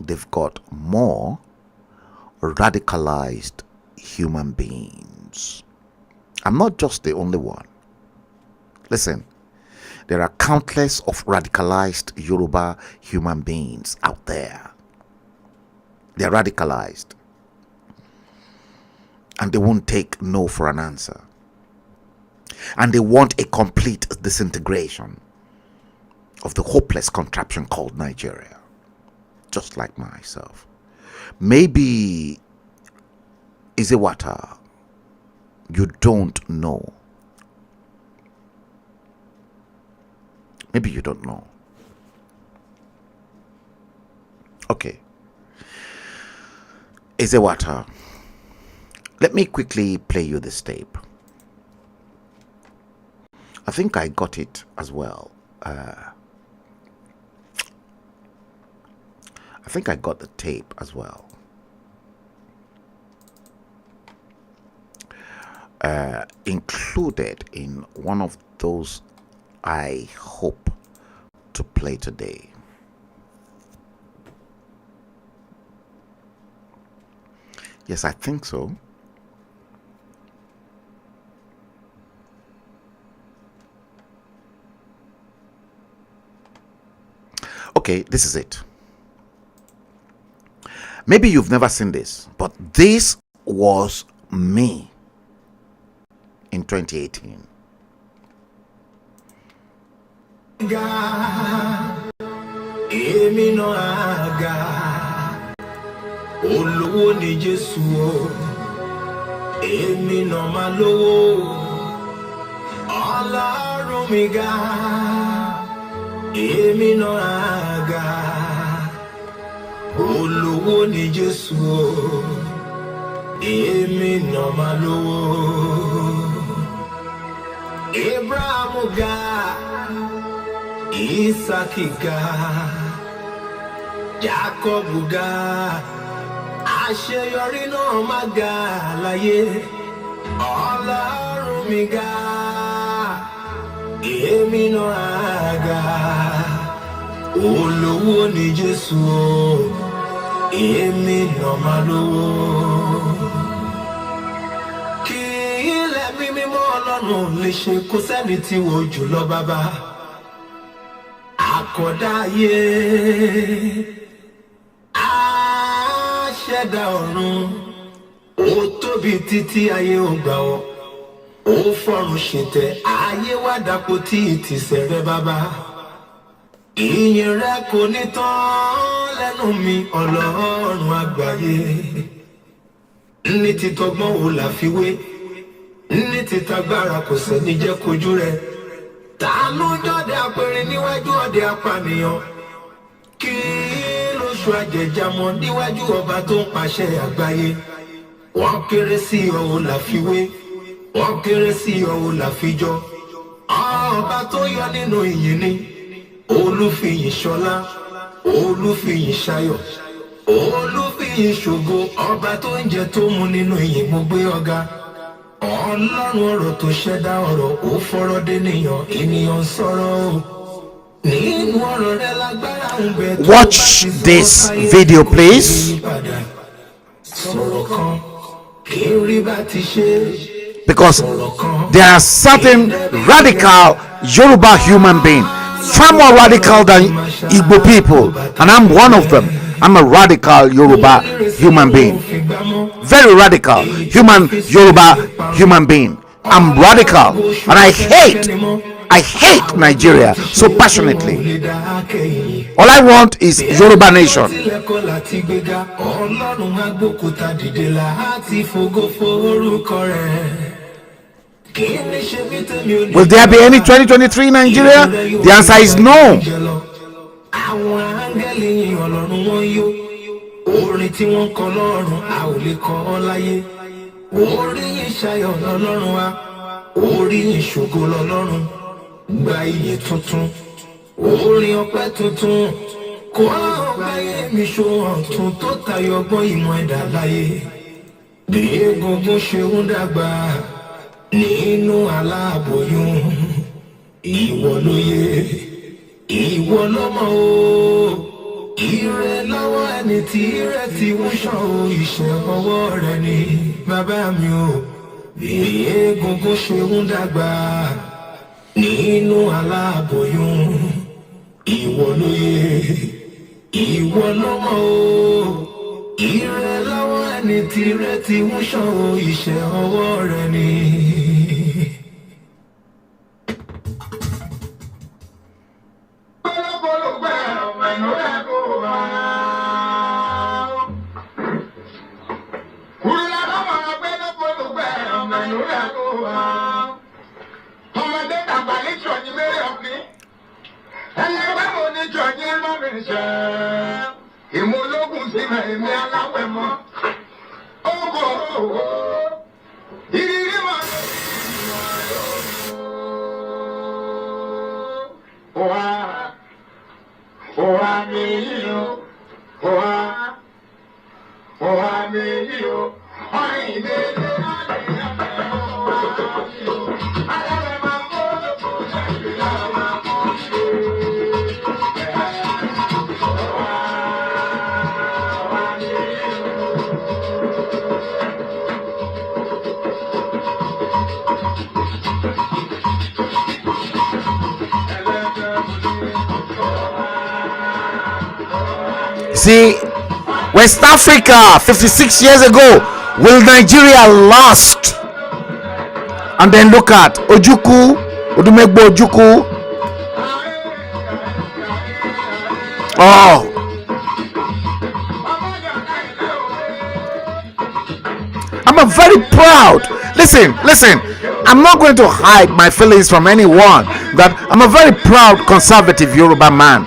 they've got more radicalized human beings. I'm not just the only one. Listen, there are countless of radicalized Yoruba human beings out there. They're radicalized. And they won't take no for an answer. And they want a complete disintegration of the hopeless contraption called Nigeria. Just like myself. Maybe, Izewata, you don't know. Maybe you don't know. Okay. Izewata, let me quickly play you this tape. I think I got it as well. I think I got the tape as well. Included in one of those I hope to play today. Yes, I think so. Okay, this is it. Maybe you've never seen this, but this was me in 2018. Olówó ni Jésù o, èmi náà máa lówó. Ọlọ́run ọlọ́run mi ga èmi náà ga olówó ni Jésù èmi náà máa lówó. Abraham ga Isaac ga Jacob ga àṣeyọrí náà máa ga láyé ọlọ́run mi ga èmi náà ga olówó ni Jésù èmi náà máa lówó. Kí ilẹ̀ mi mímọ́ ọlọ́run lè ṣe kó sẹ́ni tí wò jùlọ bàbá àkọ́dá ayé àṣẹ̀dá ọ̀run ó tóbi títí ayé ò gbà ọ́ ó fọ̀run ṣètẹ́ ayé wá dàpọ̀ tí ìtìsẹ̀ rẹ bàbá ìyìn rẹ kò ní tán lẹ́nu mi ọlọ́run àgbáyé ní títọ́gbọ́n wo là fi wé ní títagbára kò sẹ́ni jẹ́ kojú rẹ tàánú jọ́dẹ apẹ̀rẹ̀ níwájú ọdẹ apànìyàn kí lóṣù àjẹjàmọ́ níwájú ọba tó ń pàṣẹ àgbáyé wọ́n kéré sí ọ̀hún là fi wé wọ́n kéré sí ọ̀hún là fi jọ ọba tó yọ nínú ìyìn ni olúfiyìn ṣọlá olúfiyìn ṣayọ̀ olúfiyìn ṣògo ọba tó ń jẹ tó mu nínú ìyìn mo gbé ọ̀gá ọlọ́run ọ̀rọ̀ tó ṣẹ̀dá ọ̀rọ̀ ó fọ̀rọ̀ dé ènìyàn sọ̀rọ̀ nínú ọ̀rọ̀ rẹ lágbára ń bẹ. Watch this video, please. Sọ̀rọ̀ kan kí n rí bá ti ṣe. Because there are certain radical Yoruba human beings, far more radical than Igbo people, and I'm one of them. I'm a radical Yoruba human being, very radical Yoruba human being. I'm radical, and I hate Nigeria so passionately. All I want is Yoruba nation. Will there be any 2023 Nigeria? The answer is no. Orin tí wọ́n kọ lọ́run a ò lè kọ ọ́ láyé oríyìn ṣayọ̀ lọ́lọ́run wa oríyìn ṣògo lọ́lọ́run gba iyì tuntun orin ọpẹ́ tuntun kó ọgbáyé mi ṣòhàn tún tó tayọ ọgbọ́n ìmọ̀ ẹ̀dá láyé bí egungun ṣe ń dàgbà nínú aláboyún ìwọ ló yẹ ìwọ ló mọ̀ o. Ire lọ́wọ́ ẹni tí ire ti ń ṣàn o iṣẹ́ ọwọ́ rẹ ni bàbá mi o bí egungun ṣe ń dàgbà nínú aláboyún ìwọ ló yẹ ìwọ ló mọ̀ o ire lọ́wọ́ ẹni tí ire ti ń ṣàn o iṣẹ́ ọwọ́ rẹ ni. Ọmọdé dàgbà ní jọ̀ọ́ni mẹ́rẹ̀ ọ̀gbìn. Ẹni ẹgbẹ́ mo ní jọ̀ọ́ni lọ́bìnrin ṣẹ́. Ìmúlógún sí ẹ̀mí aláwẹ̀ mọ́. Ogo ìrírí mọ́. Òwà mi yìí o. Òwà mi yìí o. Ọ̀rìn ìdílé náà lè yàgbẹ́ òwà mi o. Aláwẹ̀ máa kó lóko ṣẹ́jú lára máa kó ṣe. Òwà mi yìí o. See, West Africa 56 years ago, will Nigeria last? And then look at Ojukwu, Odumegbo Ojukwu. Oh, I'm a very proud. Listen. I'm not going to hide my feelings from anyone that I'm a very proud conservative Yoruba man,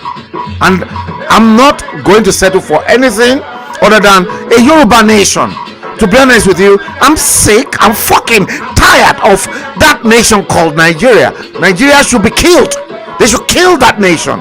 and I'm not going to settle for anything other than a Yoruba nation. To be honest with you, I'm sick, I'm fucking tired of that nation called Nigeria. Nigeria should be killed. They should kill that nation.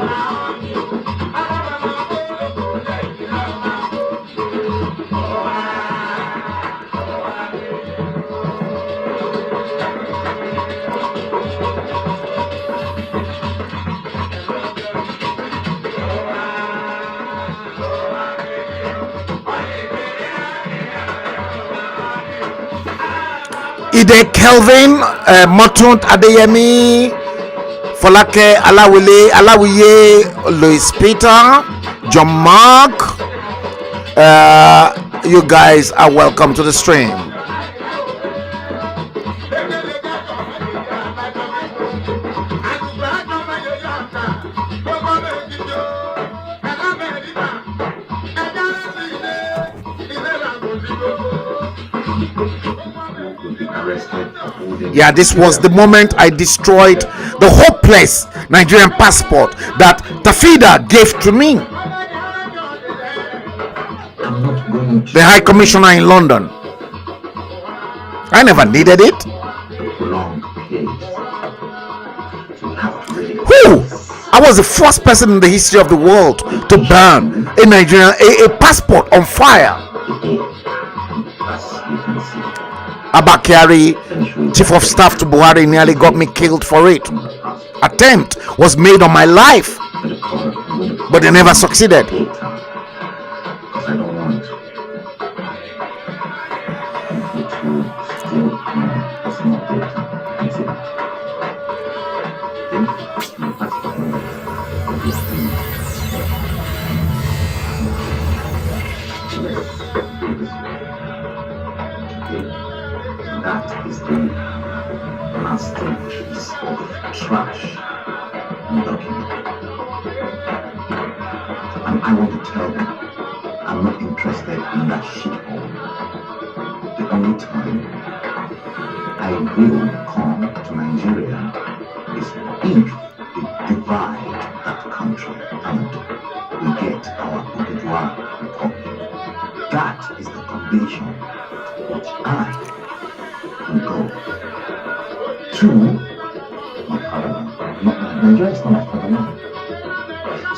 Ide Kelvin, Motunt Adeyemi, Folake Alawile, Alawiye, Louis Peter, John Mark. You guys are welcome to the stream. Yeah, this was the moment I destroyed the hopeless Nigerian passport that Tafida gave to me. The High Commissioner in London. I never needed it. Who? I was the first person in the history of the world to burn a Nigerian a passport on fire. Abakari, Chief of Staff to Buhari, nearly got me killed for it. Attempt was made on my life, but they never succeeded. That is the masterpiece of trash document. And I want to tell them I'm not interested in that shithole. The only time I will come to Nigeria is if we divide that country and we get our Oduduwa Republic. That is the condition which I will go to my fatherland. Nigeria is not my fatherland.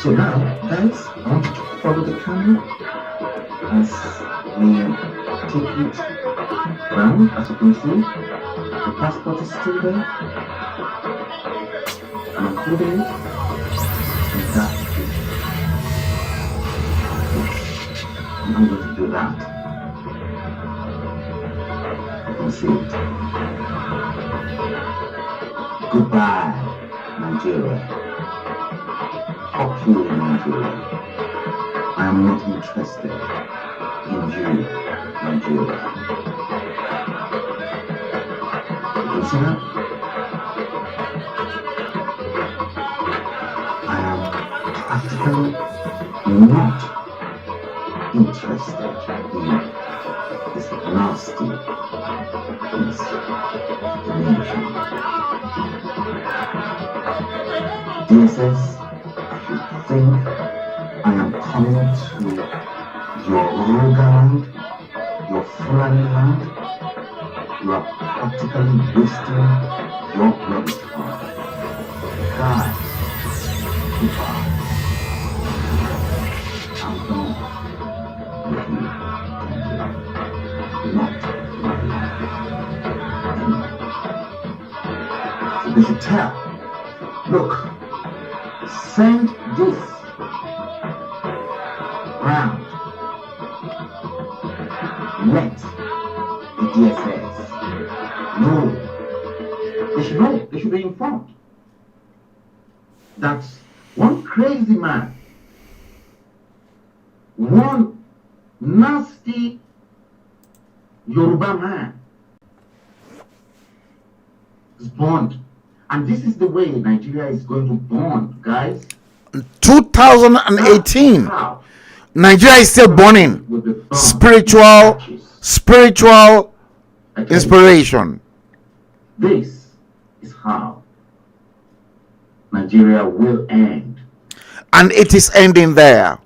So now, guys, I want you to follow the camera as we take it round. As you can see, the passport is still there. I'm holding it, and that is it. I'm going to do that. See it. Goodbye, Nigeria. Fuck you, Nigeria. I am not interested in you, Nigeria. You can see that? I am practically not interested in this nasty DSS, if you think I am coming to your Yoruba land, your Fulani land, you are practically wasting your bloody time. Guys, goodbye. I'm done with you. Not so they should tell. Look, send this round. Let the DSS know. They should know. They should be informed that one crazy man, one nasty Yoruba man is born. And this is the way Nigeria is going to bond, guys. 2018, Nigeria is still burning. Spiritual inspiration. This is how Nigeria will end. And it is ending there.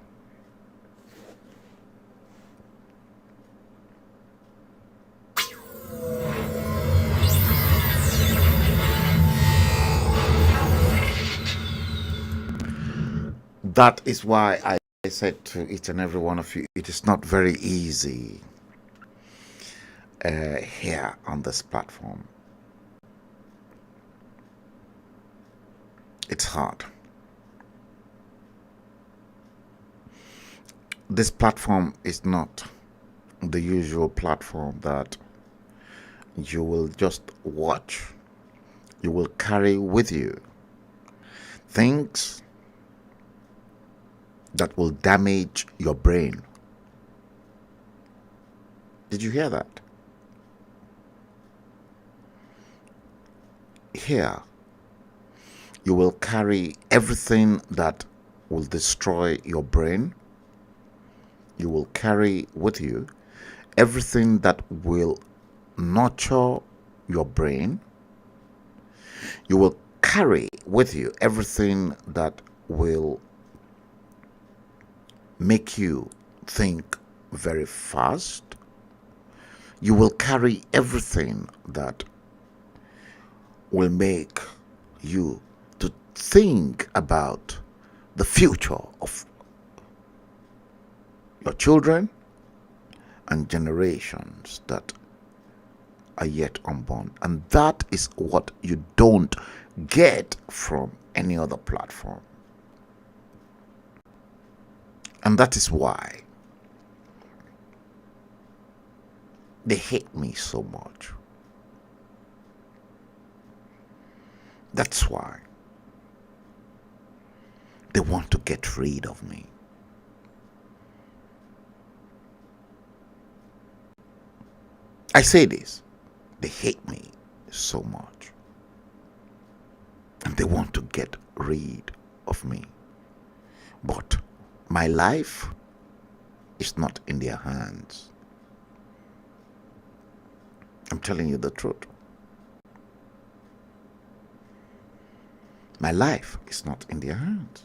That is why I said to each and every one of you, it is not very easy here on this platform. It's hard. This platform is not the usual platform that you will just watch. You will carry with you things that will damage your brain. Did you hear that? Here, you will carry everything that will destroy your brain. You will carry with you everything that will nurture your brain. You will carry with you everything that will make you think very fast. You will carry everything that will make you to think about the future of your children and generations that are yet unborn. And that is what you don't get from any other platform. And that is why they hate me so much. That's why they want to get rid of me. I say this, they hate me so much. And they want to get rid of me. But my life is not in their hands. I'm telling you the truth. My life is not in their hands.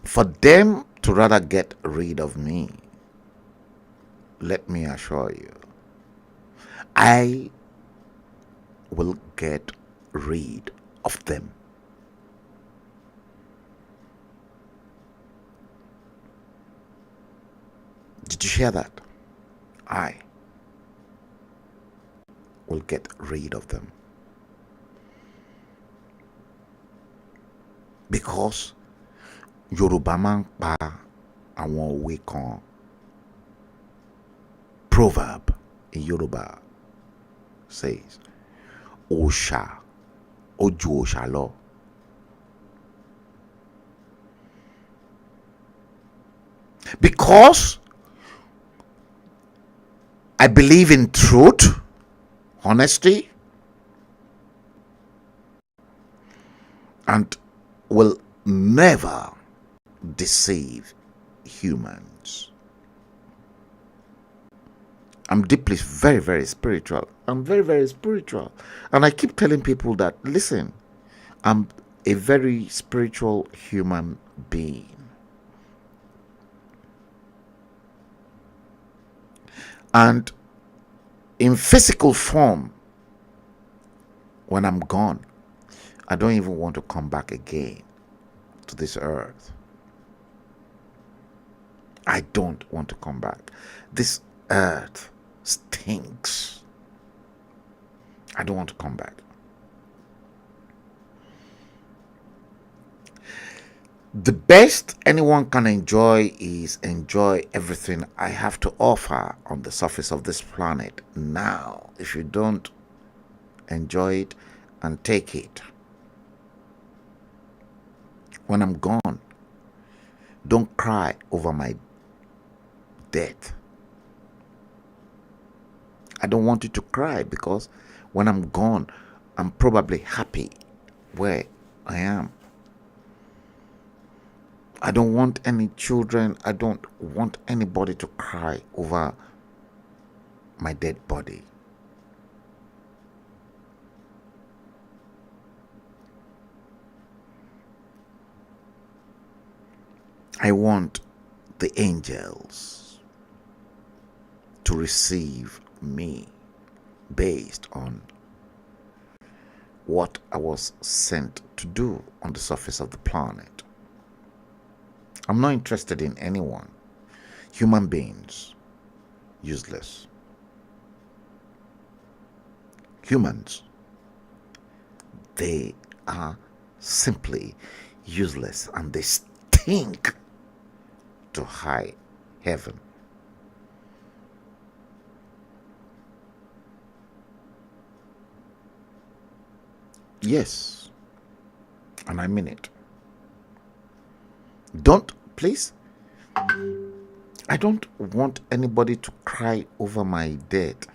For them to rather get rid of me, let me assure you, I will get rid of them. Did you hear that? I will get rid of them. Because Yoruba man pa àwọn òwe kan. Proverb in Yoruba says, Òòṣà ó ju òòṣà lọ. Because I believe in truth, honesty, and will never deceive humans. I'm deeply, very, very spiritual. I'm very, very spiritual. And I keep telling people that, listen, I'm a very spiritual human being. And in physical form, when I'm gone, I don't even want to come back again to this earth. I don't want to come back. This earth stinks. I don't want to come back. The best anyone can enjoy is enjoy everything I have to offer on the surface of this planet now. If you don't enjoy it and take it, when I'm gone, don't cry over my death. I don't want you to cry, because when I'm gone, I'm probably happy where I am. I don't want any children. I don't want anybody to cry over my dead body. I want the angels to receive me based on what I was sent to do on the surface of the planet. I'm not interested in anyone. Human beings, useless. Humans, they are simply useless and they stink to high heaven. Yes, and I mean it. Please, I don't want anybody to cry over my death.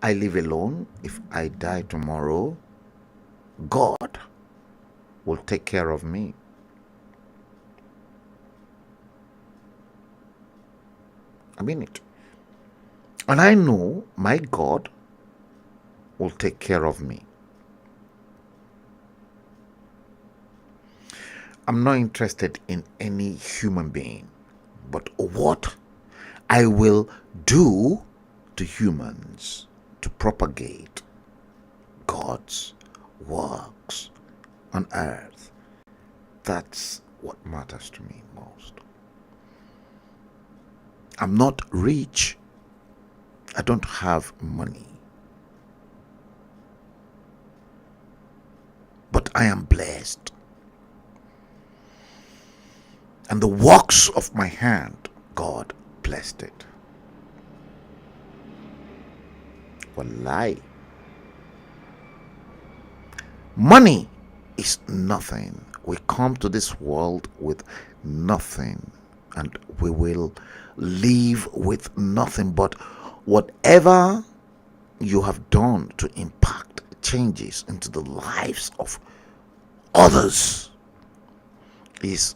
I live alone. If I die tomorrow, God will take care of me. I mean it. And I know my God will take care of me. I'm not interested in any human being, but what I will do to humans to propagate God's works on earth. That's what matters to me most. I'm not rich. I don't have money. But I am blessed. And the works of my hand, God blessed it. Wallahi. Money is nothing. We come to this world with nothing, and we will leave with nothing. But whatever you have done to impact changes into the lives of others is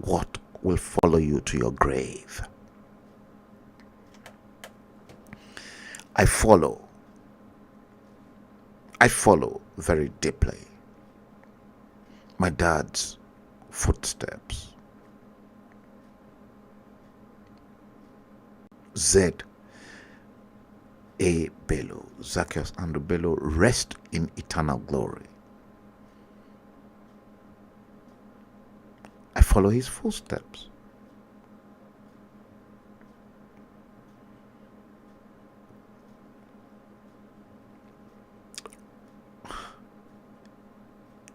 what will follow you to your grave. I follow very deeply my dad's footsteps. Z.A. Bello, Zacchaeus Andrew Bello, rest in eternal glory. I follow his footsteps.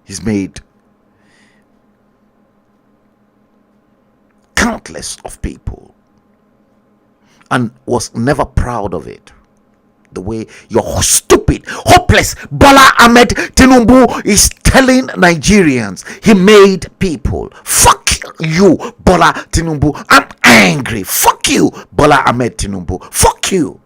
He's made countless of people and was never proud of it. The way your stupid, hopeless Bola Ahmed Tinubu is telling Nigerians he made people. Fuck you, Bola Tinubu. I'm angry. Fuck you, Bola Ahmed Tinubu. Fuck you.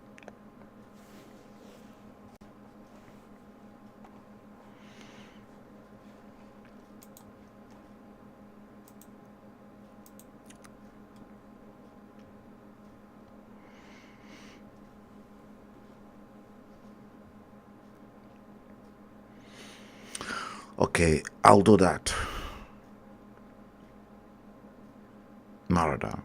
Okay, I'll do that. Narada.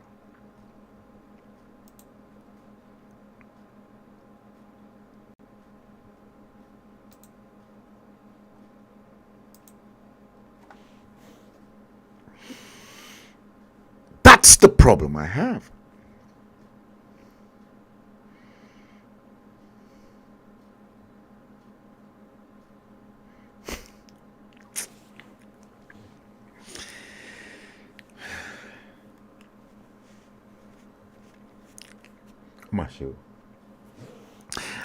That's the problem I have. Marshall,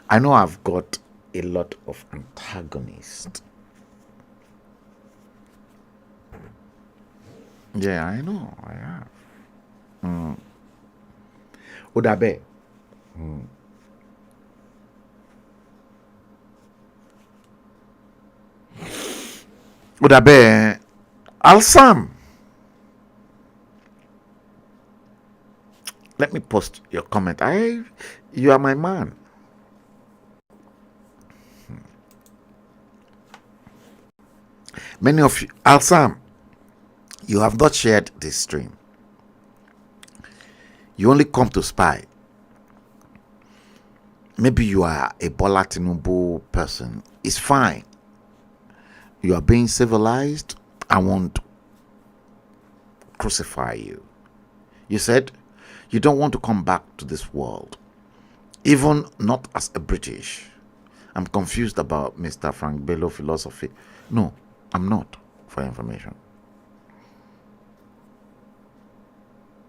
I know I've got a lot of antagonists. Yeah, I know, I have. Odabe. Odabe. Alsam. Let me post your comment. You are my man. Many of you, Alsam, you have not shared this stream. You only come to spy. Maybe you are a Bola Tinubu person. It's fine. You are being civilized. I won't crucify you. You said you don't want to come back to this world, even not as a British. I'm confused about Mr. Frank Bello philosophy. No, I'm not, for your information.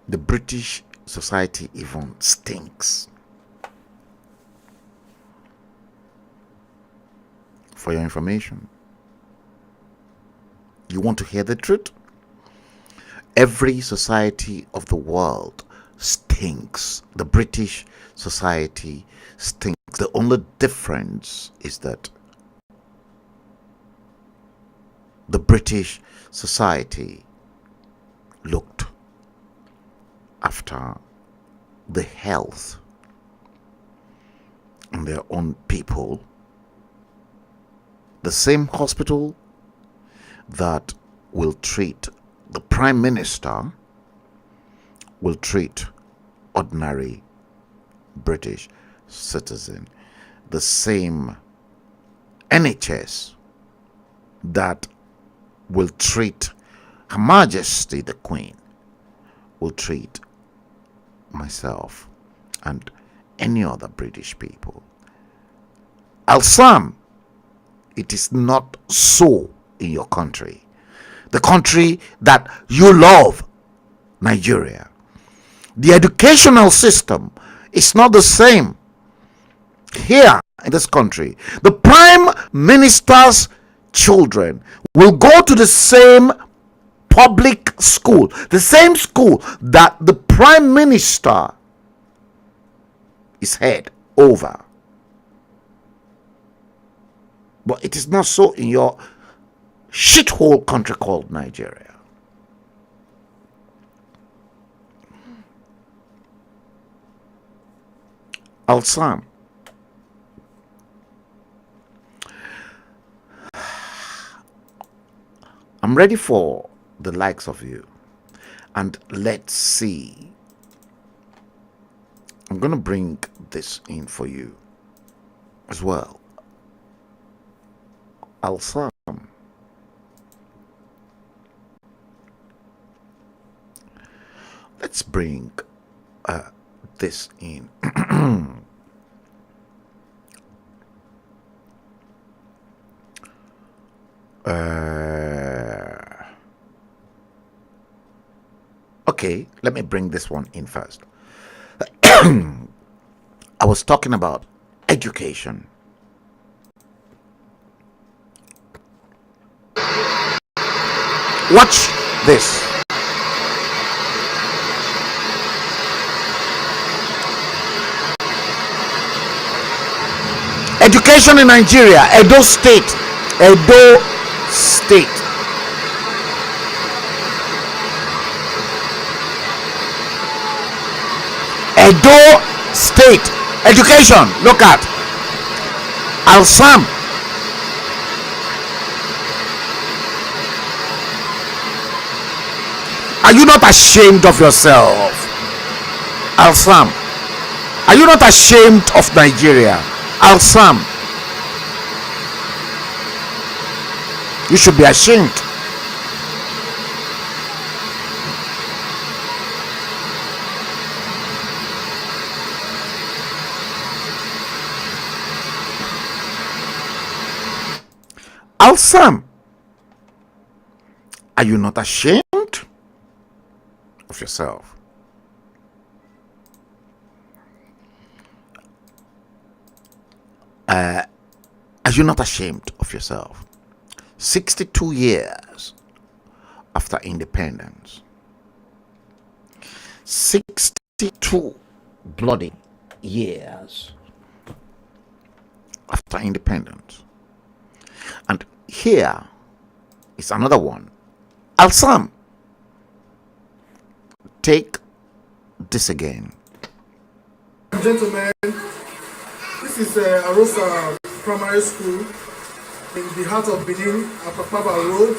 The British society even stinks. For your information. You want to hear the truth? Every society of the world stinks. The British society stinks. The only difference is that the British society looked after the health and their own people. The same hospital that will treat the Prime Minister will treat ordinary British citizen. The same NHS that will treat Her Majesty the Queen will treat myself and any other British people. Alsam, it is not so in your country. The country that you love, Nigeria. The educational system is not the same here in this country. The Prime Minister's children will go to the same public school, the same school that the Prime Minister is head over. But it is not so in your shithole country called Nigeria. Alsam, I'm ready for the likes of you. And let's see. I'm going to bring this in for you as well. Alsam. Let's bring this in. Okay, let me bring this one in first. I was talking about education. Watch this. Education in Nigeria, Edo State. Edo State. Edo State. Education. Look at Alsam. Are you not ashamed of yourself? Alsam. Are you not ashamed of Nigeria? Alsam. You should be ashamed. Alsam. Are you not ashamed of yourself? Are you not ashamed of yourself? 62 years after independence. 62 bloody years after independence. And here is another one. Alsam. Take this again. Gentlemen, this is Arosa Primary School in the heart of Benin, Apapava Road.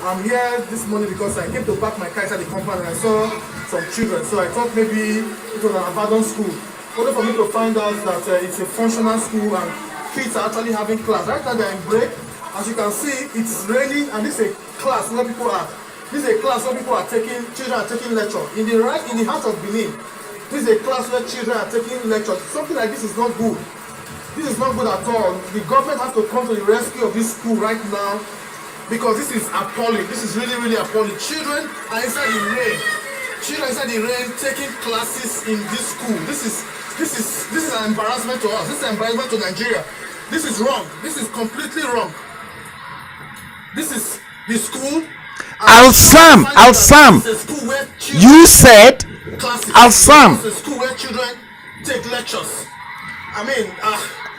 I'm here this morning because I came to park my car inside the compound and I saw some children. So I thought maybe it was an abandoned school. Only for me to find out that it's a functional school and kids are actually having class. Right now they're in break. As you can see, it's raining and this is a class where people are. This is a class where people are taking, children are taking lecture. In the heart of Benin, this is a class where children are taking lectures. Something like this is not good. This is not good at all. The government has to come to the rescue of this school right now because this is appalling. This is really, really appalling. Children are inside the rain. Children are inside the rain taking classes in this school. This is an embarrassment to us. This is an embarrassment to Nigeria. This is wrong. This is completely wrong. This is the school. Al-Sam, you said Al-Sam. It's a school where children take lectures. I mean,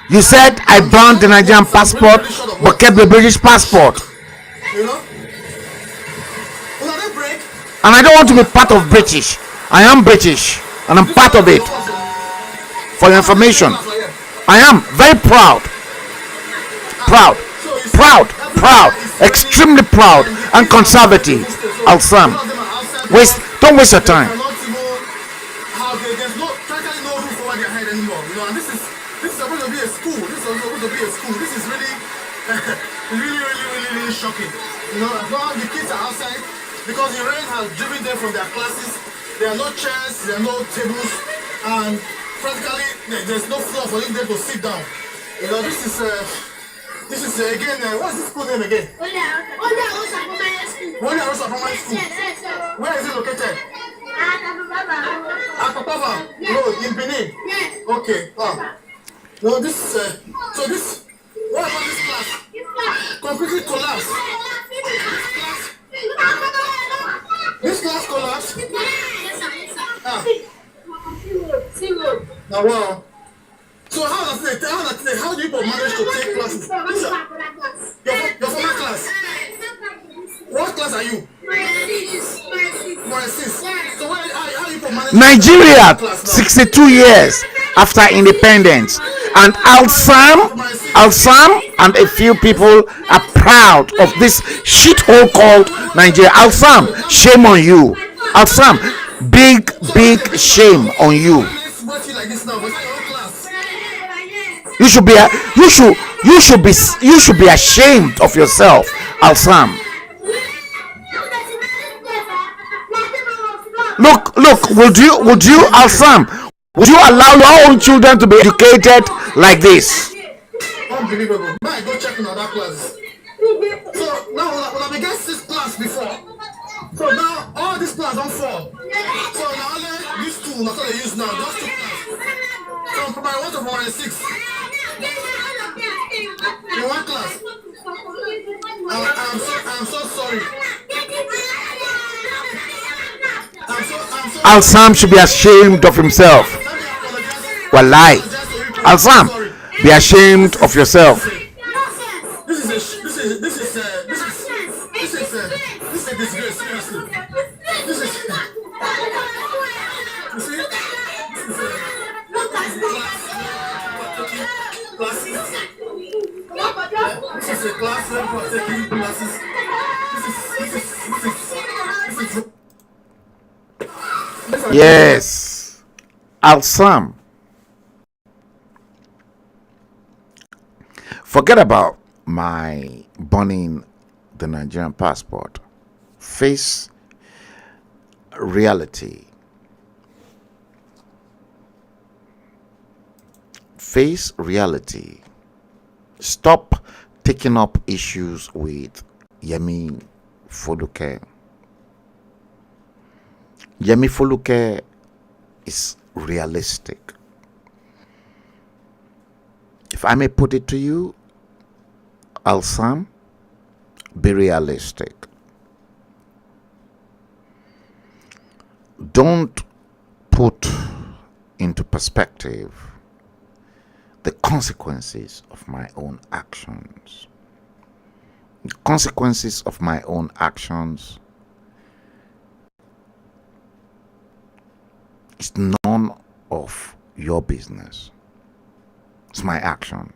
you said I burned the Nigerian passport but kept the British passport. You know? Will they break? And I don't want to be part of British. I am British and I'm part of it. For your information, I am very proud, extremely proud and conservative. Al-Sam, don't waste your time. There's practically no roof over their head anymore. You know, and this is supposed to be a school. This is really, really shocking. You know, as long as the kids are outside, because the rain has driven them from their classes. There are no chairs, there are no tables, and practically there's no floor for them to sit down. You know, this is again, what's this school name again? One Arosa Primary School. Where is it located? Apapava Road in Benin. Okay. No, this what about this class? Completely collapsed. This class collapsed. Now, wow. So how do you manage to take classes? Your former class. What class are you? So how you manage? Nigeria, 62 years after independence, and Al-Sam and a few people are proud of this shithole called Nigeria. Al-Sam, shame on you. Al-Sam, big shame on you. You should be ashamed of yourself, Al-Sam. Look, would you, Al-Sam, would you allow your own children to be educated like this? Unbelievable. I go check in other classes. So now when I began this class before, so now all these classes don't fall. So now only these two, that's what they use now, just two classes. From primary 1 to primary 6. In one class. I'm so sorry. Al-Sam should be ashamed of himself. Wallahi. Al-Sam, be ashamed of yourself. This is a disgrace, seriously. This is a class where people are taking classes. Yes, Al-Sam. Forget about my burning the Nigerian passport. Face reality. Face reality. Stop taking up issues with Yemi Foluke. Yemi Foluke is realistic. If I may put it to you, Al-Sam, be realistic. Don't put into perspective the consequences of my own actions. The consequences of my own actions It's none of your business. It's my action.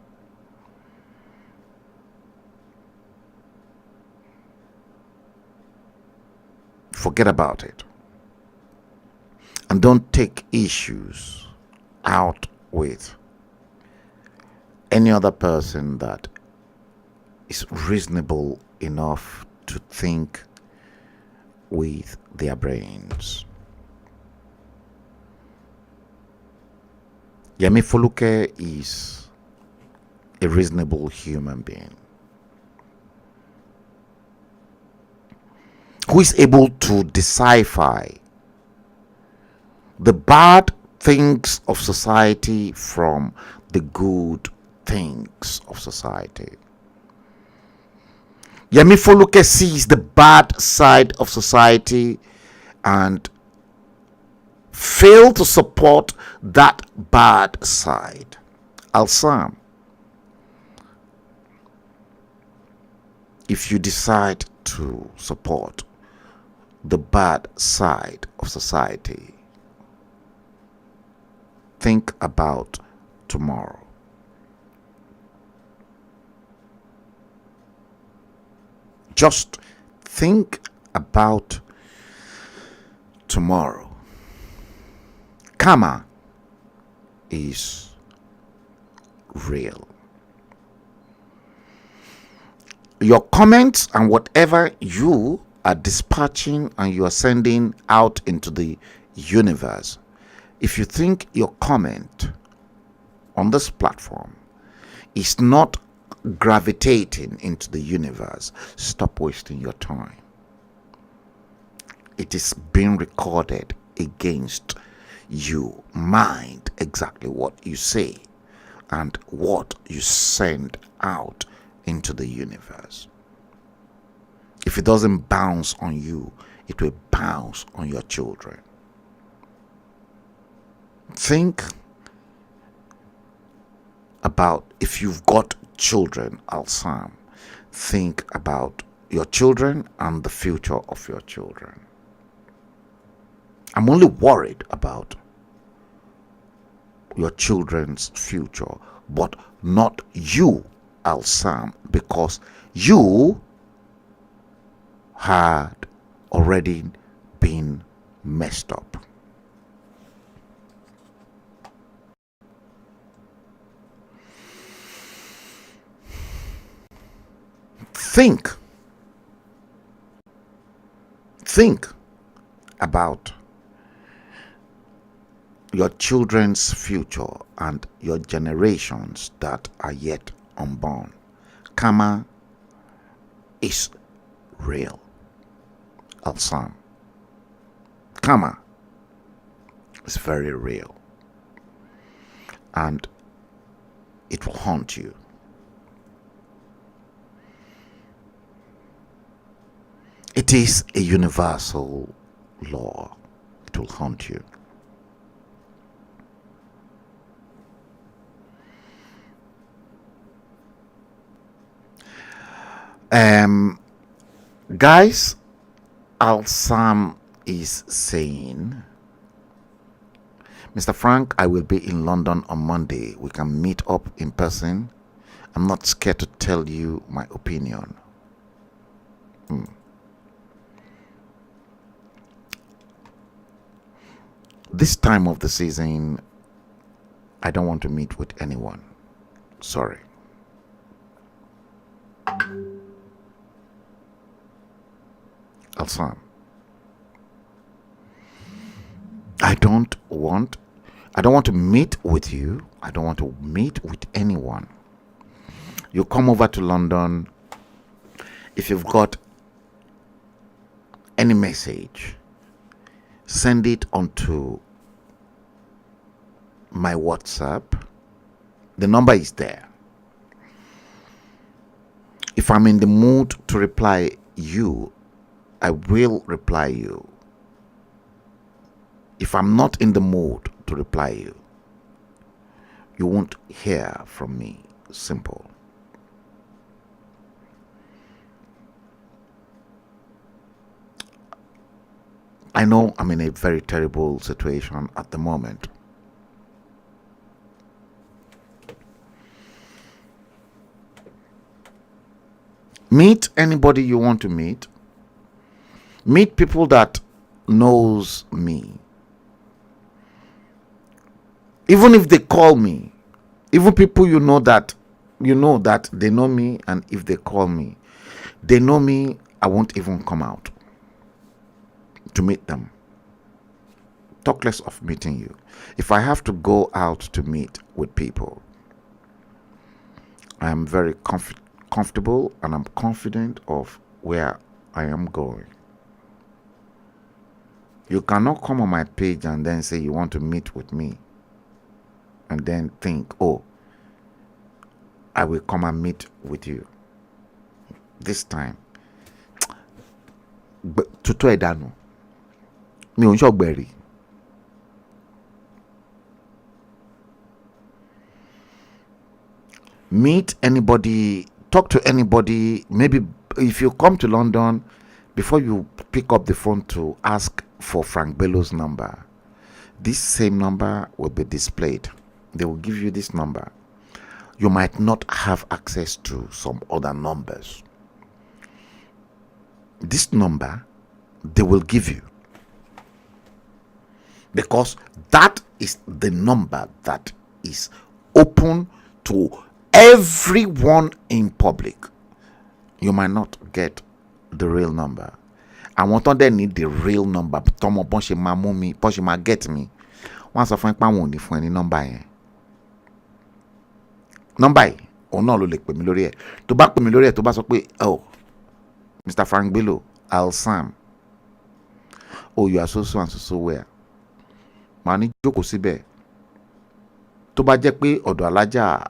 Forget about it. And don't take issues out with any other person that is reasonable enough to think with their brains. Yemi Foluke is a reasonable human being who is able to decipher the bad things of society from the good things of society. Yemi Foluke sees the bad side of society and fail to support that bad side. Alsam, if you decide to support the bad side of society, think about tomorrow. Just think about tomorrow. Karma is real. Your comments and whatever you are dispatching and you are sending out into the universe, if you think your comment on this platform is not gravitating into the universe, stop wasting your time. It is being recorded against you. Mind exactly what you say and what you send out into the universe. If it doesn't bounce on you, it will bounce on your children. Think about, if you've got children, Alsam, think about your children and the future of your children. I'm only worried about your children's future, but not you, Alsam, because you had already been messed up. Think about your children's future and your generations that are yet unborn. Karma is real. Alsam. Karma is very real. And it will haunt you. It is a universal law. It will haunt you. Guys, Alsam is saying, Mr. Frank, I will be in London on Monday. We can meet up in person. I'm not scared to tell you my opinion. This time of the season, I don't want to meet with anyone. Sorry. Alsam, I don't want to meet with you. I don't want to meet with anyone. You come over to London. If you've got any message, send it onto my WhatsApp. The number is there. If I'm in the mood to reply you, I will reply you. If I'm not in the mood to reply you, you won't hear from me. Simple. I know I'm in a very terrible situation at the moment. Meet anybody you want to meet. Meet people that knows me. Even if they call me, even people you know that they know me, and if they call me, they know me, I won't even come out to meet them. Talk less of meeting you. If I have to go out to meet with people, I am very comfortable and I'm confident of where I am going. You cannot come on my page and then say you want to meet with me and then think, oh, I will come and meet with you this time. Tutu edanu mi ò ń ṣọ̀gbẹ̀rì. Meet anybody, talk to anybody. Maybe if you come to London, before you pick up the phone to ask for Frank Bello's number, this same number will be displayed. They will give you this number. You might not have access to some other numbers. This number they will give you, because that is the number that is open to everyone in public. You might not get the real number. I want to then need the real number. Tomo bonse ma mú mi, bonse ma get me. Wọ́n sọ fún pa wọ́n ní fún ẹni number yẹn. Number yìí, òun náà ló lè pè mí lórí ẹ̀. Tó bá pè mí lórí ẹ̀, tó bá sọ pé, oh, Mr. Frank Bello, Al Sam. Oh, you are so and so where? Màá ní jókòó síbẹ̀. Tó bá jẹ́ pé ọ̀dọ̀ alájà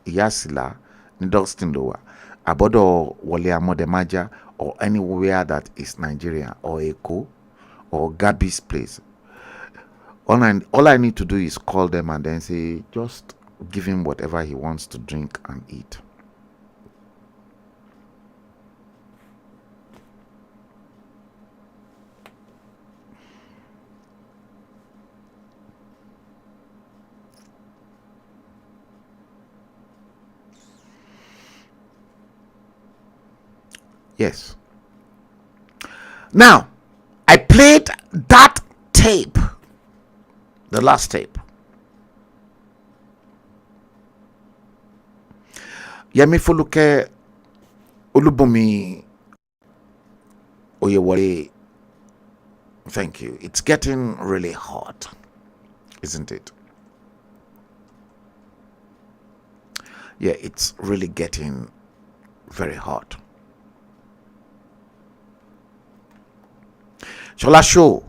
Ìyá Àsìlá ní Dustin ló wà, àbọ̀dọ̀ Wọlé Amọ̀dẹ̀májá, or anywhere that is Nigeria, or Èkó, or Gabi's place. All I need to do is call them and then say, just give him whatever he wants to drink and eat. Yes. Now, I played that tape, the last tape. Yemi Foluke Olubumi Oyewole, thank you. It's getting really hot, isn't it? Yeah, it's really getting very hot. Shola Show.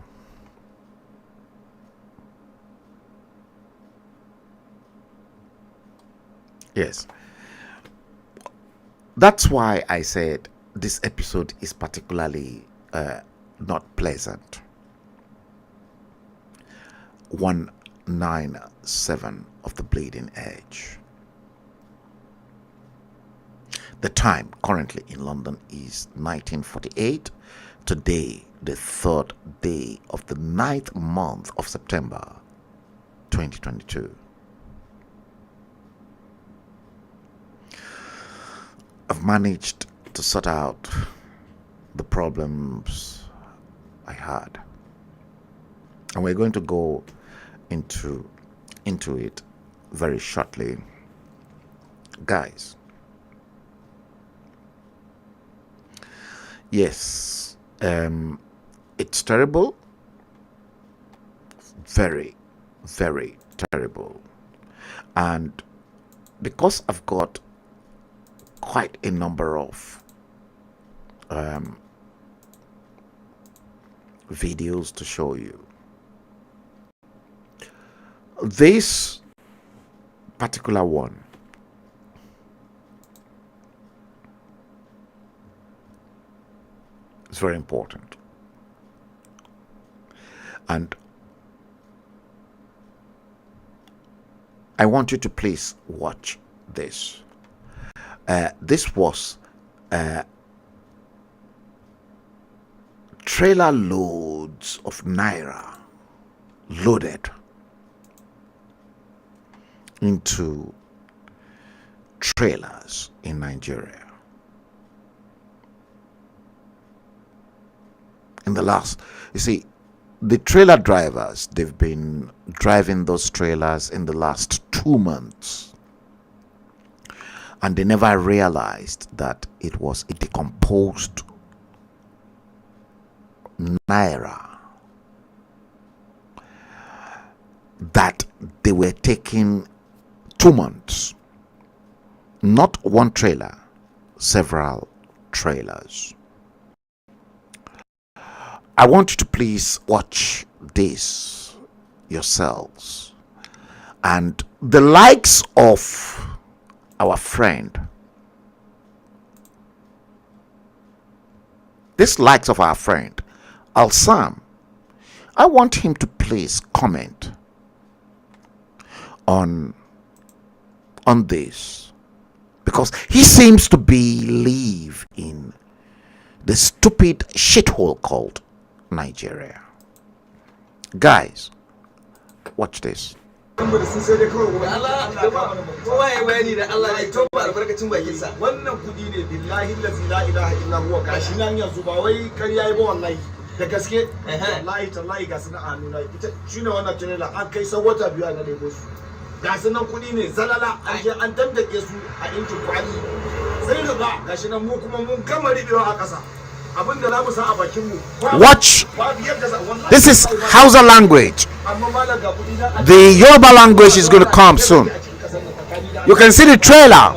Yes. That's why I said this episode is particularly not pleasant. 197 of the Bleeding Edge. The time currently in London is 1948. Today, the third day of the 9th month of September 2022. I've managed to sort out the problems I had, and we're going to go into it very shortly, guys. Yes, it's terrible, very, very terrible, and because I've got quite a number of videos to show you, this particular one is very important, and I want you to please watch this. This was trailer loads of naira loaded into trailers in Nigeria. In the last, you see, the trailer drivers, they've been driving those trailers in the last 2 months, and they never realized that it was a decomposed naira that they were taking 2 months. Not one trailer, several trailers. I want you to please watch this yourselves. And the likes of our friend, Al-Sam, I want him to please comment on this, because he seems to believe in the stupid shithole called Nigeria. Guys, watch this. wannan kudi ne billahi la ilaha illa huwa gashi nan yanzu ba wai kariya yi ba wallahi da gaske wallahi tallahi ga sunan anuna ita shine wannan tunela an kai sawata biyu na lebo su ga sunan kudi ne zalala an je an dandake su a inci kwali sai riba gashi nan mu kuma mun gama ribewa a kasa abinda za mu sa a bakin mu. Watch. This is Hausa language. The Yoruba language is going to come soon. You can see the trailer.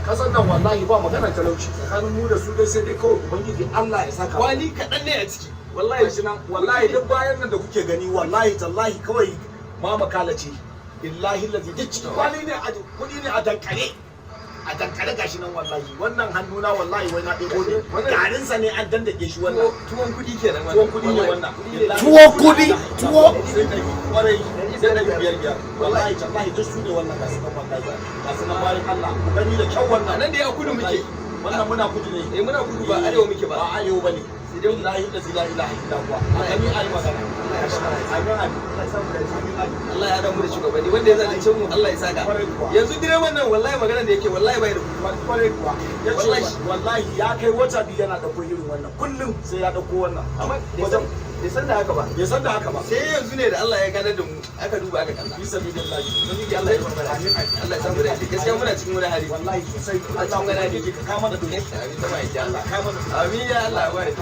Kasan nan wallahi ba magana talauci tsakanin mu da su dai sai dai kawai ubangiji Allah ya saka wani kadan ne a ciki wallahi shi nan wallahi duk bayan nan da kuke gani wallahi tallahi kawai ma makala ce billahi lazi duk ciki wani ne a kudi ne a dankare gashi nan wallahi wannan hannuna wallahi wai na ɗebo ne garin sa ne an dandake shi wannan tuwon kudi kenan tuwon kudi ne wannan Tuwo kudi tuwo sai da kwarai sai da biyar wallahi tallahi duk su ne wannan gasu nan wallahi gasu nan bayan Allah ku gani da kyau wannan nan da ya kudu muke wannan muna kudu ne muna kudu ba arewa muke ba arewa bane sai dai wallahi da la ilaha illa huwa amin ayi magana Allah ya damu da shugabanni wanda ya zalunce mu Allah ya saka yanzu direban nan wallahi magana da yake wallahi bai da kwarai kuwa wallahi ya kai wata biyu yana dauko irin wannan kullum sai ya dauko wannan amma bai san da haka ba sai yanzu ne da Allah ya ganar da mu aka duba aka kalla bisa billahi mun yi Allah ya barka Allah ya samu da gaskiya muna cikin wani hali wallahi sosai Allah ya gane ka kama da dole amin ta bai Allah kama da amin ya Allah ya bai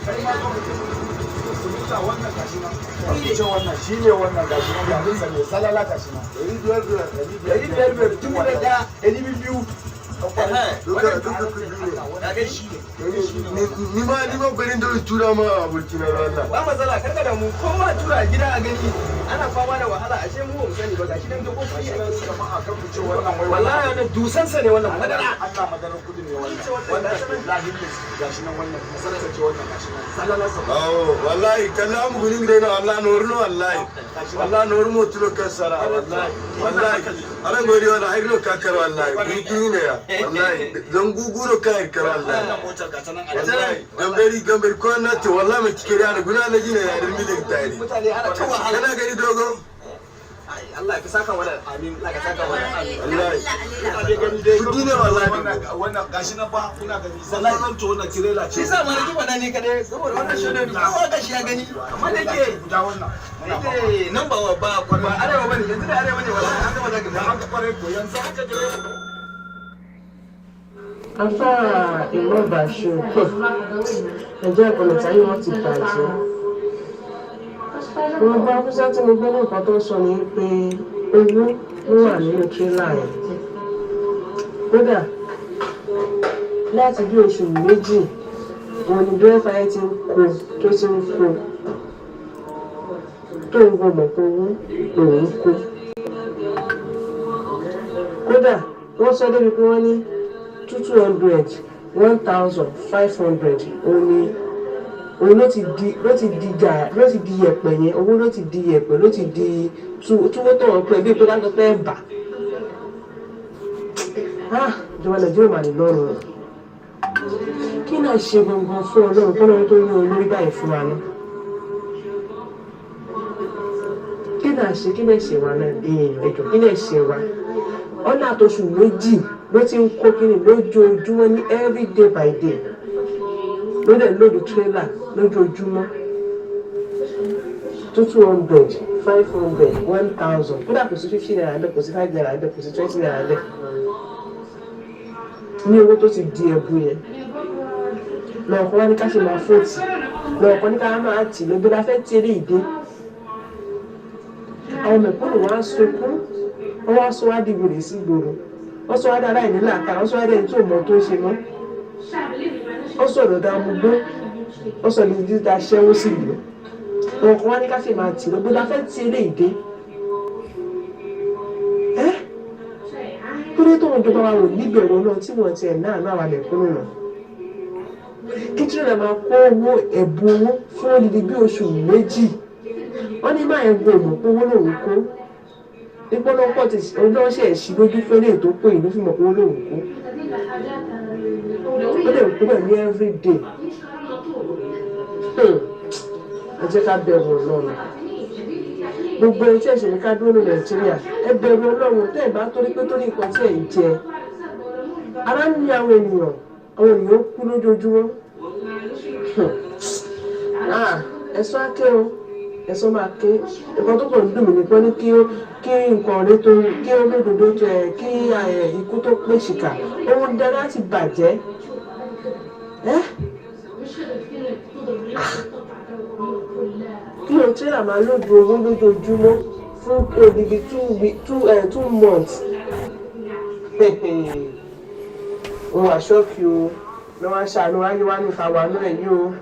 kai ma subuta wannan gashi nan ce wannan shine wannan gashi nan ga dinsa ne salala gashi nan 500 tun da 200 ni ma ganin da tura ma abulci na Allah ba matsala karka da mu kowa tura gida a gani ana fama da wahala ashe mu ba mu sani ba gashi nan da kofi jama'a kan ku ce wannan wai wallahi wannan dusan sa ne wannan madara Allah madarar kudi ne wannan lahi gashi nan wannan masalar ce wannan gashi nan sallallahu alaihi wallahi kalla mu gunin da na Allah norno wallahi normo tulo kasara wallahi ala gori wala hayro kakar wallahi ni ne ya wallahi zan guguro kai kar wallahi gamberi ko na te wallahi mai kike da guna na gina ya dirmi da tare mutane ana ta wahala kana gani dogo Allah ya saka wala amin Allah ya saka wala wallahi gani dai kudi ne wallahi wannan gashi na ba kuna gani sallan to wannan tirela ce sai ma riki bana ne kadai saboda wannan shine kowa gashi ya gani amma da ke guda wannan nan ba arewa bane yanzu da arewa ne wallahi an gaba daga an ka kware ko yanzu aka gare afá ìlú ìbàṣọ ẹjọ́ ìpínlẹ̀ táyé wọ́n ti bàjẹ́. Wọ́n bá Hausa tí mo gbọ́ nǹkan tó sọ ní pé owó ló wà nínú tírélà yẹn. Kódà láti bí oṣù méjì òun ni dírẹ́fà yẹn ti ń kó tó ti ń kó tó ń gbọmọ̀ pé owó lòun ń kó. Kódà wọ́n sọ débi pé wọ́n ní 200, 1,500 òun ló ti di yẹ̀pẹ̀ yẹn owó ló ti di yẹ̀pẹ̀ ló ti di túwó tó wọ́n pẹ́ bí pé láti fẹ́ bà ìjọba Nàìjíríà mà ní lọ́rùn rẹ̀ kí kí náà ṣe gbọ̀ngàn fún ọlọ́run kọ́ lọ́run tó ní olórí báyìí fún wa náà. Kí náà ṣe kí náà ṣe wa náà ẹjọ́ kí náà ṣe wa. Ọ̀nà àtòṣù méjì ló ti ń kó kíni lójoojúmọ́ ní every day by day. Ló dẹ̀ lóòdù trailer lójoojúmọ́. 200, 500, 1,000. Kódà kò sí 50 naira ńbẹ̀, kò sí 5 naira ńbẹ̀, kò sí 20 naira ńbẹ̀. Ní owó tó ti di ẹ̀bù yẹn. Lọ́ọ̀kan wá ní ká ṣe máa fòtì. Lọ́ọ̀kan ní ká máa tì lóbi la fẹ́ ti eré ìdí. Àwọn mẹ̀kúnnù wá sunkún. Wọ́n wá sọ wá di wèrè sí ìgboro. Wọ́n sọ wá dá aláìní làákà. Wọ́n sọ wá dẹ́ni tó mọ tó ń ṣe mọ́. Wọ́n sọ̀rọ̀ dá amúgbó. Wọ́n sọ ní dídá aṣẹ́wó sí ìlú. Lọ́ọ̀kan wá ní ká ṣe máa tì lóbi la fẹ́ ti eré ìdí. Kúrẹ́ tó ń jọba wa wò níbẹ̀rù náà tí wọ́n ti ẹ̀ náà náà wà lẹ̀kúnnù náà. Kí tí wọ́n máa kó owó ẹ̀bùn owó fún odidi bí oṣù méjì. Wọ́n ní máa ń gbọ́ òmò pé owó lòun kó. Nípa ọlọ́pọ̀ tí ọlọ́ṣẹ́ ẹ̀ṣin lójú fẹ́lẹ́ tó pé ìlú fún mọ̀ pé owó lòun kó. Ó lè kó bẹ̀ ní every day. Ẹ jẹ́ ká bẹ̀rù Ọlọ́run. Gbogbo ẹni tí ẹ̀ṣẹ̀ ní ká dúró ní Nàìjíríà, ẹ bẹ̀rù Ọlọ́run tẹ́ ẹ̀ bá torí pé torí nǹkan tí ẹ̀ ń jẹ. Ara ń ní àwọn ènìyàn kú lójoojúmọ́. Ẹ̀sọ́ á ké o, ẹ̀sọ́ máa ké. Ẹ̀kọ́ tó kàn ń dùn mí nìkan ní kí nǹkan rẹ tó kí olódodo tó kí ikú tó pé ṣìkà. Ohun dára láti bàjẹ́. Kí ló tẹ́lá máa lòdù owó lójoojúmọ́ fún odidi 2 months. Ohun àṣọ́kì o, ló wá ṣàánú wáyé wá ní ìfàwà náà yìí o.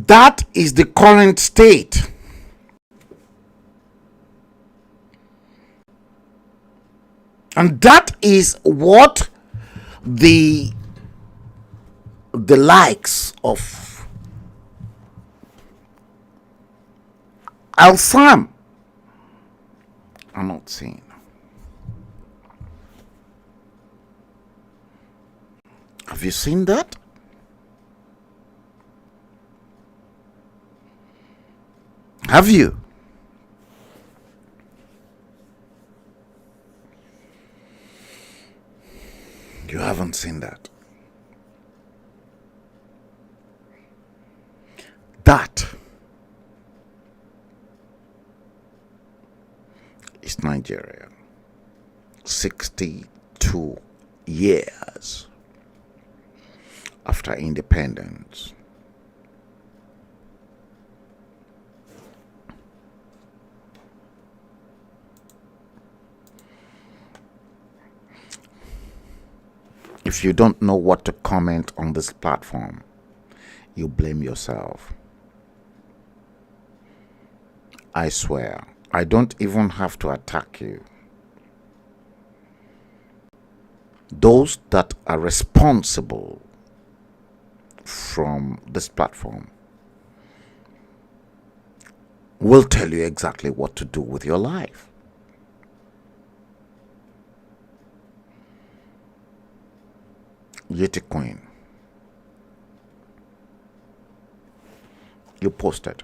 That is the current state. And that is what the likes of Al-Sam are not seeing. Have you seen that? Have you? You haven't seen that. That is Nigeria. 62 years after independence. If you don't know what to comment on this platform, you blame yourself. I swear, I don't even have to attack you. Those that are responsible from this platform will tell you exactly what to do with your life. Yeti Queen, you posted.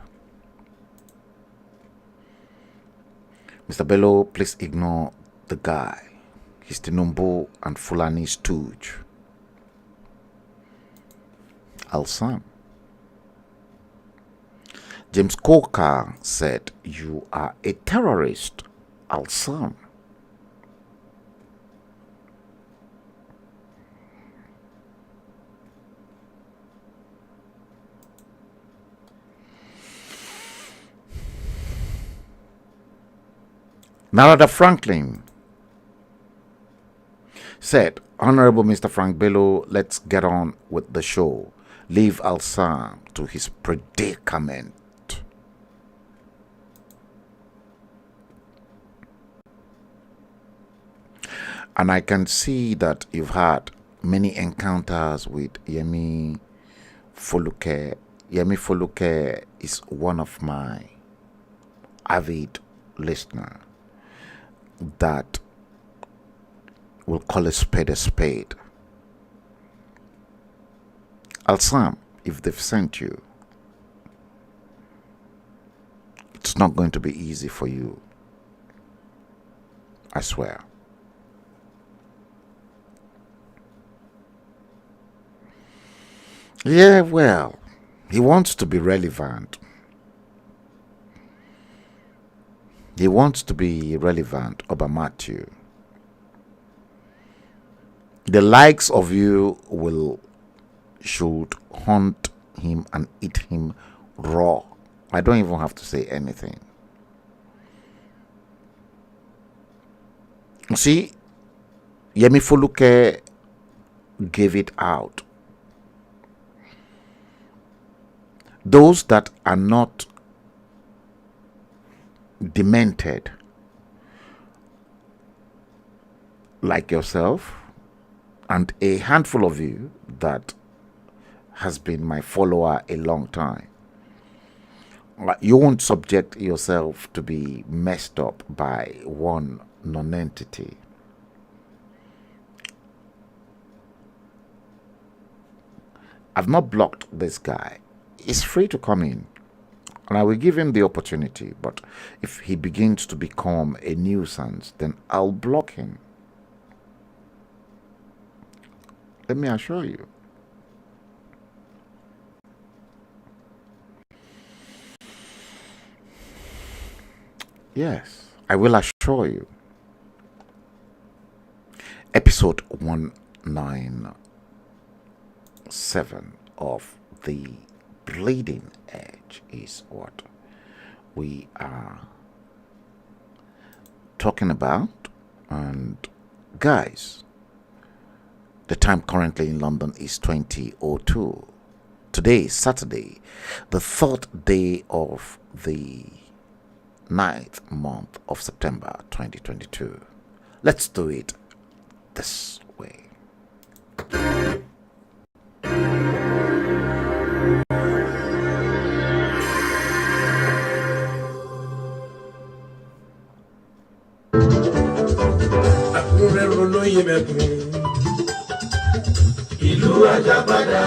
Mr. Bello, please ignore the guy. He's Tinubu and Fulani stooge. Al-Sam. James Coker said, you are a terrorist, Al-Sam. Narada Franklin said, Honorable Mr. Frank Bello, let's get on with the show. Leave Al-Sam to his predicament. And I can see that you've had many encounters with Yemi Foluke. Yemi Foluke is one of my avid listeners. that will call a spade. Al-Sam, if they've sent you, it's not going to be easy for you. I swear. Yeah, well, he wants to be relevant. He wants to be relevant, Oba Matthew. The likes of you should hunt him and eat him raw. I don't even have to say anything. See, Yemi Foluke gave it out. Those that are not demented, like yourself, and a handful of you that has been my follower a long time, you won't subject yourself to be messed up by one non-entity. I've not blocked this guy. He's free to come in, and I will give him the opportunity. But if he begins to become a nuisance, then I'll block him. Let me assure you. Yes, I will assure you. Episode 197 of the Bleeding Edge is what we are talking about. And guys, the time currently in London is 20:02. Today is Saturday, the 3rd day of the 9th month of September 2022. Let's do it this way. Ìlú Ajábádá,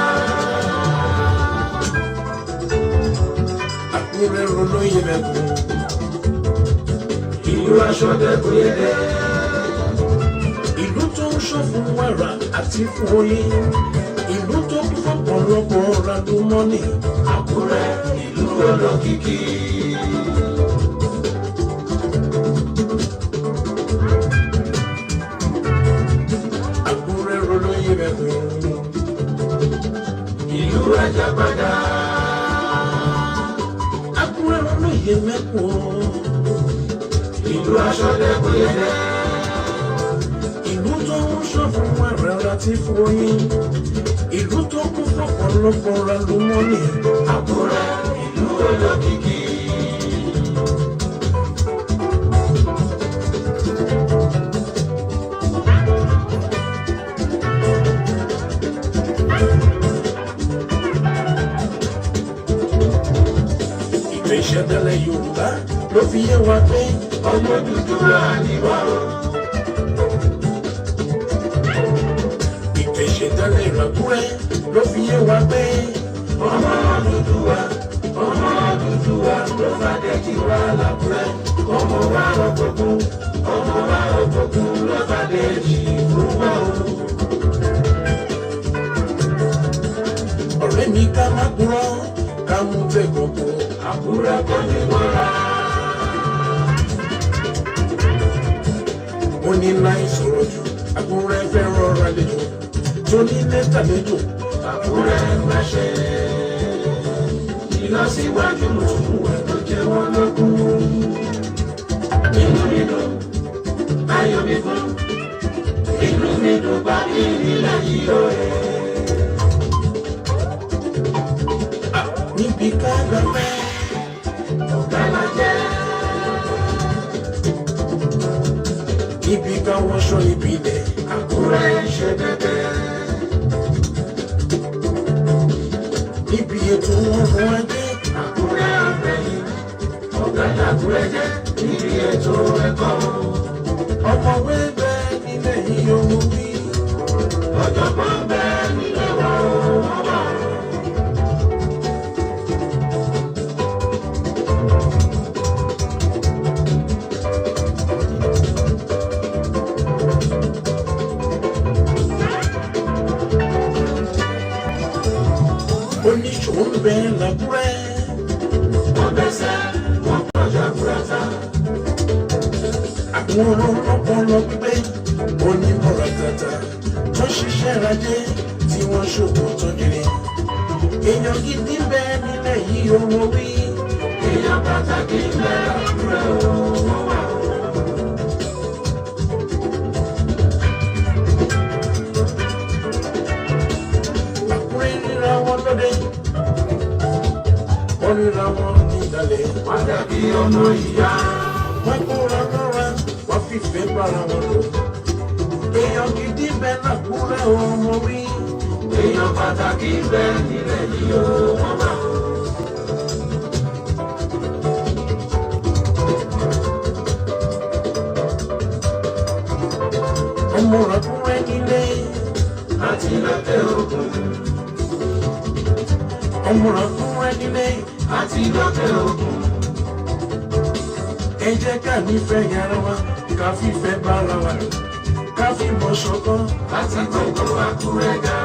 Àkúrẹ́ olóyè mẹ́kún, ìlú Aṣọ́dẹ́kùyẹdẹ, ìlú tó ń ṣọ́ fún wàrà àti fún oyin, ìlú tó kún fọ́pọ̀lọpọ̀ ràdúmọ́nì, Àkúrẹ́ ìlú olókìkí. Ìlú Ajábádá, Àkúrẹ́ olóyè mẹ́kún, ìlú Aṣọ́dẹ́kùyẹdẹ, ìlú tó ń ṣọ́ fún wàrà àti fún oyin, ìlú tó kún fọ́pọ̀lọpọ̀ ràdúmọ́nì, Àkúrẹ́ ìlú olókìkí. Ìṣẹ̀dálẹ̀ Yorùbá ló fi yé wa pé ọmọ Odùduwà ni wá o. Ìṣẹ̀dálẹ̀ Àkúrẹ́ ló fi yé wa pé ọmọ Odùduwà ló fàdé kí wá l'Àkúrẹ́. Ọmọ wa òkùnkùn ló fàdé jì fún wa o. Ọ̀rẹ́ mi ká má kúrò, ká mú tẹ̀gbọ̀gbọ̀. Àkúrẹ́ kò ní mọ́ra. Ó ní láì sọ̀rọ̀ jù, Àkúrẹ́ fẹ́ rọra lejò. Tó ní lẹ́tà lejò, Àkúrẹ́ máṣe. Ìlọsíwájú lòun ló jẹ́ wọ́n lógún. Inú mi dùn, ayọ̀ mi kún. Inú mi dùn bá mi nílẹ̀ yìí ó yẹ. Níbi ká gbàgbẹ́. Ibi ká wọṣọ ìbílẹ̀, Àkúrẹ́ ṣe bẹ́bẹ́. Níbi ètò ọrọ̀ ajé, Àkúrẹ́ ọ̀gbẹ́yìn. Ọ̀gá l'Àkúrẹ́ jẹ́ níbi ètò ẹ̀kọ́. ọmọwé bẹ nílé yìí ohun wí. ọ̀jọ̀gbọ́n bẹ nílé wa ohun wà. Oníṣòwò ń bẹ lábúrẹ́. wọ́n bẹ́sẹ̀ wọ́n kọjá búrẹ́tà. àwọn ọlọ́pọlọ gbígbé onímọ̀ràn tata tó ṣiṣẹ́ rajé tí wọ́n ṣòwò tó jèrè. èèyàn gidi ń bẹ nílẹ̀ yìí owó wí. èèyàn pàtàkì ń bẹ lábúrẹ́ owó wà. àkúrẹ́ ríra wọn lóde wọ́n ríra wọn nígbàlẹ̀. wọ́n dàbí ọmọ ìyá. wọ́n kóra lọ́ra wọ́n fìfẹ́ bára wọn lò. èèyàn gidi bẹ lákúrẹ́ ọmọ wí. èèyàn pàtàkì bẹ nílẹ̀ yìí ó wọ́n bá. ọmọ ràkúrẹ́ nílé láti lọ́tẹ̀ òkun. ọmọ ràkúrẹ́ nílé láti lọ́tẹ̀ òkun. ẹ jẹ́ ká nífẹ̀ẹ́ yàrá wa ká fífẹ́ bára wa lò ká fìmọ̀ ṣọ̀kan láti gbogbo Àkúrẹ́ ga.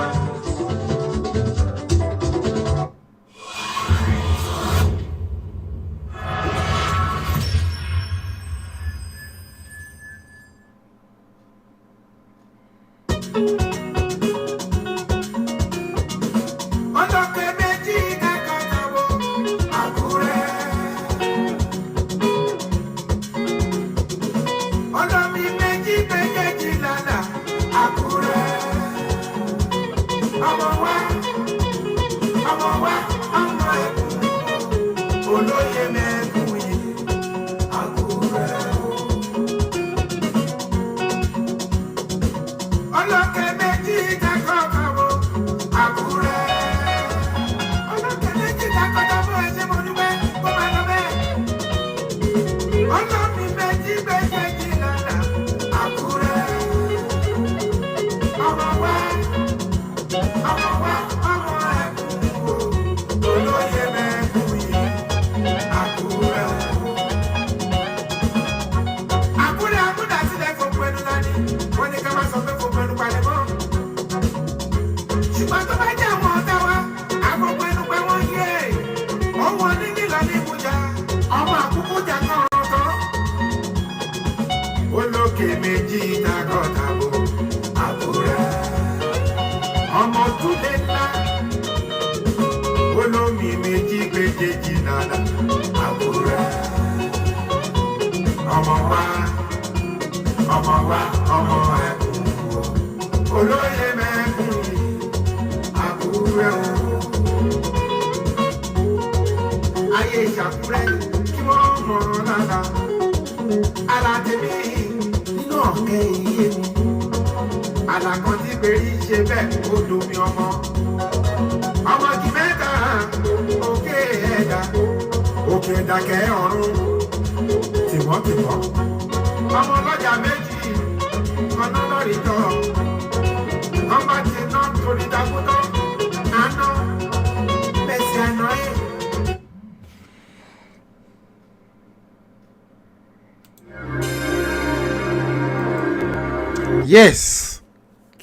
Yes,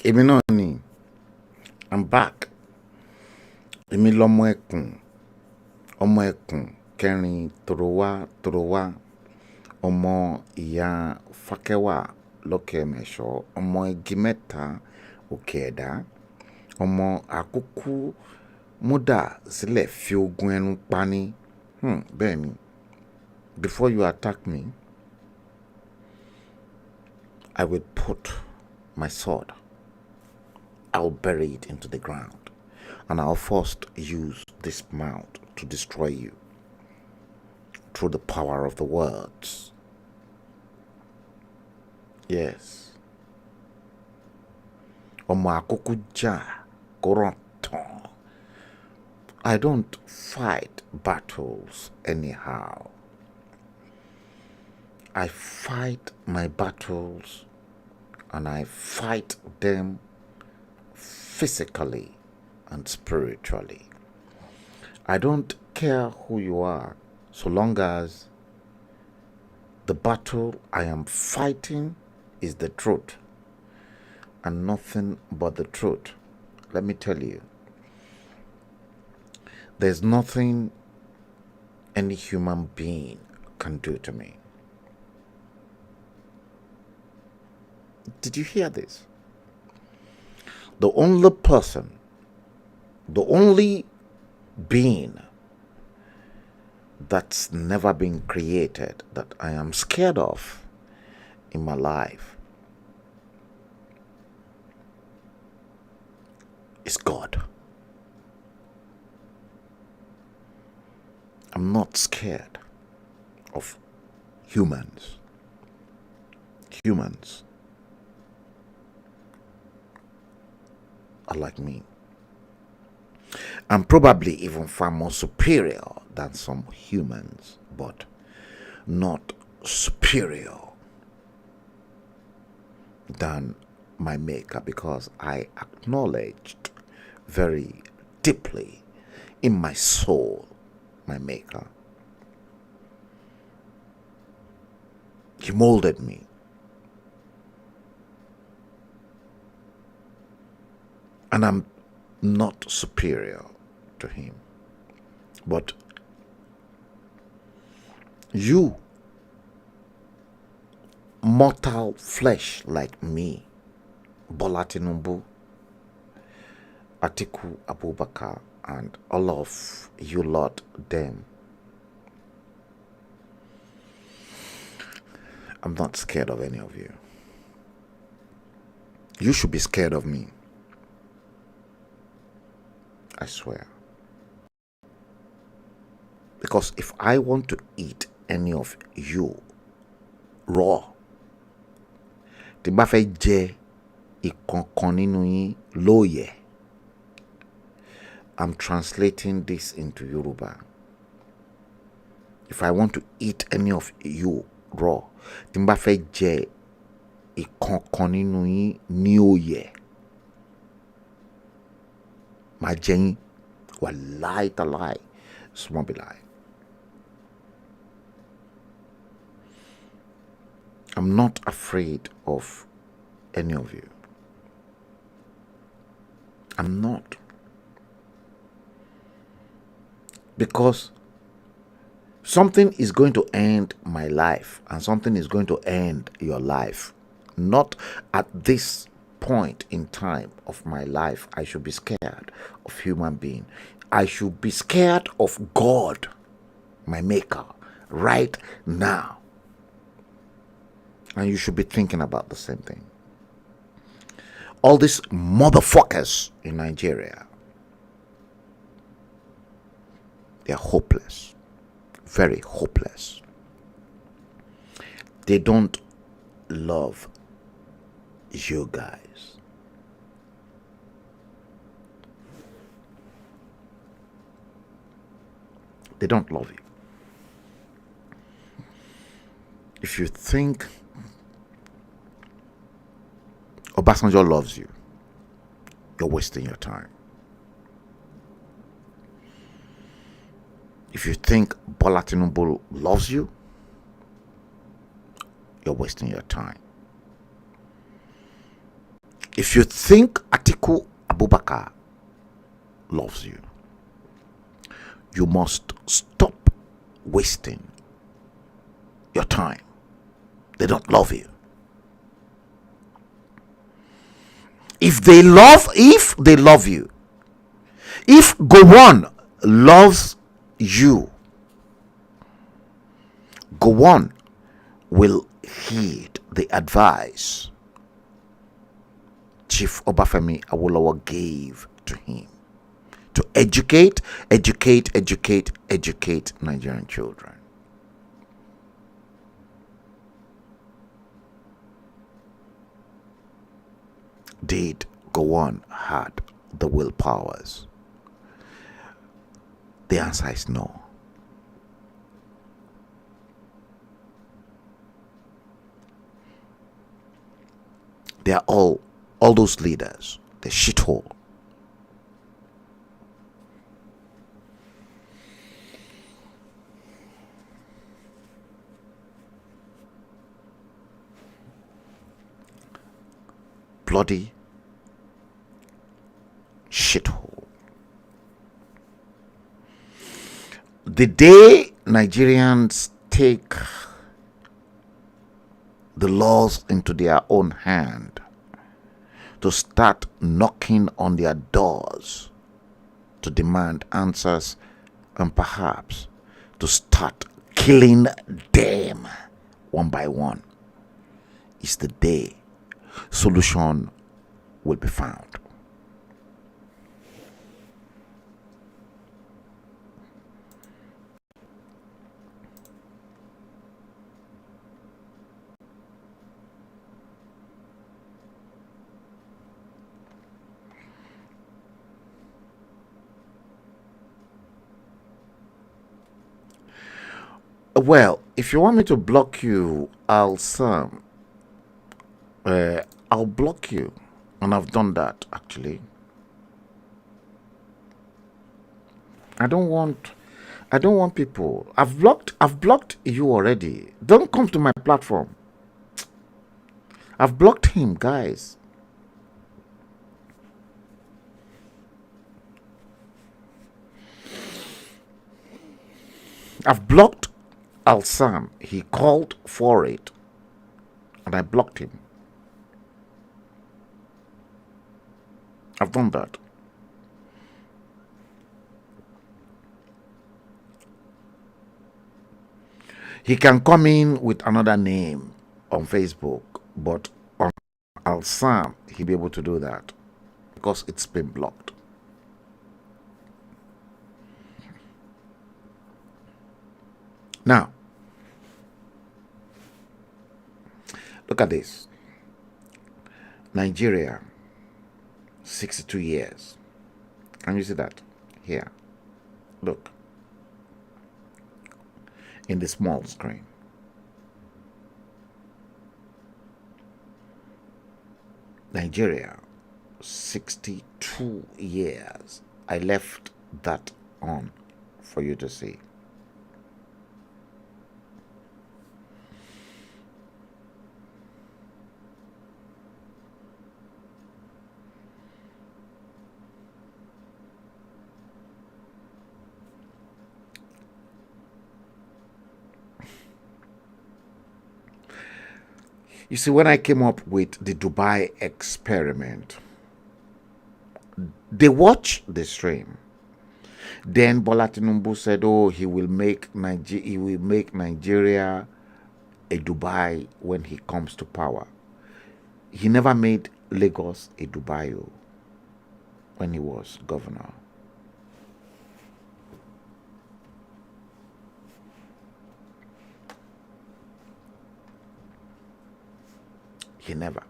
èmi náà ni. I'm back. Èmi lọmọ ẹkùn kẹrin tòròwá ọmọ ìyá Fákẹ́wà lókè mẹ́ṣọ́ ọmọ igi mẹ́ta òkè ẹ̀dá ọmọ àkókò múdà sílẹ̀ fi ogun ẹnu pani. Bẹ́ẹ̀ ni, before you attack me, I will put my sword. I'll bury it into the ground, and I'll first use this mouth to destroy you through the power of the words. Yes. Ọmọ àkókò jà kò tán. I don't fight battles anyhow. I fight my battles and I fight them physically and spiritually. I don't care who you are, so long as the battle I am fighting is the truth and nothing but the truth. Let me tell you, there's nothing any human being can do to me. Did you hear this? The only person, the only being that's never been created that I am scared of in my life is God. I'm not scared of humans. Humans are like me. I'm probably even far more superior than some humans, but not superior than my maker, because I acknowledged very deeply in my soul my maker. He molded me. And I'm not superior to him. But you, mortal flesh like me, Bola Tinubu, Atiku Abubakar, and all of you lot, them, I'm not scared of any of you. You should be scared of me. I swear. Because if I want to eat any of you raw, tí bá fẹ́ jẹ ìkankan nínú yín lóye. I'm translating this into Yoruba. If I want to eat any of you raw, tí bá fẹ́ jẹ ìkankan nínú yín ní òye, màá jẹ yín, wàláì tàláì, small be lie. I'm not afraid of any of you. I'm not. Because something is going to end my life and something is going to end your life. Not at this point in time of my life I should be scared of human being. I should be scared of God, my maker, right now. And you should be thinking about the same thing. All these motherfuckers in Nigeria, they're hopeless. Very hopeless. They don't love you guys. They don't love you. If you think Obasanjo loves you, you're wasting your time. If you think Bola Tinubu loves you, you're wasting your time. If you think Atiku Abubakar loves you, you must stop wasting your time. They don't love you. If they love you, if Gowon loves you, Gowon will heed the advice Chief Obafemi Awolowo gave to him to educate Nigerian children. Did Gowon had the willpowers? The answer is no. They are all those leaders, the shithole. Bloody shithole. The day Nigerians take the laws into their own hand, to start knocking on their doors to demand answers, and perhaps to start killing them one by one, is the day solution will be found. Well, if you want me to block you, I'll block you, and I've done that actually. I don't want people. I've blocked you already. Don't come to my platform. I've blocked him, guys. I've blocked Al-Sam. He called for it, and I blocked him. I've done that. He can come in with another name on Facebook, but on Al-Sam, he'll be able to do that because it's been blocked. Now, look at this. Nigeria, 62 years. Can you see that? Here. Look. In the small screen. Nigeria, 62 years. I left that on for you to see. You see, when I came up with the Dubai experiment, they watched the stream. Then Bola Tinubu said, "Oh, he will make Nigeria a Dubai when he comes to power." He never made Lagos a Dubai when he was governor. He never.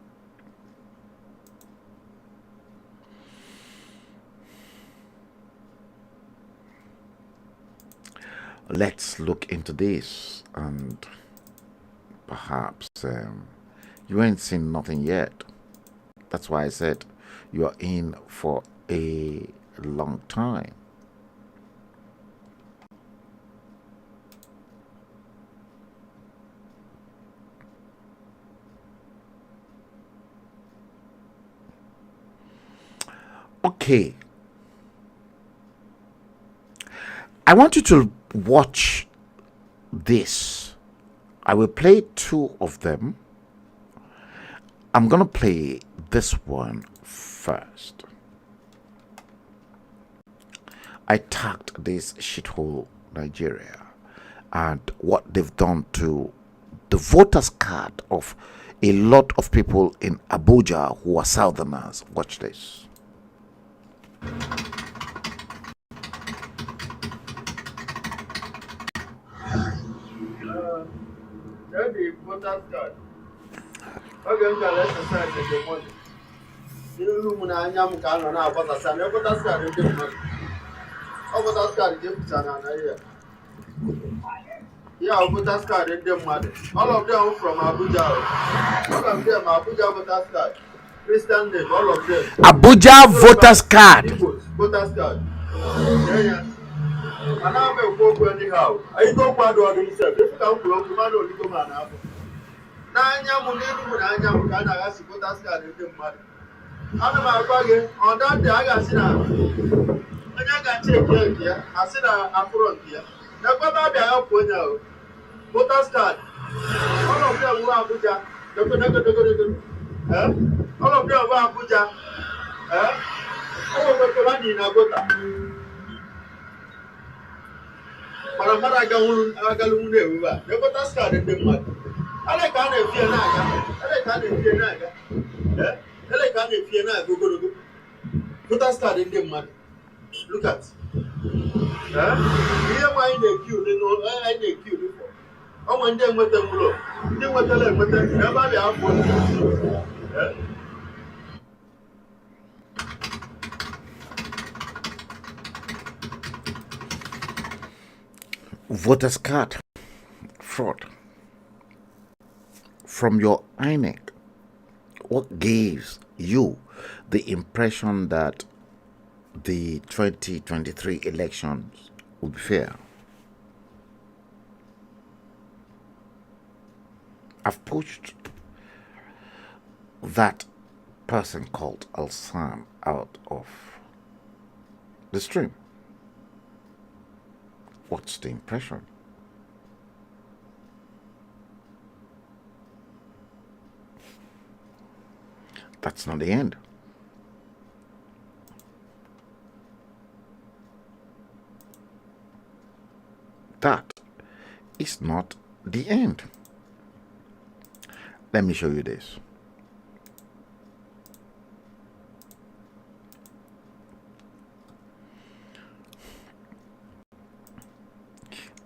Let's look into this, and perhaps you ain't seen nothing yet. That's why I said you are in for a long time. Okay, I want you to watch this. I will play two of them. I'm gonna play this one first. I tagged this shithole Nigeria and what they've done to the voters card of a lot of people in Abuja who are Southerners. Watch this. The voters card. Okay, I'm going to exercise the money. You know, when I am going to have voters card, the voters card is different. Voters card is different. Yeah, voters card is different. All of them from Abuja. All of them Abuja voters card. Christian name, all of them. Abuja voters card. Voters card. Yeah. And now I'm going to go anyhow. I don't want to do this. If you can't go, you might only go man. Nanya Munini, Nanya Mukana, as voters card in the money. I'm on that day, I got seen a I got take here. I said a front here. Now, what about the help when you voters card? All of them were Abuja. All of them were Abuja. All of them in Agota. Maramara Galune, the voters card in the mud. I can't fear Naga. I can't fear Naga. I can't fear Naga. Go. Voters card in the mud. Look at. Here, why they queue? They know I they queue before. I want them with them below. They want them with them. Nobody have one. Voters card fraud from your INEC. What gives you the impression that the 2023 elections will be fair? I've pushed that person called Al-Sam out of the stream. What's the impression? That's not the end. That is not the end. Let me show you this.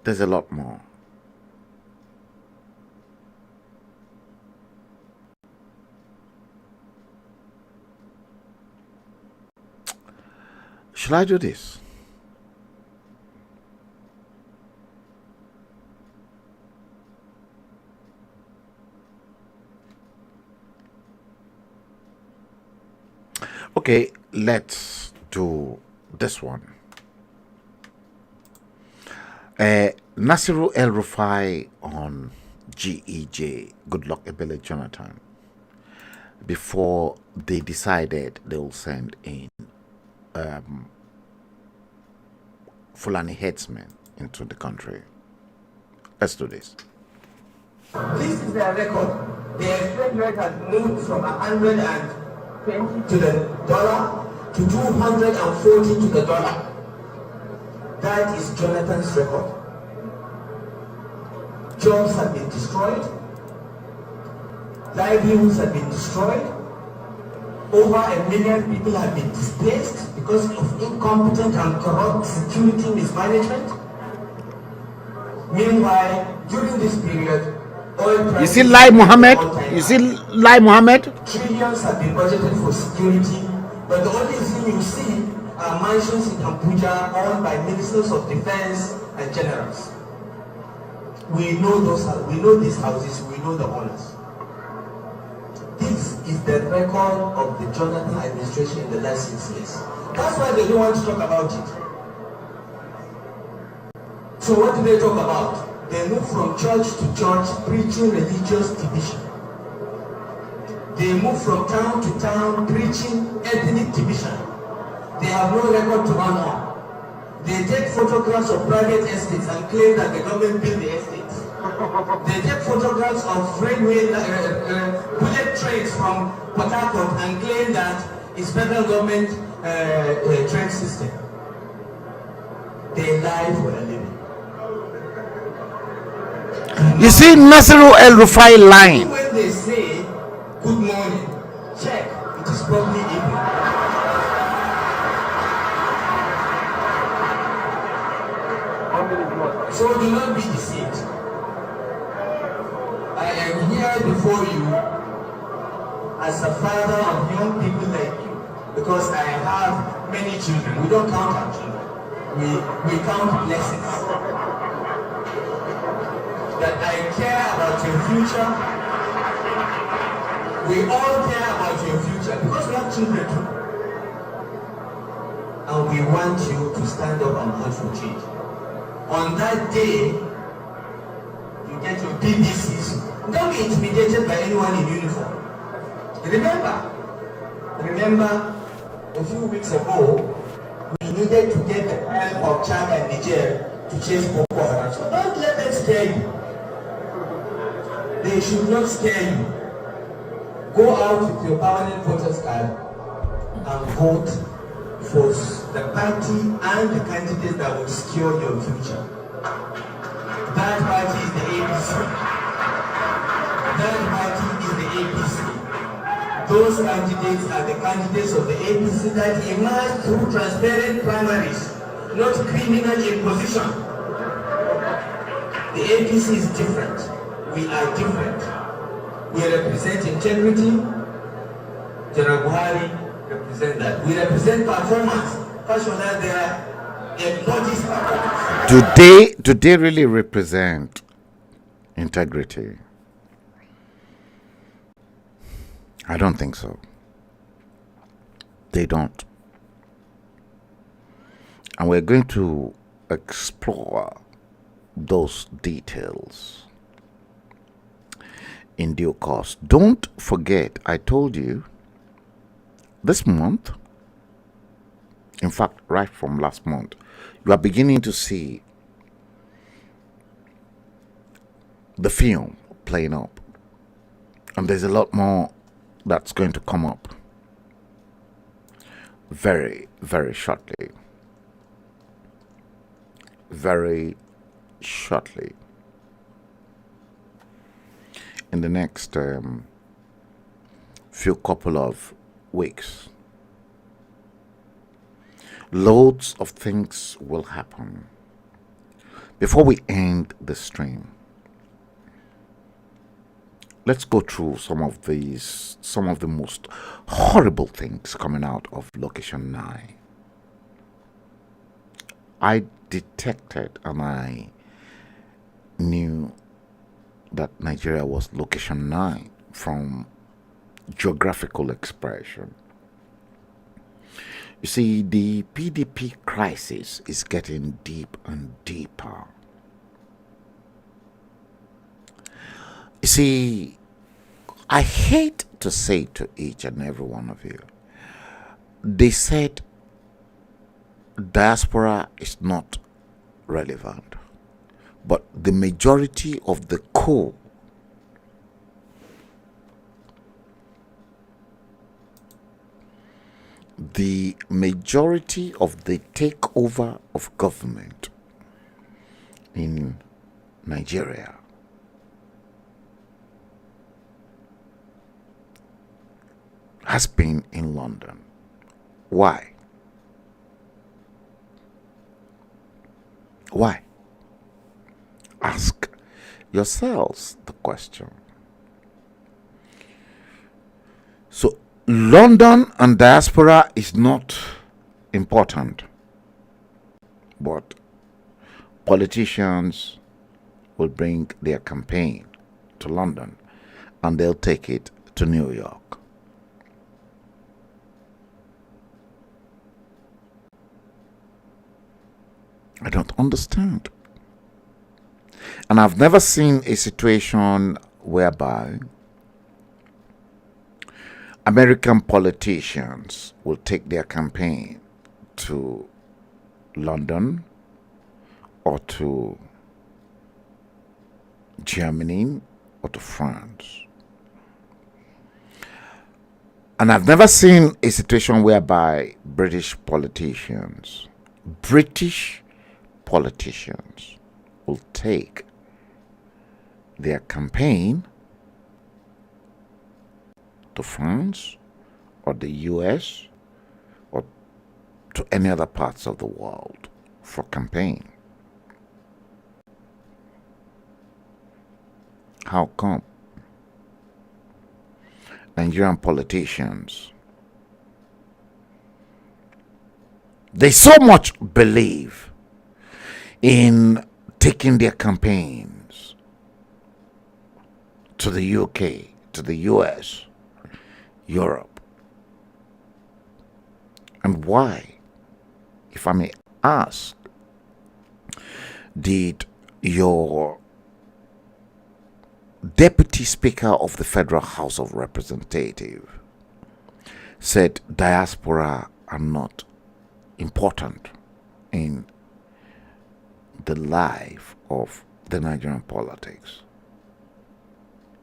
There's a lot more. Shall I do this? Okay, let's do this one. Nasiru El-Rufai on GEJ, Goodluck Ebele Jonathan, before they decided they will send in Fulani Herdsmen into the country. Let's do this. This is their record. The exchange rate has moved from 120 to the dollar to 240 to the dollar. That is Jonathan's record. Jobs have been destroyed. Livelihoods have been destroyed. Over 1 million people have been displaced because of incompetent and corrupt security mismanagement. Meanwhile, during this period, oil prices... You see Lai Mohammed? You see Lai Mohammed? Trillions have been budgeted for security, but the only thing you see are mansions in Abuja owned by ministers of defense and generals. We know these houses, we know the owners. This is the record of the Jonathan administration in the last 6 years. That's why they don't want to talk about it. So what do they talk about? They move from church to church preaching religious division. They move from town to town preaching ethnic division. They have no record to run on. They take photographs of private estates and claim that the government built the estates. They take photographs of railway bullet trains from Port Harcourt and claim that it's federal government train system. They lie for a living. You see Nasiru El-Rufai lying. When they say good morning, check, it is probably evening. So do not be deceived. I am here before you as a father of young people like you because I have many children. We don't count our children. We count blessings. That I care about your future. We all care about your future because we have children too. And we want you to stand up and vote for change. On that day, you get your BBCs. Don't be intimidated by anyone in uniform. Remember, a few weeks ago, we needed to get the help of Chad and Niger to chase Boko Haram. So don't let them scare you. They should not scare you. Go out with your permanent voters card and vote for the party and the candidates that will secure your future. That party is the APC. That party is the APC. Those candidates are the candidates of the APC that emerged through transparent primaries, not criminal imposition. The APC is different. We are different. We represent integrity. General Buhari represent that. We represent performance. Fashional there embodies performance. Do they really represent integrity? I don't think so. They don't. And we're going to explore those details in due course. Don't forget, I told you this month, in fact, right from last month, you are beginning to see the film playing up. And there's a lot more that's going to come up very, very shortly. Very shortly. In the next few couple of weeks. Loads of things will happen. Before we end the stream, let's go through some of the most horrible things coming out of Location 9. I detected and I knew that Nigeria was Location 9 from geographical expression. You see, the PDP crisis is getting deep and deeper. You see, I hate to say to each and every one of you, they said diaspora is not relevant, but the majority of the coup the majority of the takeover of government in Nigeria has been in London. Why? Why? Ask yourselves the question. So, London and diaspora is not important, but politicians will bring their campaign to London and they'll take it to New York. I don't understand. And I've never seen a situation whereby American politicians will take their campaign to London or to Germany or to France. And I've never seen a situation whereby British politicians will take their campaign to France or the US or to any other parts of the world for campaign. How come? Nigerian politicians, they so much believe in taking their campaigns to the UK, to the US, Europe? And why, if I may ask, did your Deputy Speaker of the Federal House of Representatives said diaspora are not important in the life of the Nigerian politics?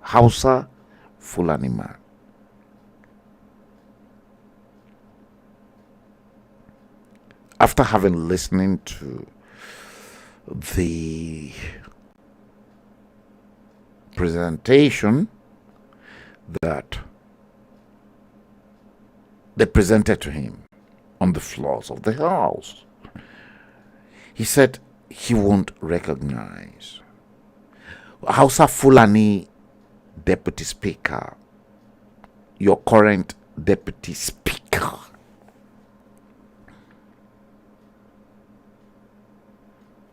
Hausa Fulani man. After having listened to the presentation that they presented to him on the floors of the house, he said he won't recognize Hausa Fulani Deputy Speaker, your current Deputy Speaker.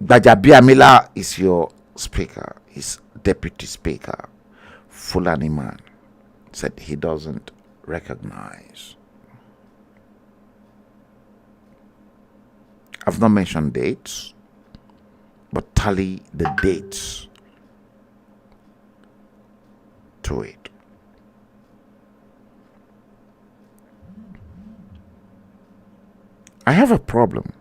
Bajabiamila is your speaker, his Deputy Speaker. Fulani man said he doesn't recognize. I've not mentioned dates, but tally the dates to it. I have a problem.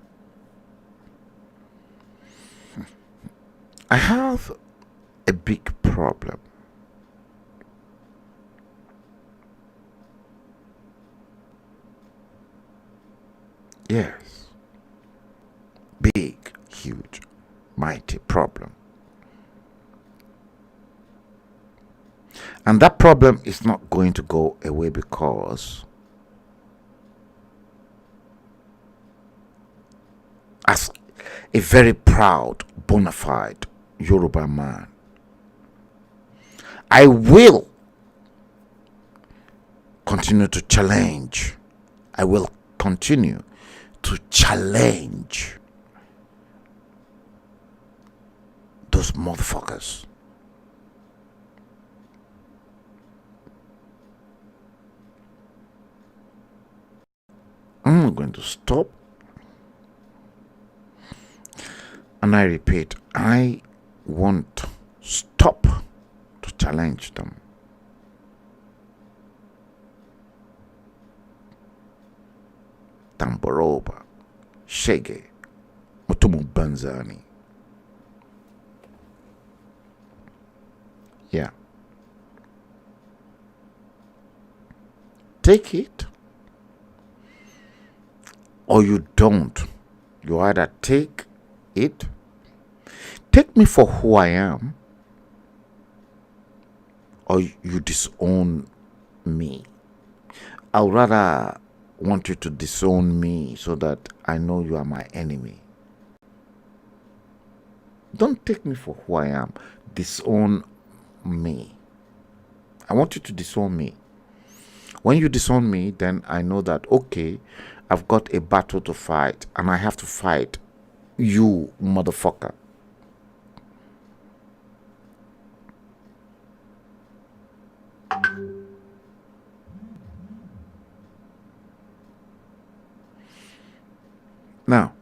I have a big problem. Yes. Big, huge, mighty problem. And that problem is not going to go away because as a very proud, bona fide Yoruba man, I will continue to challenge. I will continue to challenge those motherfuckers. I'm going to stop. And I repeat, I won't stop to challenge them. Tamboroba, Shege, Mutumu Banzani. Yeah. Take it or you don't. You either take it, take me for who I am, or you disown me. I'd rather want you to disown me so that I know you are my enemy. Don't take me for who I am. Disown me. I want you to disown me. When you disown me, then I know that, okay, I've got a battle to fight and I have to fight you, motherfucker. Now,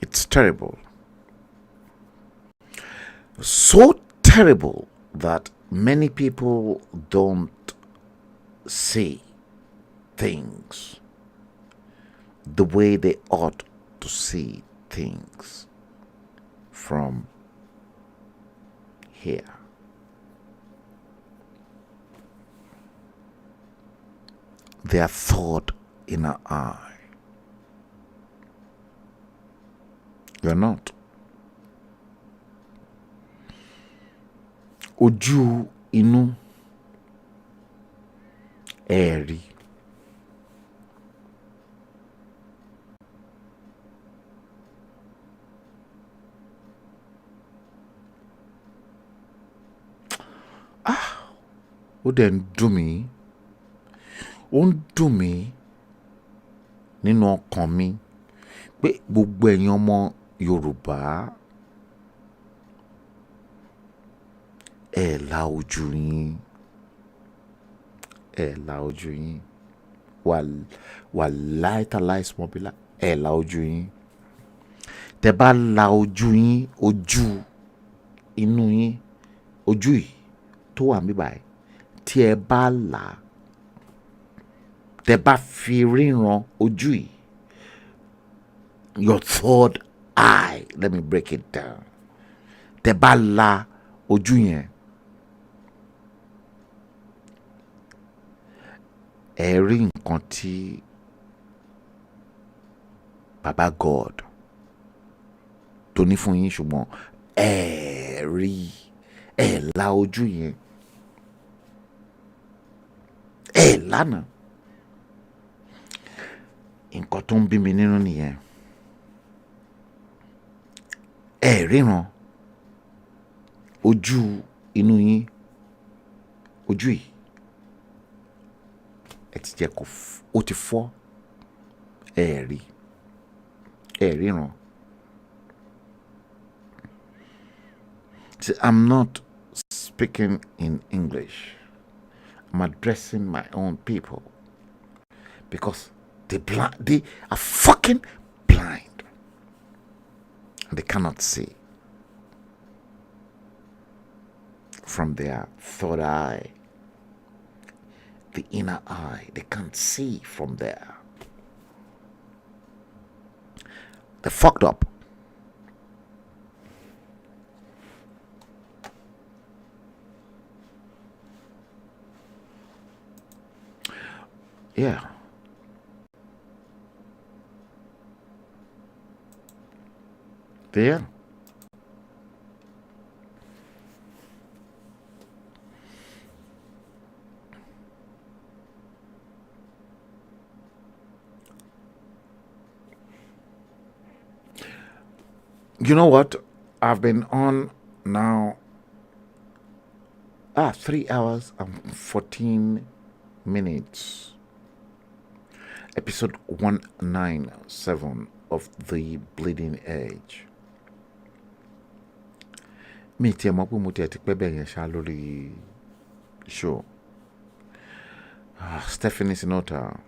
it's terrible. So terrible that many people don't see things the way they ought to see things from here. Their thought in an eye. You're not. Ojú inú ẹ̀rí. Ó dẹ̀ ń dùn mí. Ó ń dùn mí nínú ọkàn mi pé gbogbo ẹ̀yin ọmọ Yorùbá ẹ la ojú yín, ẹ la ojú yín, wà láìta láìsí mọ́bílà, ẹ la ojú yín. Tẹ bá la ojú yín, ojú inú yín, ojú yìí tó wà níbí báyìí, tí ẹ bá là, tẹ bá fi ríran ojú yìí, your third eye, let me break it down. Tẹ bá la ojú yẹn, ẹ rí nǹkan tí Baba God tó ní fún yín, ṣùgbọ́n ẹ rí, ẹ la ojú yẹn, ẹ lánàá. Nǹkan tó ń bí mi nínú nìyẹn. Ẹ ríran ojú inú yín, ojú yìí ẹ ti jẹ́ kó ó ti fọ́, ẹ rí, ẹ ríran. See, I'm not speaking in English. I'm addressing my own people because they are fucking blind and they cannot see from their third eye, the inner eye. They can't see from there. They're fucked up. Yeah. There. You know what? I've been on now 3 hours and 14 minutes. Episode 197 of The Bleeding Edge. Mi ti ẹ̀ mọ̀ pé mo ti ẹ̀ ti pẹ́ bẹ́ẹ̀ yẹn ṣá lórí show. Stephanie Sinota,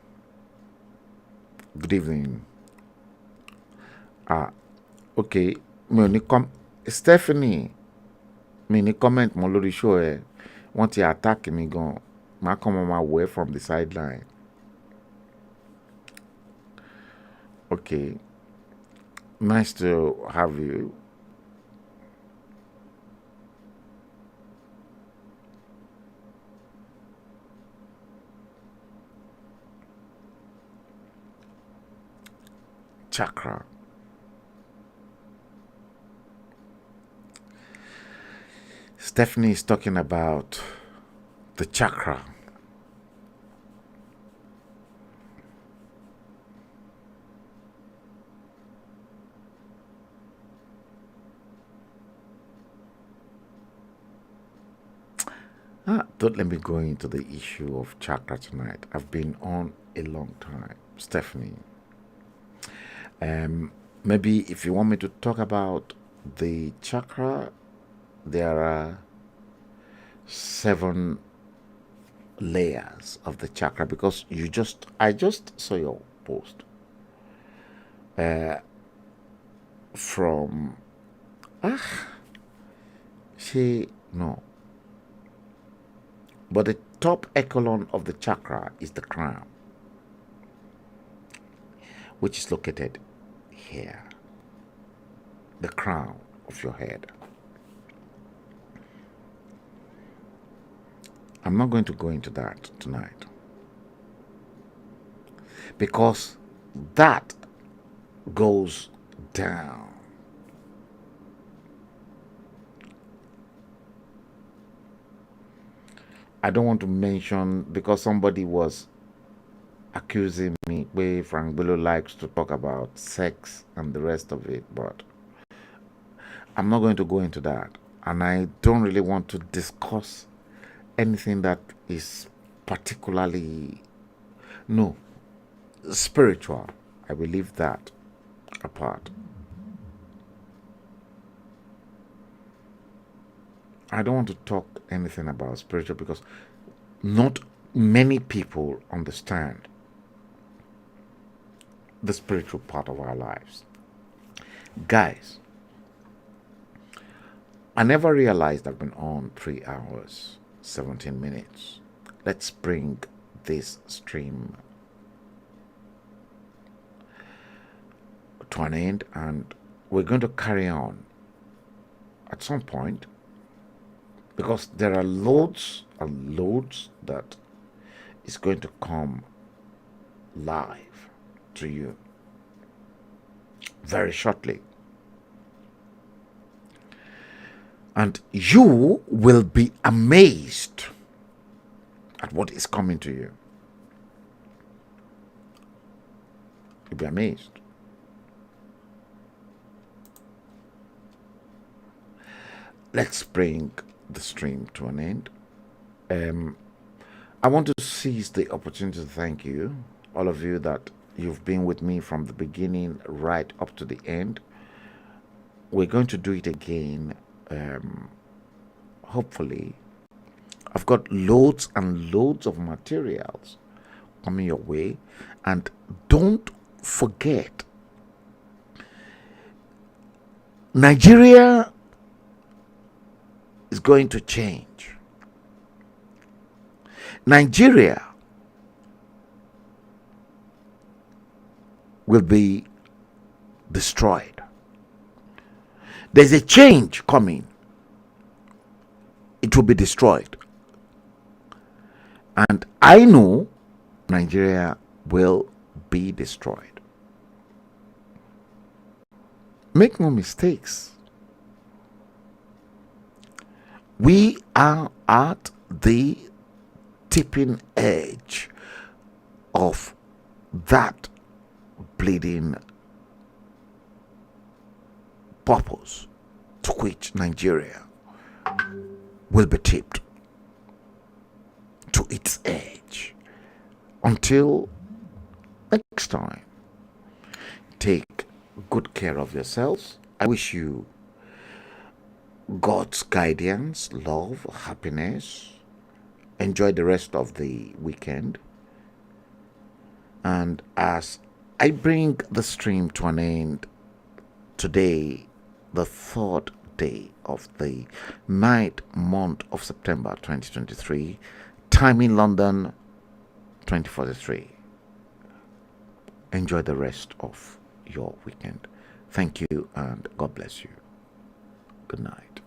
good evening. Okay, mi ò ní Stephanie, mi ní comment mọ́ lórí show ẹ̀. Wọ́n ti attack mi gan. Màá kàn mọ́ máa wò ẹ́ from the sideline. Okay, nice to have you. Chakra. Stephanie is talking about the chakra. Don't let me go into the issue of chakra tonight. I've been on a long time, Stephanie. Maybe if you want me to talk about the chakra, there are 7 layers of the chakra, because I just saw your post from no, but the top echelon of the chakra is the crown, which is located here, the crown of your head. I'm not going to go into that tonight, because that goes down. I don't want to mention, because somebody was accusing me, where Frank Bello likes to talk about sex and the rest of it, but I'm not going to go into that. And I don't really want to discuss anything that is particularly, spiritual. I will leave that apart. I don't want to talk anything about spiritual because not many people understand the spiritual part of our lives. Guys, I never realized I've been on 3 hours, 17 minutes. Let's bring this stream to an end, and we're going to carry on at some point because there are loads and loads that is going to come live to you very shortly. And you will be amazed at what is coming to you. You'll be amazed. Let's bring the stream to an end. I want to seize the opportunity to thank you, all of you that you've been with me from the beginning right up to the end. We're going to do it again. Hopefully, I've got loads and loads of materials coming your way, and don't forget, Nigeria is going to change. Nigeria will be destroyed. There's a change coming. It will be destroyed. And I know Nigeria will be destroyed. Make no mistakes. We are at the tipping edge of that bleeding purpose to which Nigeria will be tipped to its edge. Until next time, take good care of yourselves. I wish you God's guidance, love, happiness. Enjoy the rest of the weekend. And as I bring the stream to an end today, the 3rd day of the 9th month of September 2023, time in London 2043. Enjoy the rest of your weekend. Thank you and God bless you. Good night.